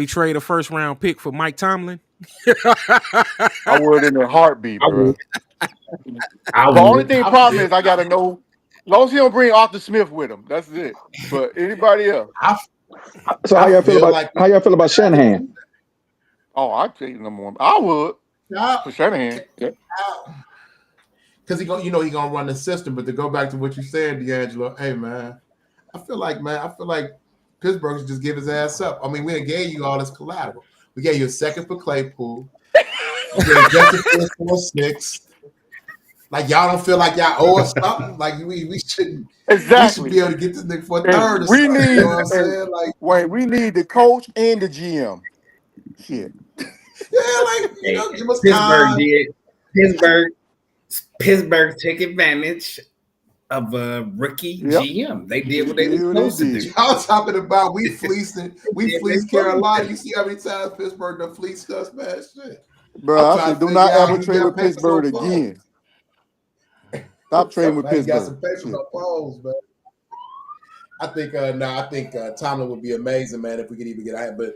trade a first round pick for Mike Tomlin? I would in a heartbeat, I would. bro. I The only would. thing I problem feel, is I gotta know. As long as he don't bring Arthur Smith with him, that's it. But anybody else, I, So I feel like how y'all feel about Shanahan? oh, I'd take number one. I would for Shanahan. Yeah. because he gonna run the system. But to go back to what you said, D'Angelo, hey man, I feel like Pittsburgh should just give his ass up. I mean, we gave you all this collateral. We gave you a second for Claypool. We gave Justin Fields for a sixth. Like y'all don't feel like y'all owe us something. Like we should Exactly. be able to get this nigga for a And third or we something. You know need what I'm and saying? Like wait, we need the coach and the GM. Shit. yeah, like Hey, give us Pittsburgh time. did. Pittsburgh Pittsburgh took advantage of a rookie Yep. GM. They did They what they were did what they supposed to did. do. Y'all talking about we They did what they fleeced were supposed to Carolina. do. You see how many times Pittsburgh done fleeced us, man? Shit. I'm Bro, I trying said, to do figure not out ever who trade got with papers Pittsburgh on phones. again. Stop trading with Somebody got Pittsburgh. some papers Shit. on phones, man. I think Tomlin would be amazing, man, if we could even get ahead. But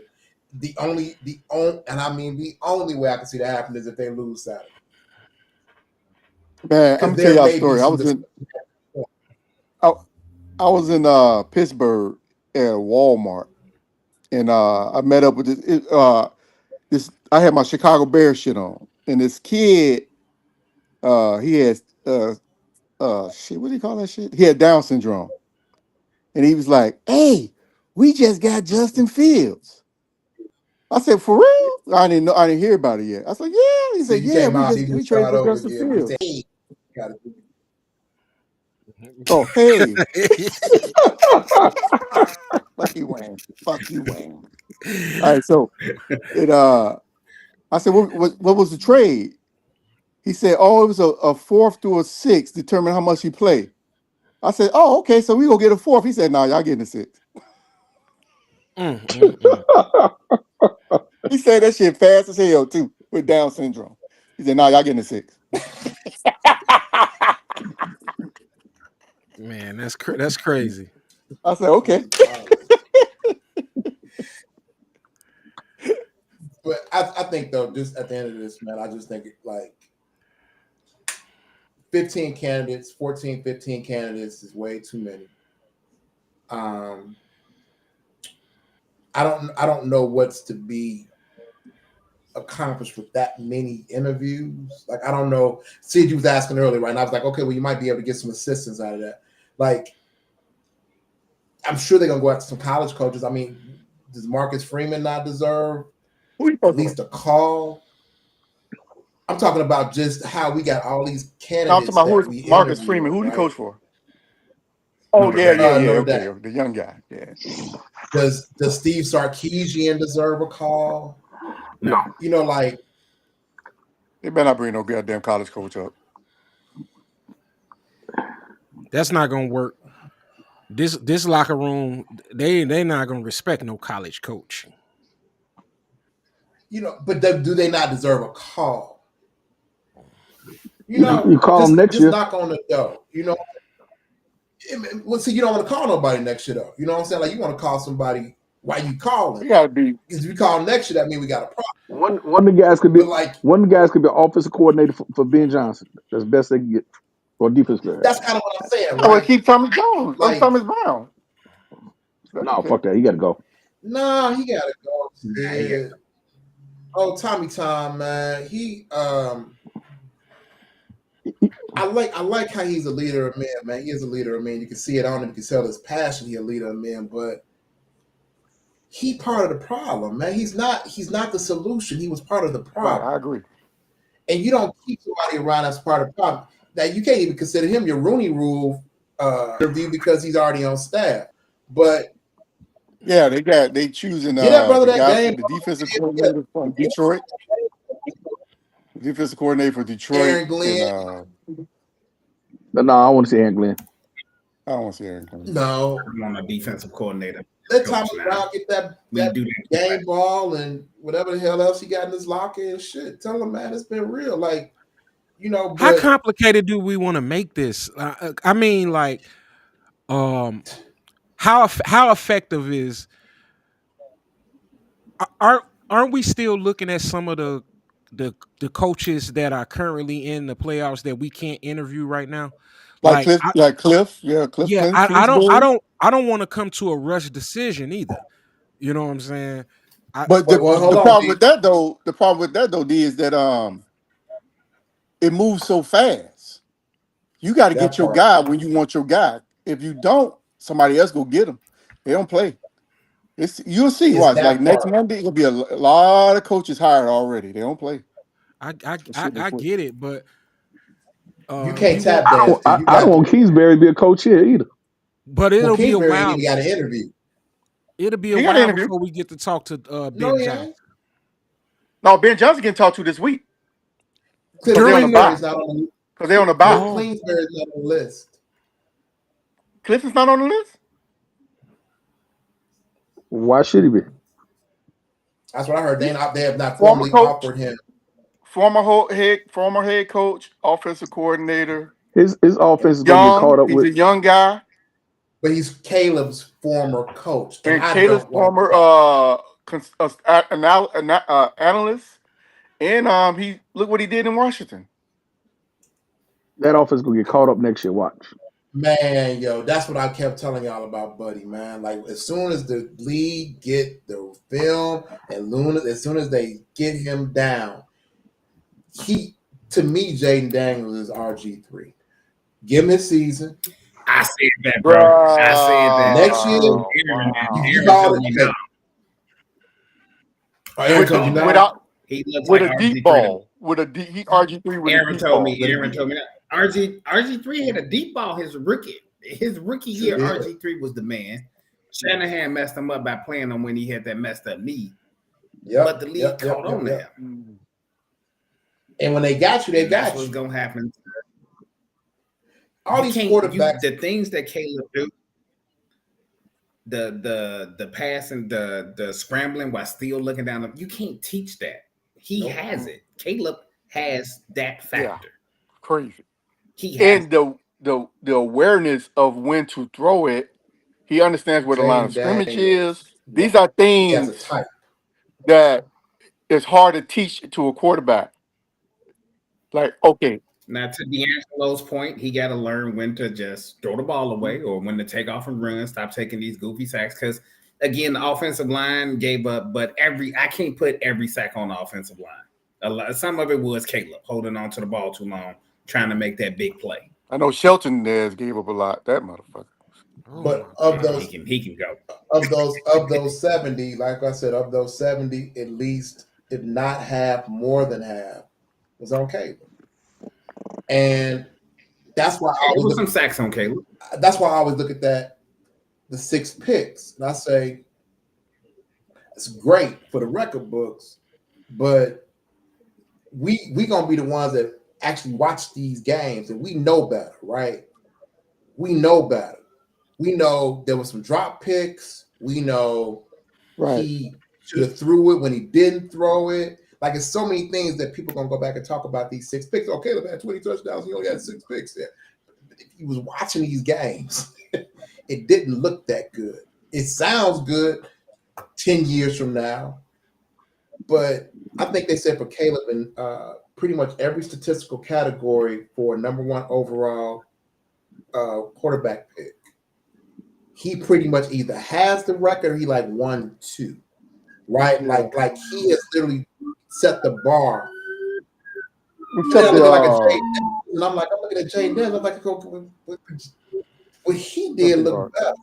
the only way I can see that happen is if they lose Saturday, Man, I'm because gonna tell there y'all a may be story. some discussion. I, I was in Pittsburgh at Walmart, and I met up with this. I had my Chicago Bears shit on, and this kid, he has shit. What do you call that shit? He had Down syndrome, and he was like, "Hey, we just got Justin Fields." I said, "For real?" I didn't know. I didn't hear about it yet. I was like, "Yeah." He So said, you "Yeah, came out, you we just traded start for over Justin again. You say, Fields." hey, gotta do Oh, hey, fuck you, Wayne. Fuck you, Wayne. All right, so it I said, what was the trade? He said, oh, it was a fourth to a sixth, determine how much you play. I said, oh, okay, so we gonna get a fourth. He said, no, y'all getting a six. Mm, mm, mm. He said that shit fast as hell too, with Down syndrome. He said, no, y'all getting a six. Man, that's crazy. I said, okay. wild. But I think though, just at the end of this, man, I just think like 15 candidates, 14, 15 candidates is way too many. Um, I don't know what's to be accomplished with that many interviews. Like I don't know. See, you was asking earlier, right? And I was like, okay, well, you might be able to get some assistance out of that. Like, I'm sure they're gonna go after some college coaches. I mean, does Marcus Freeman not deserve Who you at talking about? least a call? I'm talking about just how we got all these No, I'm talking candidates about who that is we Marcus interviewing, Freeman. Who do you right? coach for? Oh Notre Dame. yeah. Notre Okay, Dame. the young guy. Yeah. Does Steve Sarkeesian deserve a call? No. Like They better not bring no goddamn college coach up. That's not gonna work. This locker room, they not gonna respect no college coach. but do they not deserve a call? You call them next Just year. knock on the door. Well, see, you don't want to call nobody next year though. You know what I'm saying? Like you want to call somebody while you calling. We gotta be. Because if you call them next year, that means we got a problem. One of the guys could be But like offensive coordinator for Ben Johnson. That's the best they can get, or defense player. that's kind of what I'm saying, I would right? keep Thomas Jones. I'm Like, Thomas Brown. That's No, okay. fuck that. He got to go. nah, he gotta go. Nah, he got Yeah. Oh, Tommy Tom, man. I like how he's a leader of men, man. He is a leader of men. You can see it on him. You can tell his passion. He's a leader of men, but he part of the problem, man. He's not the solution. He was part of the Right, problem. I agree. And you don't keep somebody around that's part of the problem. Now you can't even consider him your Rooney Rule interview because he's already on staff. But Yeah, they choosing get that brother the that guy game. from the defensive coordinator from Detroit, the defensive coordinator for Detroit, Aaron and Glenn. No, I want to see Ant Glenn. I don't want to see Aaron Glenn. No, I'm on a defensive coordinator let coach Thomas now. Brown get that We do that too game much. ball and whatever the hell else he got in his locker and shit. Tell him, man, it's been real. Like, How but complicated do we want to make this? I mean, like, um, how effective is aren't we still looking at some of the coaches that are currently in the playoffs that we can't interview right now? Like, Cliff, yeah, Cliff yeah, Kingsbury. I don't want to come to a rush decision either. You know what I'm saying? I But well, hold the on, problem D. with that though, D, is that it moves so fast. You got to get That your part. guy when you want your guy. If you don't, somebody else go get him. They don't play. You'll see. It's Watch, like that next part. Monday, it'll be a lot of coaches hired already. They don't play. That shit will I quit. get it, but You can't you won't. tap dance, D. You I don't got want Kingsbury to be a coach here either. But well, it'll be a Kingsbury ain't while. even got an interview. It'll be a He got an while interview. before we get to talk to No, Ben he Johnson. ain't. No, Ben Johnson getting talked to this week Cliff because they're on the During the bye. Kingsbury's not on Because they're on the bye. Cliff oh Kingsbury's not on the list. Cliff is not on the list. Why should he be? That's what I heard. He, They have not former formally coach, offered him. former head coach, offensive coordinator. His offense is gonna get caught Young, up he's with a young guy, But he's Caleb's former coach, and and I Caleb's don't like former that. analyst. And he look what he did in Washington. that offense gonna get caught up next year. Watch. Man, yo, that's what I kept telling y'all about Buddy, man. Like as soon as the league get the film and Luna, as soon as they get him down, he to me, Jaden Daniels is RG3. Give him his season. I said that, bro. I said that. Next year, you Aaron called told it. me no. Hey, Aaron told you no. Without He looks with like a deep RG3. ball, with a deep, he RG3 with a Aaron deep told me. ball. Aaron told me that RG3 had a deep ball. His rookie Sure year, did. RG3 was the man. Shanahan messed him up by playing him when he had that messed up knee. Yep. But the league caught on to him. Mm. And when they got you, they And that's got what's you. gonna happen. All You these can't quarterbacks. the things that Caleb do, the passing, the scrambling while still looking down. You can't teach that. He Nope. has it. Caleb has that Yeah, factor. crazy. He has And the awareness of when to throw it, he understands where the line of Jaden scrimmage Daniels. is. Yeah, These are he has a things type. that is hard to teach to a quarterback. Like, okay, now to D'Angelo's point, he got to learn when to just throw the ball away or when to take off and run. Stop taking these goofy sacks because again, the offensive line gave up. But I can't put every sack on the offensive line. Some of it was Caleb holding on to the ball too long, trying to make that big play. I know Shelton has gave up a lot. That motherfucker. oh my But of Yeah, god. he can go. those 70, like I said, of those 70, at least, if not half, more than half, was on Caleb. And that's why I There always was some look. sacks on Caleb. That's why I always look at that the 6 picks, and I say it's great for the record books, but we gonna be the ones that actually watch these games, and we know better, right? We know better. We know there was some drop picks. We know Right. he should have threw it when he didn't throw it. Like it's so many things that people gonna go back and talk about these 6 picks. Okay, Caleb had 20 touchdowns. He only had 6 picks there. If he was watching these games, it didn't look that good. It sounds good 10 years from now, but I think they said for Caleb in pretty much every statistical category for number one overall quarterback pick, he pretty much either has the record or he like 1-2, right? Yeah. Like he has literally set the bar. And then Except I the look at like a Jay, and I'm looking at Jay Daniels. I'm like, what he except did the look better.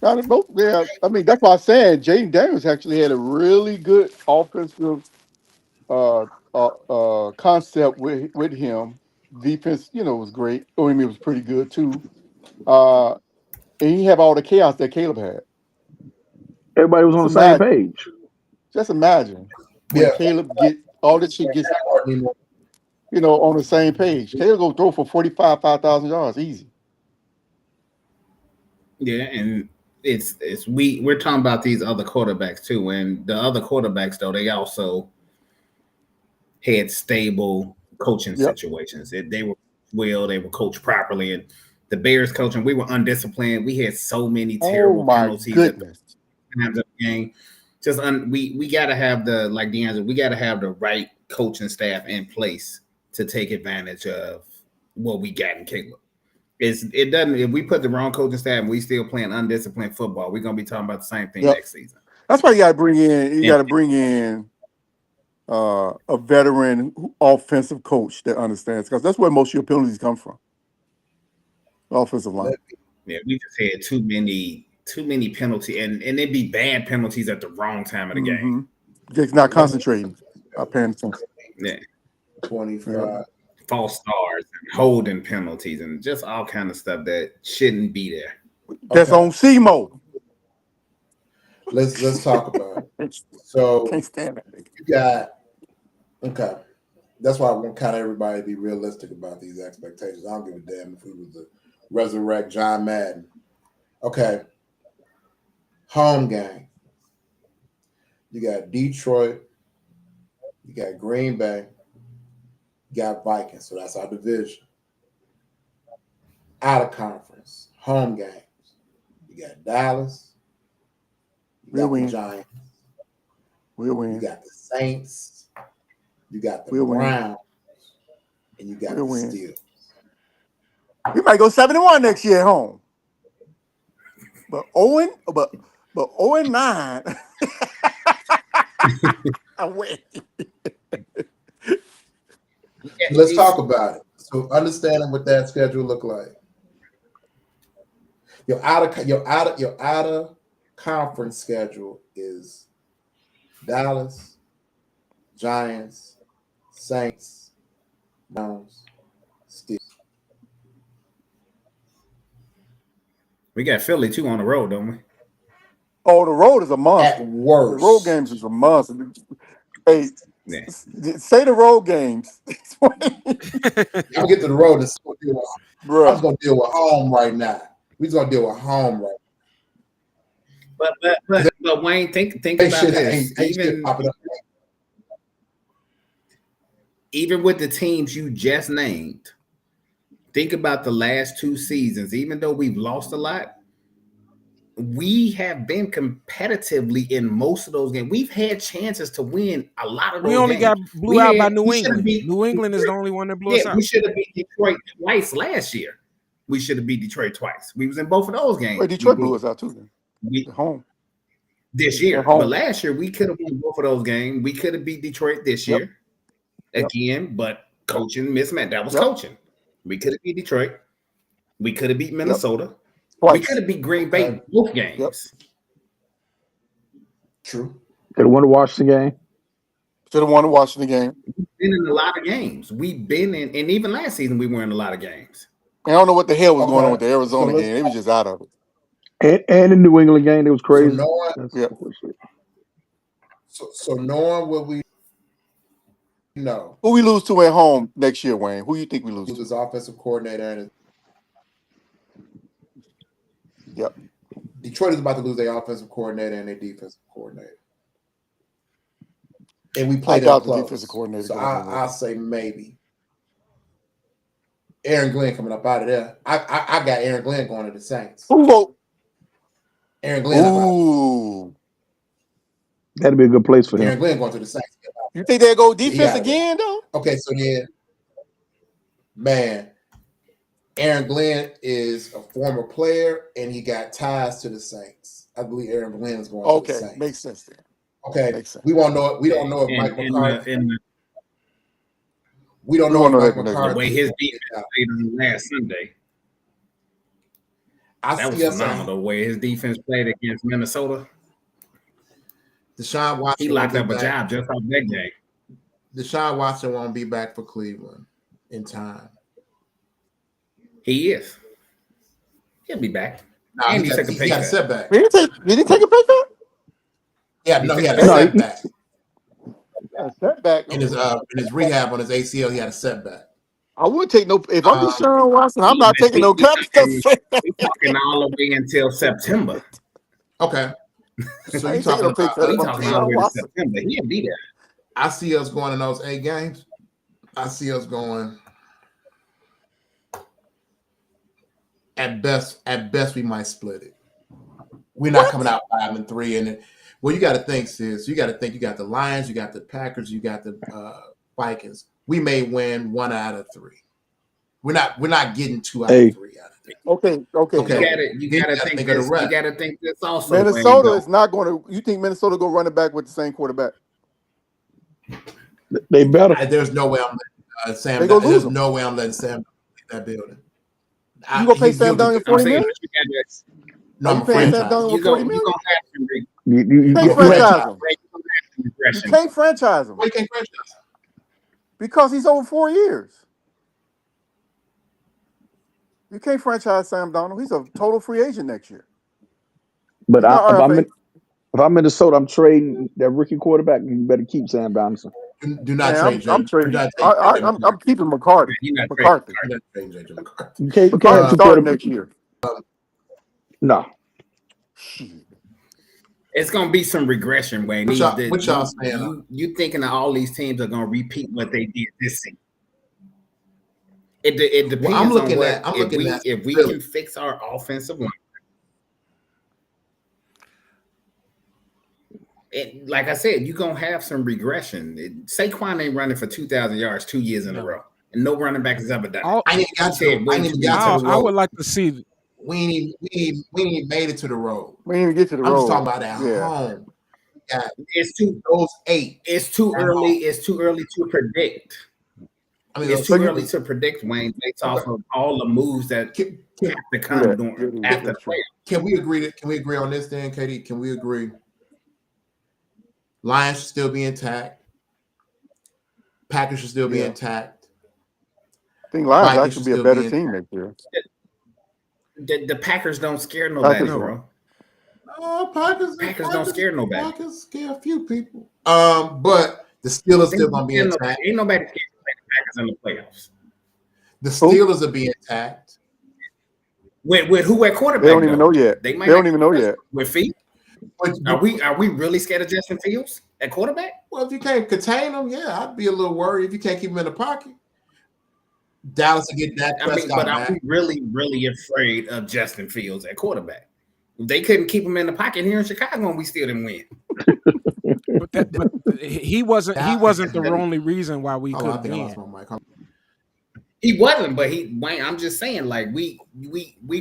Out of both, yeah. I mean, that's why I'm saying Jaden Daniels actually had a really good offensive uh, concept with him. Defense, was great. I mean, it was pretty good too. Uh, and he have all the chaos that Caleb had. Everybody was on Just the same imagine, page. just imagine when Yeah, Caleb get all this shit gets, that part need more. on the same page. Caleb go throw for 5,000 yards easy. Yeah, and we're talking about these other quarterbacks too, and the other quarterbacks though they also had stable coaching Yep. situations. They were they were coached properly, and the Bears coaching we were undisciplined. We had so many Oh terrible my penalties at the goodness. times of the game. Just we got to have the like D'Angelo, we got to have the right coaching staff in place to take advantage of what we got in Caleb. It doesn't if we put the wrong coaching staff and we still playing undisciplined football, we're gonna be talking about the same thing Yep. next season. That's why you got to bring in. You And got to bring in a veteran offensive coach that understands, because that's where most of your penalties come from. Offensive line. yeah, we just had too many penalty and it'd be bad penalties at the wrong time of the game. Mm-hmm. Just not concentrating, not paying attention. Yeah. 25. Yeah. False starts and holding penalties and just all kind of stuff that shouldn't be there. That's Okay. on SEMO. Let's talk about it. So Can't stand that nigga. you got okay. That's why I want kind of everybody to be realistic about these expectations. I don't give a damn if we was to resurrect John Madden. Okay. Home game. You got Detroit. You got Green Bay. You got Vikings. So that's our division. Out of conference. Home games. You got Dallas. You We'll got the win. Giants. We'll You win. got the Saints. You got the We'll win. Browns. And you got We'll the win. Steelers. We might go 7-1 next year at home. But 0-9. I'm waiting. Let's talk about it. So understanding what that schedule look like. Your out of conference schedule is Dallas, Giants, Saints, Browns, Steelers. We got Philly too on the road, don't we? Oh, the road is a monster. At The road worst. games is a monster. Hey, Yeah. say the road games. I'm gonna get to the road and I'm just gonna deal with home right now. We're just gonna deal with home right now. But Wayne, think Ain't about shit, this. ain't shit popping up. Even with the teams you just named, think about the last 2 seasons. Even though we've lost a lot, we have been competitively in most of those games. We've had chances to win a lot of those We only games. got blew out by New We should have England. beat New England is the only one that blew us Yeah, out. we should have beat Detroit twice last year. We should have beat Detroit twice. We was in both of those games. Well, Detroit blew us out too. Then. We, At home. this year. At home. But last year we could have won both of those games. We could have beat Detroit this Yep. year again, but coaching mismatch. That was Yep. coaching. We could have beat Detroit. We could have beat Minnesota. Twice. We could have beat Green Bay both games. Yep. True. They won the Washington game. Should have won the Washington game. We've been in a lot of games. We've been in, and even last season we were in a lot of games. I don't know what the hell was going on Okay. with the Arizona So game. They was just out of it. And the New England game, it was So crazy. knowing, That's Yep. bullshit. so knowing what we know, Who we lose to at home next year, Wayne? Who you think we lose who's to? his offensive coordinator and Yep. Detroit is about to lose their offensive coordinator and their defensive coordinator. And we I played them doubt the close. defensive coordinator. So going I'll say maybe. Aaron Glenn coming up out of there. I got Aaron Glenn going to the Saints. Who vote? Aaron Glenn. Ooh. That'd be a good place for Aaron him. Glenn going to the Saints. You think they'll go He defense out of there. again, though? Okay, so then, man, Aaron Glenn is a former player and he got ties to the Saints. I believe Aaron Glenn is going to the Okay, Saints. makes sense then. Okay, Makes sense. we won't know it. We don't know if And, Mike and, McCarthy. We We don't know won't if know Mike that the next the McCarthy. way his defense played on last Sunday. I That was see us phenomenal the way his defense played against Minnesota. Deshaun He Watson won't locked be up a back. job just off that game. Deshaun Watson won't be back for Cleveland in time. He is. He'll be back. No, And he he took a pay had a cut. setback. Did he take a pay cut? Yeah, He no, he took had a a pay No, cut. setback A setback. in his rehab on his ACL. He had a setback. I would take no. If I'm Um, Deshaun Watson, I'm Yeah, not but taking no cuts. we talking all the way until September. okay, so I you ain't taking talking no pay about cut We if I'm talking all the Deshaun way to Watson. September. He'll be there. I see us going in those 8 games. I see us going at best. At best, we might split it. We're not coming out 5-3, and well, you got to think, sis. You got to think. You got the Lions, you got the Packers, you got the Vikings. We may win 1 out of 3. We're not getting 2 out hey, of 3 out of 3. Okay. Okay, You then gotta think think of the this. You rest. gotta think this also, Wayne. Minnesota Though. is not going to. You think Minnesota go run it back with the same quarterback? they better. There's no way I'm letting Sam. They go lose There's them. no way I'm letting Sam leave that building. You gonna pay He's Sam guilty. Darnold I'm $40 saying, million? but you gotta. No, Are I'm you a paying Sam franchise. Darnold with $40 million? You gonna have some. You can't I'm a franchise franchise. him. You gonna have some You regression. can't franchise him Why you can't franchise? because he's over 4 years. You can't franchise Sam Darnold. He's a total free agent next year. But He's not RFA. if I'm Minnesota, I'm trading that rookie quarterback. You better keep Sam Donaldson. Do not Man, trade I'm Jay. Do trading. not take JJ McCarthy. I'm keeping McCarthy. You're not trading. McCarthy. Do not trade JJ McCarthy. You can't have McCarthy two starting quarterbacks. next year. No, It's gonna be some regression, Wayne. What y'all saying? You thinking that all these teams are gonna repeat what they did this season? It depends I'm looking on what at- I'm looking at if we Philly. can fix our offensive line. Like I said, you're gonna have some regression. Saquon ain't running for 2,000 yards 2 years in a row, and no running back has ever done it. I ain't got to. I ain't even got to the I road. would like to see. We ain't even made it to the road. We didn't even get to the I'm road. just talking about at Yeah. home. Got It's too those 8. it's too at early. home. It's too early to predict. I mean, It's those- too early to predict, Wayne, based off of all the moves that Can, have to come Yeah, during yeah, after the that's true. playoffs. can we agree on this then, Katie? Can we agree? Lions should still be intact. Packers should still be Yeah. intact. I think Lions Vikings actually should be a still better be team next year. The Packers don't scare nobody, Packers bro. Oh, Packers don't scare nobody. Packers scare a few people. But the Steelers still gonna be intact. Ain't nobody scared to play the Packers in the playoffs. The Steelers will be intact. With who at quarterback? They don't even though? know yet. They They might don't not even know yet. with feet. But, Are we really scared of Justin Fields at quarterback? well, if you can't contain them, yeah, I'd be a little worried if you can't keep them in the pocket. Dallas will get that Prescott But are back. we really afraid of Justin Fields at quarterback? They couldn't keep him in the pocket here in Chicago, and we still didn't win. But he wasn't the only reason why we Hold on, I couldn't think I win. lost my mic. Hold He wasn't, but Wayne, I'm just saying, like we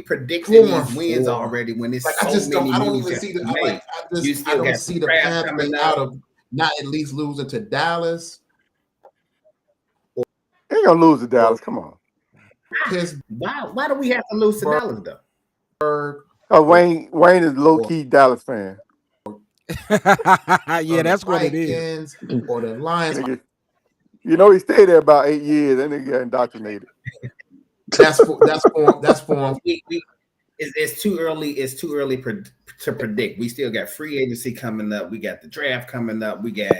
predicted these wins 4-4. already when it's Like so I just don't. many I don't moves even that see the. we I, made. like, I You just. still I don't got see some the draft pathway coming out up. of not at least losing to Dallas. They ain't gonna lose to Dallas. Come on. Pittsburgh. Why do we have to lose to Dallas though? Oh, Wayne is low key Dallas fan. Yeah, that's what it is. Vikings or the Lions. Nigga, you know he stayed there about 8 years. That nigga got indoctrinated. That's for It's too early. It's too early to predict. We still got free agency coming up. We got the draft coming up. We got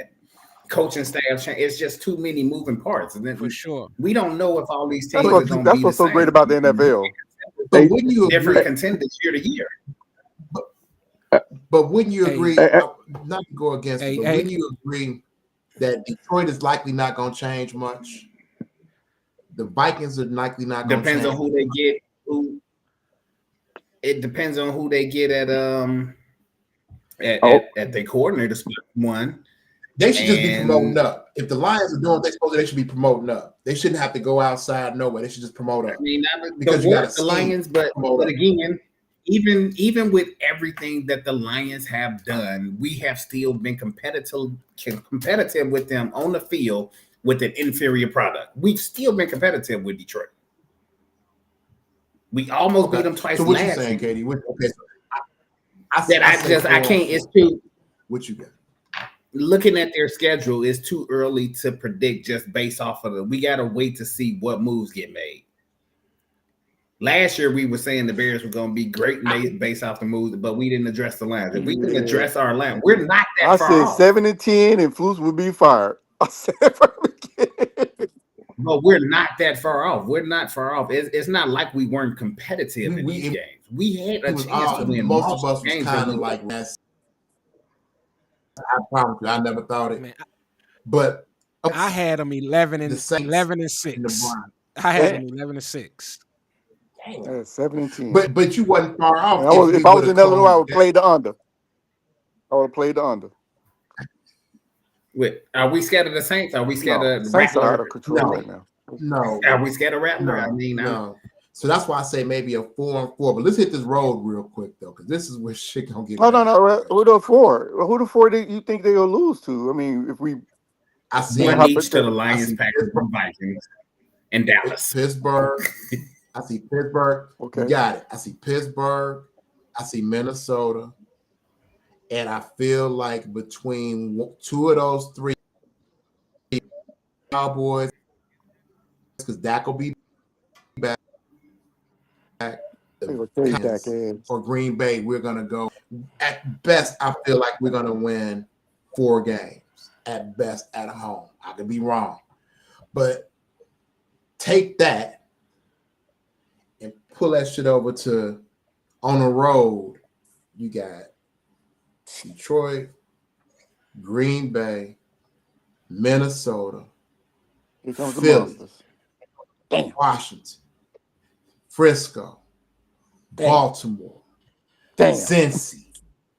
coaching staff change. It's just too many moving parts, and then For sure. we don't know if all these teams That's are going to be what's the so same. great about the NFL. But wouldn't you Different agree? contenders year to year. But wouldn't you Hey, agree? hey, Not to go against it, but hey. wouldn't you agree that Detroit is likely not going to change much? The Vikings are likely not going to change. Depends on who they get. It depends on who they get at the coordinator spot one. They should just be And- promoting up. If the Lions are doing what they're supposed to, they should be promoting up. They shouldn't have to go outside nowhere. They should just promote up. I mean, Because you gotta the see Lions, but promote up. again, even with everything that the Lions have done, we have still been competitive with them on the field with an inferior product. We've still been competitive with Detroit. We almost beat Okay. them twice So what you last saying, season. Katie? Okay. So I, That I I say just I 4 and can't. It's 4. too What you got? looking at their schedule. It's too early to predict just based off of the. We got to wait to see what moves get made. Last year we were saying the Bears were going to be great based off the moves, but we didn't address the lines. If we can Yeah. address our line, we're not that I far said off. 7-10 and Flus would be fired. I said from the beginning. But we're not that far off. We're not far off. It's not like we weren't competitive in We these it games. We had a was chance to all win most of multiple us was games, and kind of we like last. I promise you, I never thought it. Man, But I had them 11 the and Saints 11 and and the 6. Browns. I had Damn. them 11 and 6. Damn. Yeah, 7-10. But you wasn't far And off I was, if if we I would was have in Illinois, I closed would play the under. I would have played the under. Are we scared of the Saints? Are we scared No, of Saints are out Rattler? of control right now. No, Are we scared of Rattler? I no, mean, no. So that's why I say maybe a 4 and 4. But let's hit this road real quick though, because this is where shit gonna get No, no, bad. no. Who the four? Who the four do you think they'll lose to? I mean, if we I see one each to the hypothetical. I Lions, see Packers, and Vikings, and Dallas. Pittsburgh. I see Pittsburgh. You Okay. got it. I see Pittsburgh. I see Minnesota. And I feel like between two of those three Cowboys, because Dak will be back, They will trade Dak ass. or Green Bay, we're gonna go. At best, I feel like we're gonna win 4 games. At best, at home. I could be wrong, but take that and pull that shit over to on the road. You got Detroit, Green Bay, Minnesota, Here comes the Philly, monsters. Damn. Washington, Frisco, Damn. Baltimore, Damn. Cincy,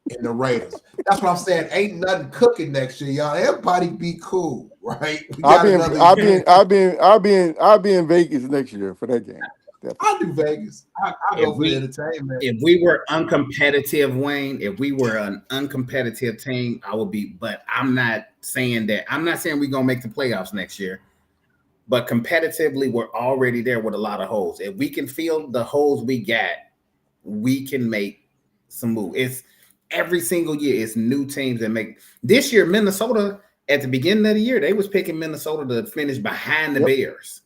and the Raiders. That's what I'm saying. Ain't nothing cooking next year, y'all. Everybody be cool, right? We got another year. I'll be in Vegas next year for that game. Definitely. I'll do Vegas. I'll go for the entertainment. If we were uncompetitive, Wayne, if we were an uncompetitive team, I would be. But I'm not saying that. I'm not saying we're gonna make the playoffs next year. But competitively, we're already there with a lot of holes. If we can fill the holes we got, we can make some move. It's every single year. It's new teams that make. This year, Minnesota at the beginning of the year, they was picking Minnesota to finish behind the Bears.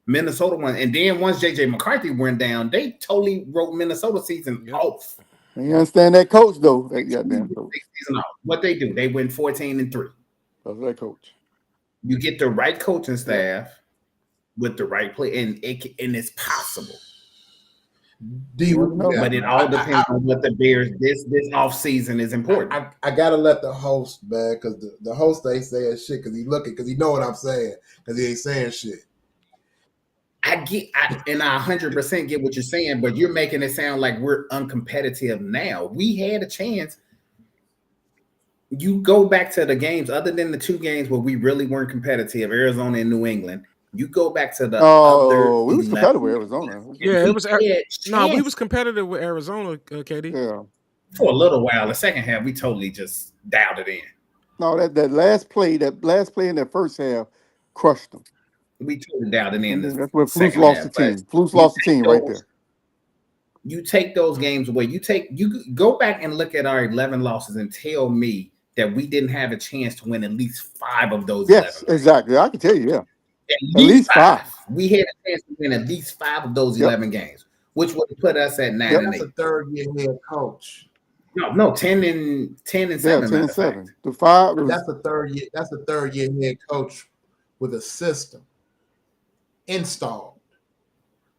Minnesota won, and then once JJ McCarthy went down, they totally wrote Minnesota season off. You understand that coach though? That goddamn coach. What they do, they win 14-3. That's that coach. You get the right coaching staff with the right play, and it's possible. Do you know? But it all depends on what the Bears this off season is important. I gotta let the host, man, because the host ain't saying shit because he looking because he know what I'm saying because he ain't saying shit. I 100% get what you're saying, but you're making it sound like we're uncompetitive now. We had a chance. You go back to the games, other than the 2 games where we really weren't competitive, Arizona and New England. You go back to the other. We was competitive with Arizona. Yeah, it was. No, we was competitive with Arizona, Katie. Yeah. For a little while. The second half, we totally just dialed it in. No, that last play in that first half crushed them. We totally dialed it in. That's where Flus lost the team. Flus lost the team right there. You take those games away. You go back and look at our 11 losses and tell me that we didn't have a chance to win at least 5 of those. Yes, 11 exactly. I can tell you, yeah. At least 5. We had a chance to win at least 5 of those 11 games, which would put us at 9 and 8. That's a 3rd-year head coach. No, 10 and 7. Yeah, 10 and 7. The 5. That's the 3rd year. That's the 3rd-year head coach with a system installed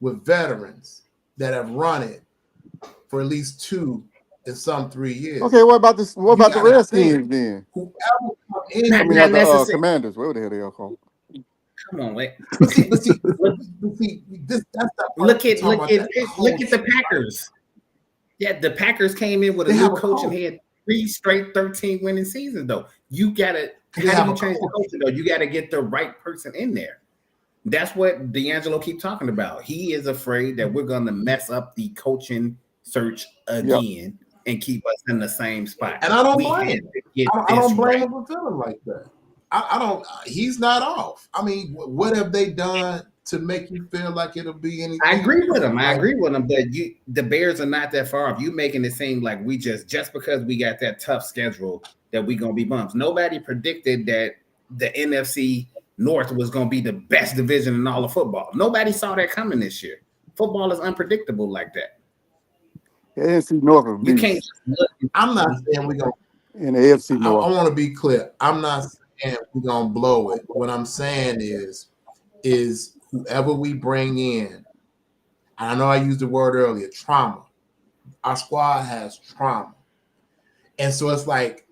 with veterans that have run it for at least 2 and some 3 years. Okay, what about this? What about the Redskins then? Whoever come in, I mean, the Commanders. What the hell they all called? Come on, wait. But see, that's look at the Packers. Yeah, the Packers came in with a new coach and had 3 straight 13 winning seasons. Though you gotta, how do you change the coach? Though you gotta get the right person in there. That's what D'Angelo keep talking about. He is afraid that we're gonna mess up the coaching search again and keep us in the same spot. And I don't blame him. I don't blame him for feeling like that. I don't. He's not off. I mean, what have they done to make you feel like it'll be anything. I agree with him. I Like, agree with him. But the Bears are not that far off. You making it seem like we just because we got that tough schedule that we gonna be bumps. Nobody predicted that the NFC North was gonna be the best division in all of football. Nobody saw that coming this year. Football is unpredictable like that. The NFC North of You can't beast just look. I'm not saying we're gonna. and the AFC I North. want to be clear. I'm not saying we're gonna blow it. What I'm saying is whoever we bring in, and I know I used the word earlier, trauma. Our squad has trauma, and so it's like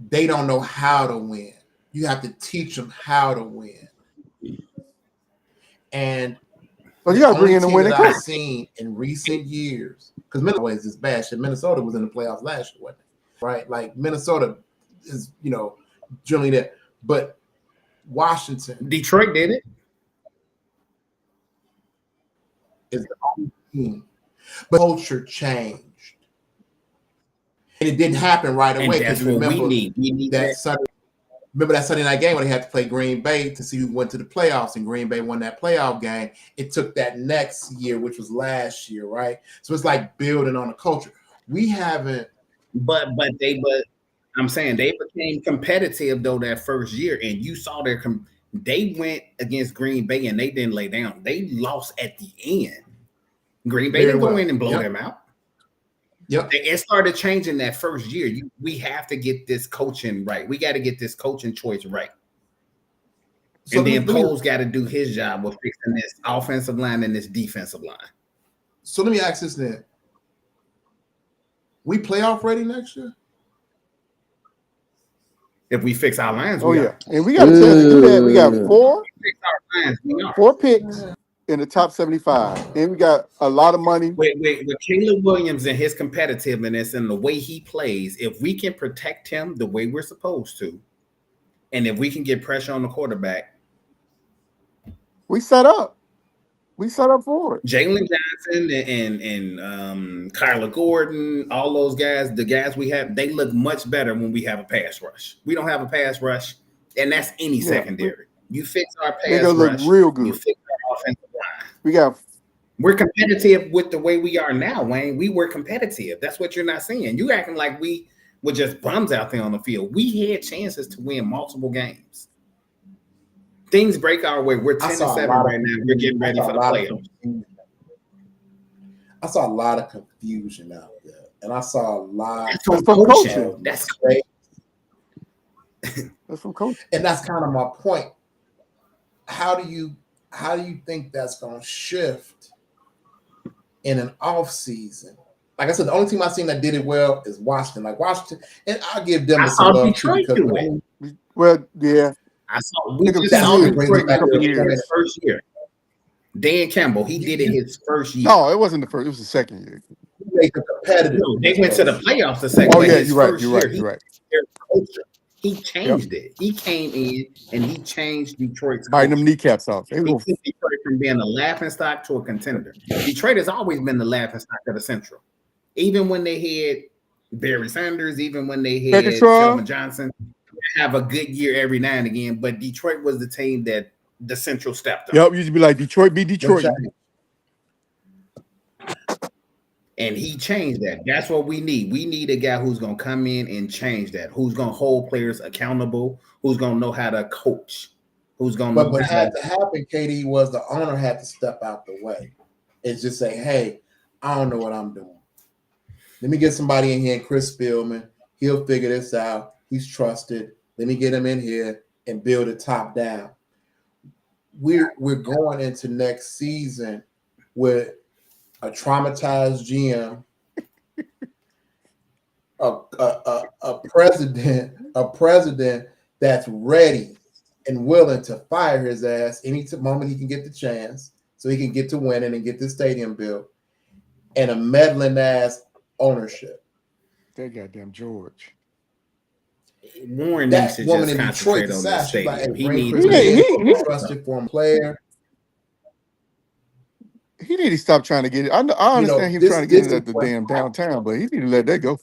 they don't know how to win. You have to teach them how to win. And So you the got to bring only in a team winning that I've coach. seen in recent years, because Minnesota is bad shit. Minnesota was in the playoffs last year, wasn't it? Right? Like Minnesota is, generally there. But Washington Detroit did it, is the only team. But culture changed. And it didn't happen right and away because that's you what we remember need. We need that that. Sunday night game when they had to play Green Bay to see who went to the playoffs, and Green Bay won that playoff game. It took that next year, which was last year, right? So it's like building on a culture. We haven't. But I'm saying they became competitive though that first year, and you saw they went against Green Bay and they didn't lay down. They lost at the end. Green Bay Very didn't go well. in and blow Yep. them out. Yep. It started changing that first year. We have to get this coaching right. We got to get this coaching choice right. So And let then me Cole's got to do his job of fixing this offensive line and this defensive line. so let me ask this then. We playoff ready next year? If we fix our lines, Oh we yeah, are. and we got a chance to do that. We got Fix our lines, we are. four picks in the top 75, and we got a lot of money. With Caleb Williams and his competitiveness and the way he plays, if we can protect him the way we're supposed to, and if we can get pressure on the quarterback, We set up. We set up for it. Jalen Johnson and Kyler Gordon, all those guys, the guys we have, they look much better when we have a pass rush. We don't have a pass rush, and that's any Yeah, secondary. You fix our they pass gonna look rush, real you good. fix our offensive line. We got We're competitive with the way we are now, Wayne. We were competitive. That's what you're not seeing. You acting like we were just bums out there on the field. We had chances to win multiple games. Things break our way. We're 10-7 right now. We're getting ready for the playoffs. I saw a lot of confusion out there, and I saw a lot. That's from from coaching. coaching. That's from coaching. And that's kind of my point. How do you think that's going to shift in an off season? Like I said, the only team I've seen that did it well is Washington. Like Washington, and I'll give them I some saw love Detroit too do because it. Well, yeah, We Took 'em just 2 saw years. Detroit Brings it back do to it years. his first year. Dan Campbell, he did it his first year. No, it wasn't the first. It was the second year. make it competitive. No, they went to the playoffs the second Oh year. yeah, His you're right. first You're year, right. You're right. He changed it. He came in and he changed Detroit's Biting them culture. kneecaps off. They He go, took Detroit from being a laughing stock to a contender. Detroit has always been the laughing stock of the Central. Even when they had Barry Sanders, even when they had Pegatron. Kelvin Johnson, have a good year every now and again. But Detroit was the team that the Central stepped on. Yep, used to be like Detroit beat Detroit. And he changed that. That's what we need. We need a guy who's going to come in and change that, who's going to hold players accountable, who's going to know how to coach, who's going to know But what how had to happen, KD, was the owner had to step out the way and just say, hey, I don't know what I'm doing. Let me get somebody in here, and Chris Spielman. He'll figure this out. He's trusted. Let me get him in here and build it top down. We're going into next season with a traumatized GM, a president that's ready and willing to fire his ass any moment he can get the chance, so he can get to winning and get the stadium built, and a meddling ass ownership. That goddamn George. Warren That needs to woman just in Detroit concentrate on this decided, like, stadium. hey, He bring needs Chris to trusted former player. He need to stop trying to get it. I understand him trying to get it at the damn downtown, but he need to let that go.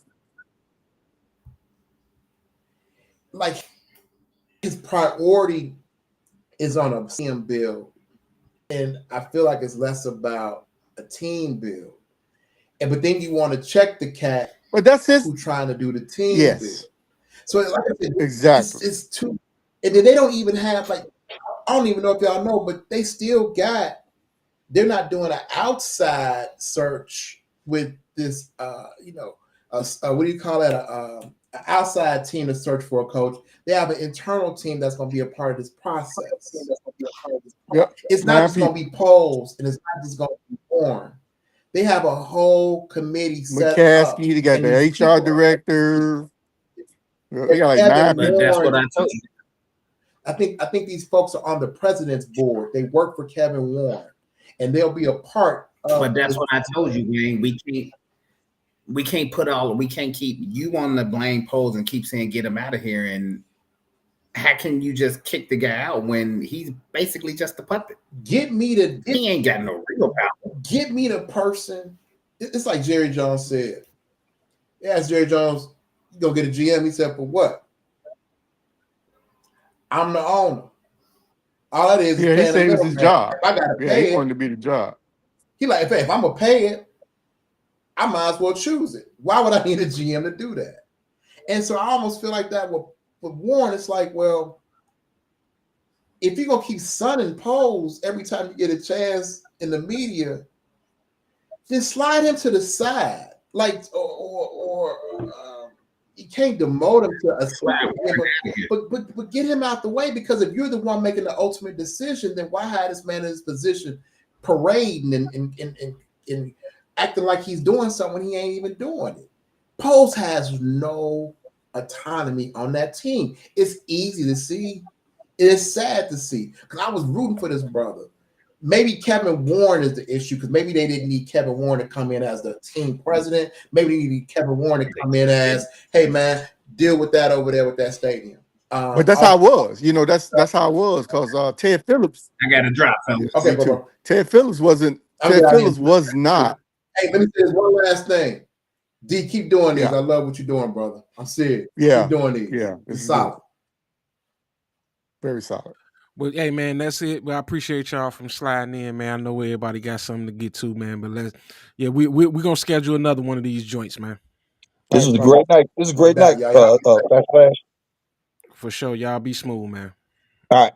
Like, his priority is on a stadium build and I feel like it's less about a team build. And but then you want to check the cat But that's his. who's trying to do the team build. Yes, So like I said, exactly. it's too, and then they don't even have like, I don't even know if y'all know, but they still got, they're not doing an outside search with this what do you call that, an outside team to search for a coach. They have an internal team that's going to be a part of this process. Yep, It's not 9 just going to people. be polls, and it's not just going to be born. They have a whole committee set up, McCaskey, they got and the these HR people, director. They and got like Evan 9 But people. that's what Warren, I told you. I think these folks are on the president's board. They work for Kevin Warren, and they'll be a part But of that's this. what I told you, Wayne. We can't keep you on the blame polls and keep saying get him out of here. And how can you just kick the guy out when he's basically just a puppet? He ain't got no real power. Get me the person. It's like Jerry Jones said. They asked Jerry Jones, "You gonna get a GM?" He said, "For what? I'm the owner. All that is Yeah, he paying a said it was his middleman. job. If I gotta Yeah, he pay it, wanted to be the job. he like if I'm gonna pay it, I might as well choose it. Why would I need a GM to do that?" And so I almost feel like that with Warren. It's like, well, if you're gonna keep sunning polls every time you get a chance in the media, then slide him to the side, like you can't demote him to a side, but get him out the way, because if you're the one making the ultimate decision, then why have this man in his position, parading and acting like he's doing something when he ain't even doing it? Post has no autonomy on that team. It's easy to see. It's sad to see, because I was rooting for this brother. Maybe Kevin Warren is the issue, because maybe they didn't need Kevin Warren to come in as the team president. Maybe they needed Kevin Warren to come in as, hey man, deal with that over there with that stadium. But that's how it was. You know, that's how it was because Ted Phillips. I got to drop, Yeah, fellas. Okay, me too. bro. Ted Phillips wasn't. I'm Ted get out here. Phillips was not. Hey, let me say this one last thing. D, keep doing these. Yeah, I love what you're doing, brother. I'm serious. yeah, Keep doing these. yeah. This It's is good. solid. Very solid. But hey, man, that's it. But I appreciate y'all from sliding in, man. I know everybody got something to get to, man. But we gonna schedule another one of these joints, man. This Thanks, was a brother. great night. This is a I'm great back, night. y'all. Fast Flash. For sure. Y'all be smooth, man. All right.